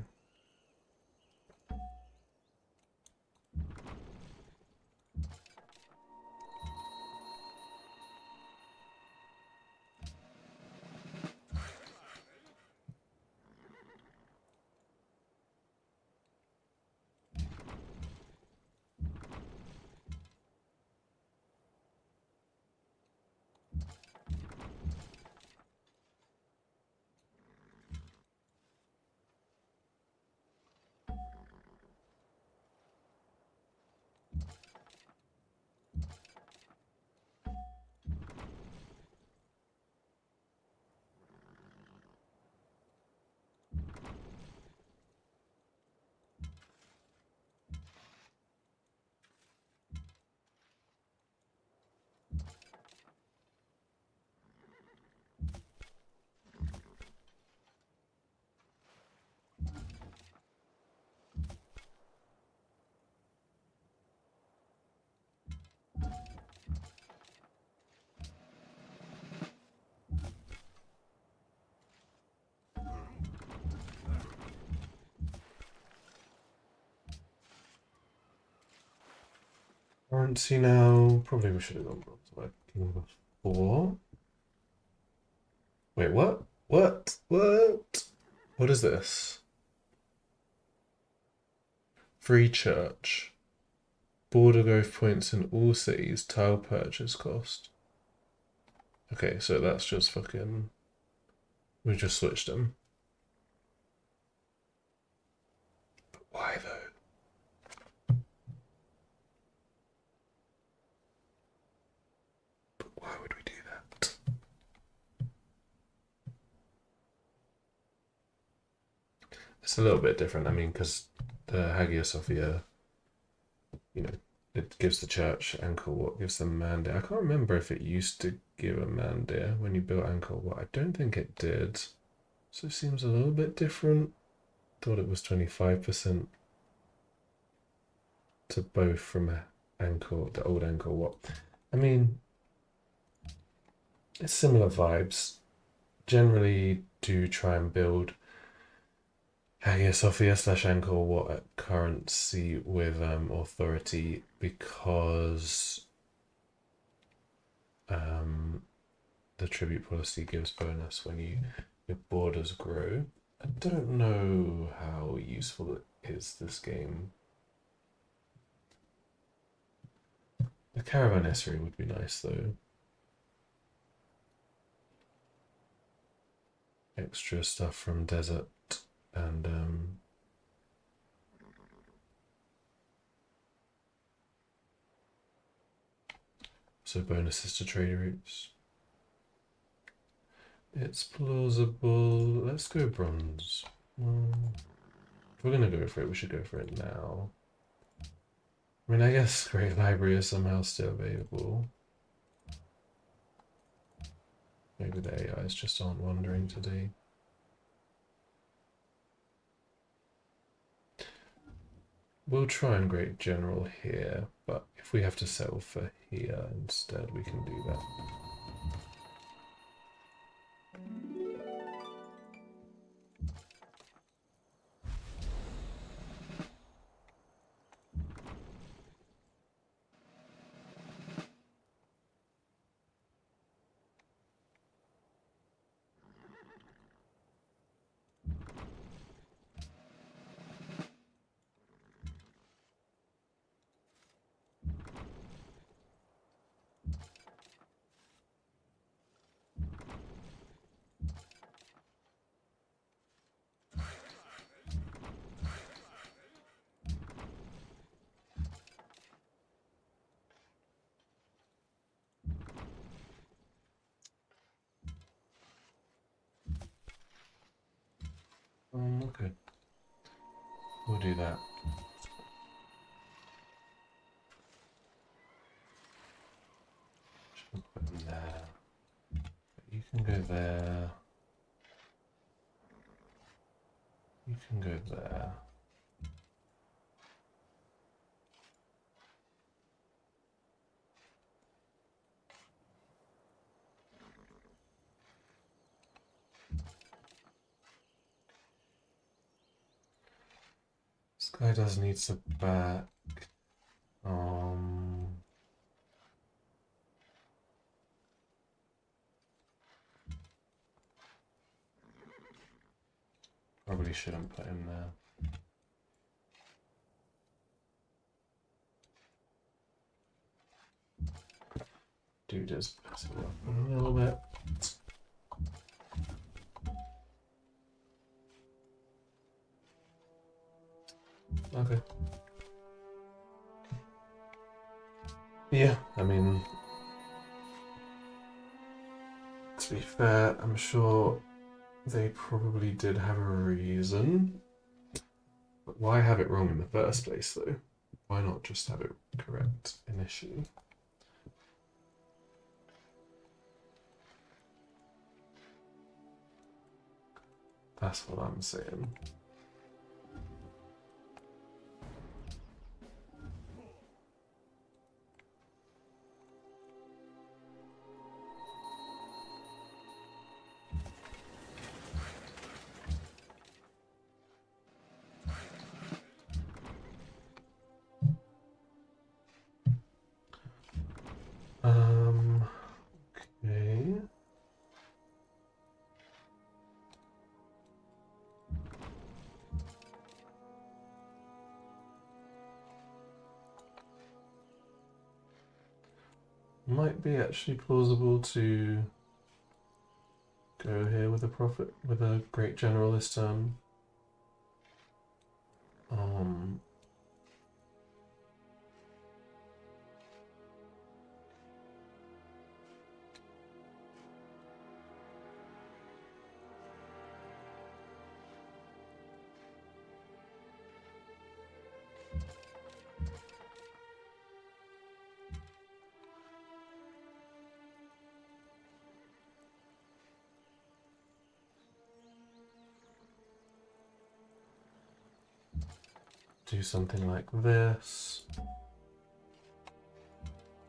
Speaker 1: Currency now. Probably we should have gone bronze working before. Wait, what? What? What? What is this? Free church. Border growth points in all cities. Tile purchase cost. Okay, so that's just fucking... We just switched them. But why though? Why would we do that? It's a little bit different. I mean, because the Hagia Sophia, you know, it gives the church Angkor Wat, gives them Mandir. I can't remember if it used to give a Mandir when you built Angkor Wat. I don't think it did. So it seems a little bit different. Thought it was 25% to both from Angkor, the old Angkor Wat. I mean, it's similar vibes. Generally do try and build Hagia Sophia / Angkor Wat at currency with authority because the tribute policy gives bonus when your borders grow. I don't know how useful it is this game. The caravanserai would be nice though. Extra stuff from desert and so bonuses to trader routes. It's plausible. Let's go bronze. If we're gonna go for it, we should go for it now. I mean, I guess Great Library is somehow still available. Maybe the AIs just aren't wandering today. We'll try and Great General here, but if we have to settle for here instead, we can do that. Okay. We'll do that. Should put them there. You can go there. You can go there. This guy does need to back. Probably shouldn't put him there. Dude is passing up a little bit. Okay. Yeah, I mean, to be fair, I'm sure they probably did have a reason. But why have it wrong in the first place, though? Why not just have it correct initially? That's what I'm saying. Okay. Might be actually plausible to go here with a prophet, with a great general this turn. Do something like this.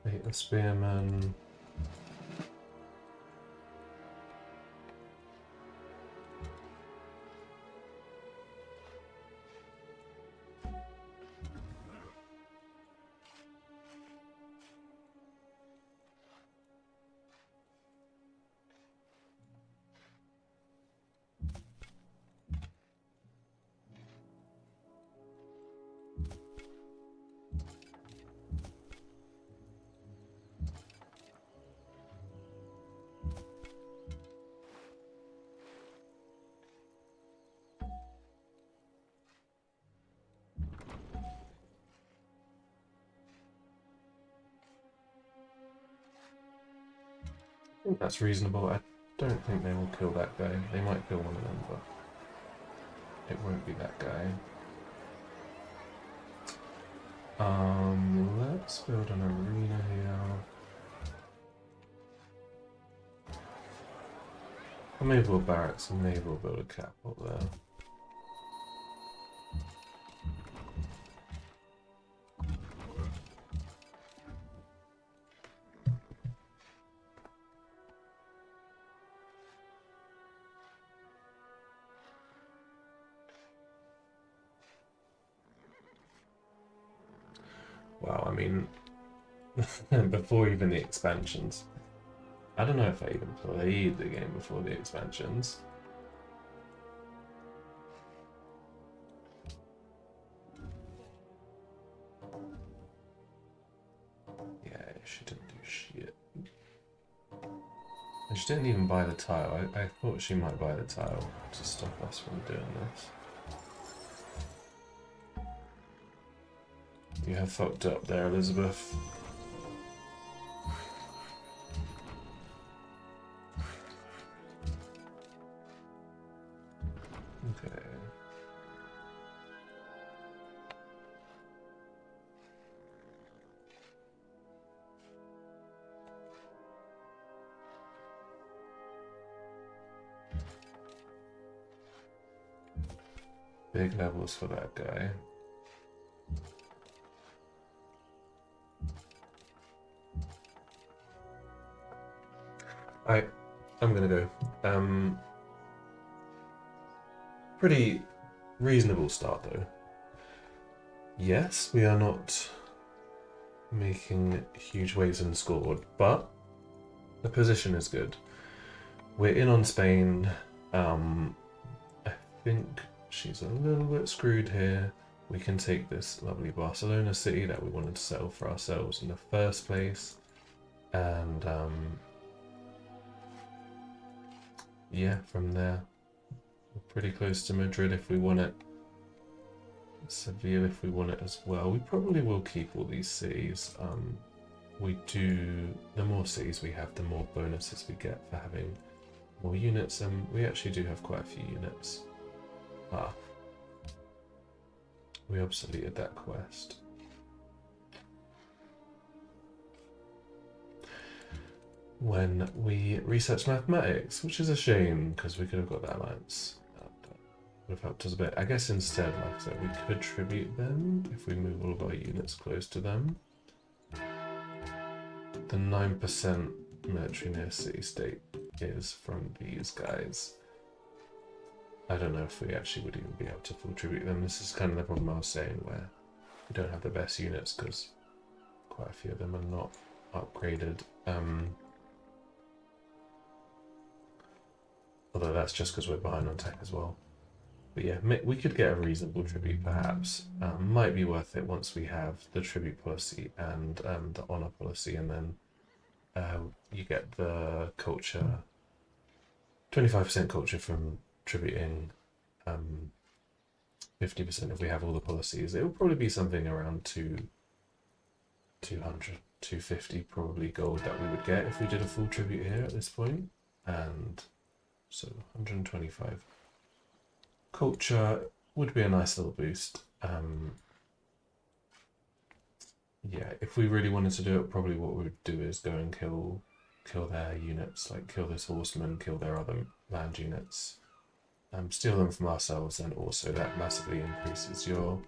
Speaker 1: Bait the spearman. I think that's reasonable. I don't think they will kill that guy. They might kill one of them, but it won't be that guy. Let's build an arena here. Or maybe we'll barracks and maybe we'll build a catapult there. Wow, I mean, before even the expansions. I don't know if I even played the game before the expansions. Yeah, she didn't do shit. And she didn't even buy the tile. I thought she might buy the tile to stop us from doing this. You have fucked up there, Elizabeth. Okay. big levels for that guy. I'm gonna go. Pretty reasonable start though. Yes, we are not making huge waves in scored, but the position is good. We're in on Spain. I think she's a little bit screwed here. We can take this lovely Barcelona city that we wanted to settle for ourselves in the first place. And yeah, from there, we're pretty close to Madrid if we want it. Seville if we want it as well. We probably will keep all these cities. The more cities we have, the more bonuses we get for having more units, and we actually do have quite a few units. We obsoleted that quest. When we research mathematics, which is a shame because we could have got that alliance. Would have helped us a bit. I guess instead, like I said, we could tribute them if we move all of our units close to them. The 9% military near city state is from these guys. I don't know if we actually would even be able to full tribute them. This is kind of the problem I was saying, where we don't have the best units because quite a few of them are not upgraded. Although that's just because we're behind on tech as well. But yeah, we could get a reasonable tribute perhaps. Might be worth it once we have the tribute policy and the honor policy, and then you get the culture, 25% culture from tributing, 50% if we have all the policies. It will probably be something around 200, 250 probably gold that we would get if we did a full tribute here at this point. And so 125. Culture would be a nice little boost. Yeah, if we really wanted to do it, probably what we would do is go and kill their units, like kill this horseman, kill their other land units, steal them from ourselves, and also that massively increases your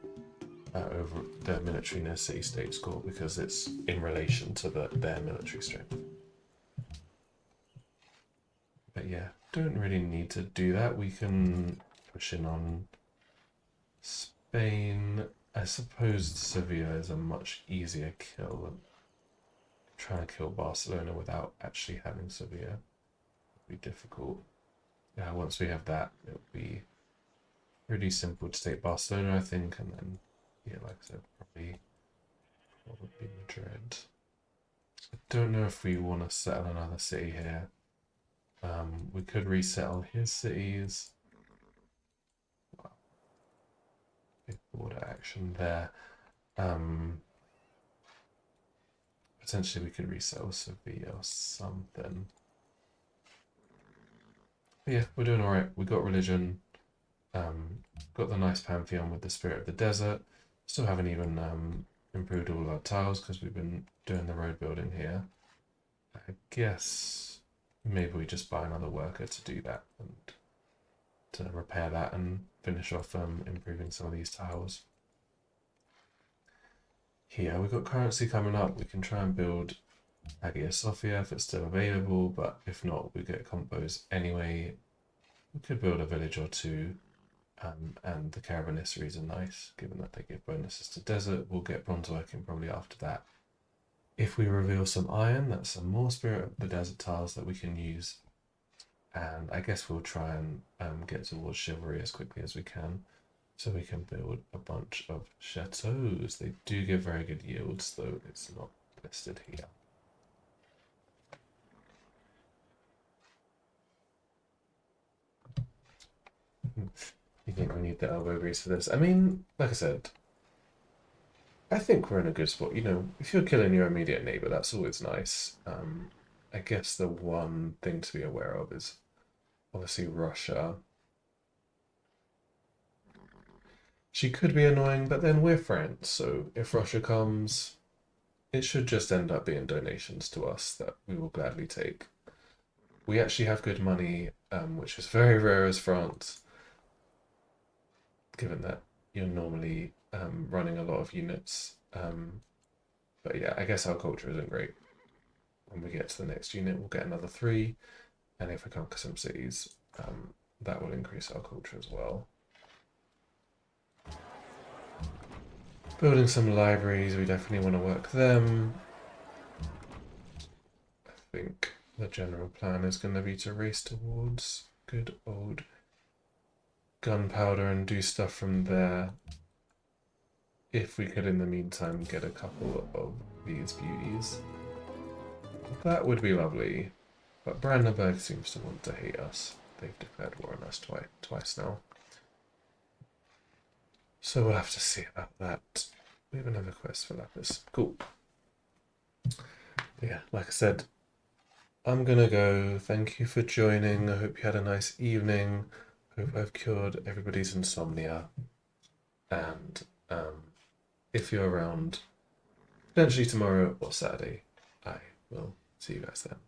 Speaker 1: over the military near city state score because it's in relation to their military strength. But yeah, don't really need to do that. We can push in on Spain. I suppose Sevilla is a much easier kill than trying to kill Barcelona without actually having Sevilla. Would be difficult. Yeah, once we have that, it'll be pretty simple to take Barcelona, I think, and then yeah, like I said, probably Madrid. I don't know if we want to settle another city here. We could resettle his cities. Wow. Big border action there. Potentially we could resettle Sevilla or something. But yeah, we're doing alright. We got religion. Got the nice pantheon with the spirit of the desert. Still haven't even improved all of our tiles because we've been doing the road building here. I guess maybe we just buy another worker to do that and to repair that and finish off improving some of these tiles. Here we've got currency coming up. We can try and build Hagia Sophia if it's still available, but if not, we get compos anyway. We could build a village or two, and the caravanseries are nice, given that they give bonuses to desert. We'll get bronze working probably after that. If we reveal some iron, that's some more spirit of the desert tiles that we can use. And I guess we'll try and get towards chivalry as quickly as we can, so we can build a bunch of chateaus. They do give very good yields, though it's not listed here. You think we need the elbow grease for this? I mean, like I said, I think we're in a good spot. You know, if you're killing your immediate neighbor, that's always nice. I guess the one thing to be aware of is obviously Russia. She could be annoying, but then we're friends, so if Russia comes, it should just end up being donations to us that we will gladly take. We actually have good money, which is very rare as France. given that you're normally running a lot of units. But yeah, I guess our culture isn't great. When we get to the next unit, we'll get another 3, and if we conquer some cities, that will increase our culture as well. Building some libraries, we definitely want to work them. I think the general plan is going to be to race towards good old gunpowder and do stuff from there. If we could in the meantime get a couple of these beauties, that would be lovely. But Brandenburg seems to want to hate us. They've declared war on us twice now. So we'll have to see about that. We have another quest for Lapis. Cool. Yeah, like I said, I'm gonna go. Thank you for joining. I hope you had a nice evening. Hope I've cured everybody's insomnia. And if you're around potentially tomorrow or Saturday, I will see you guys then.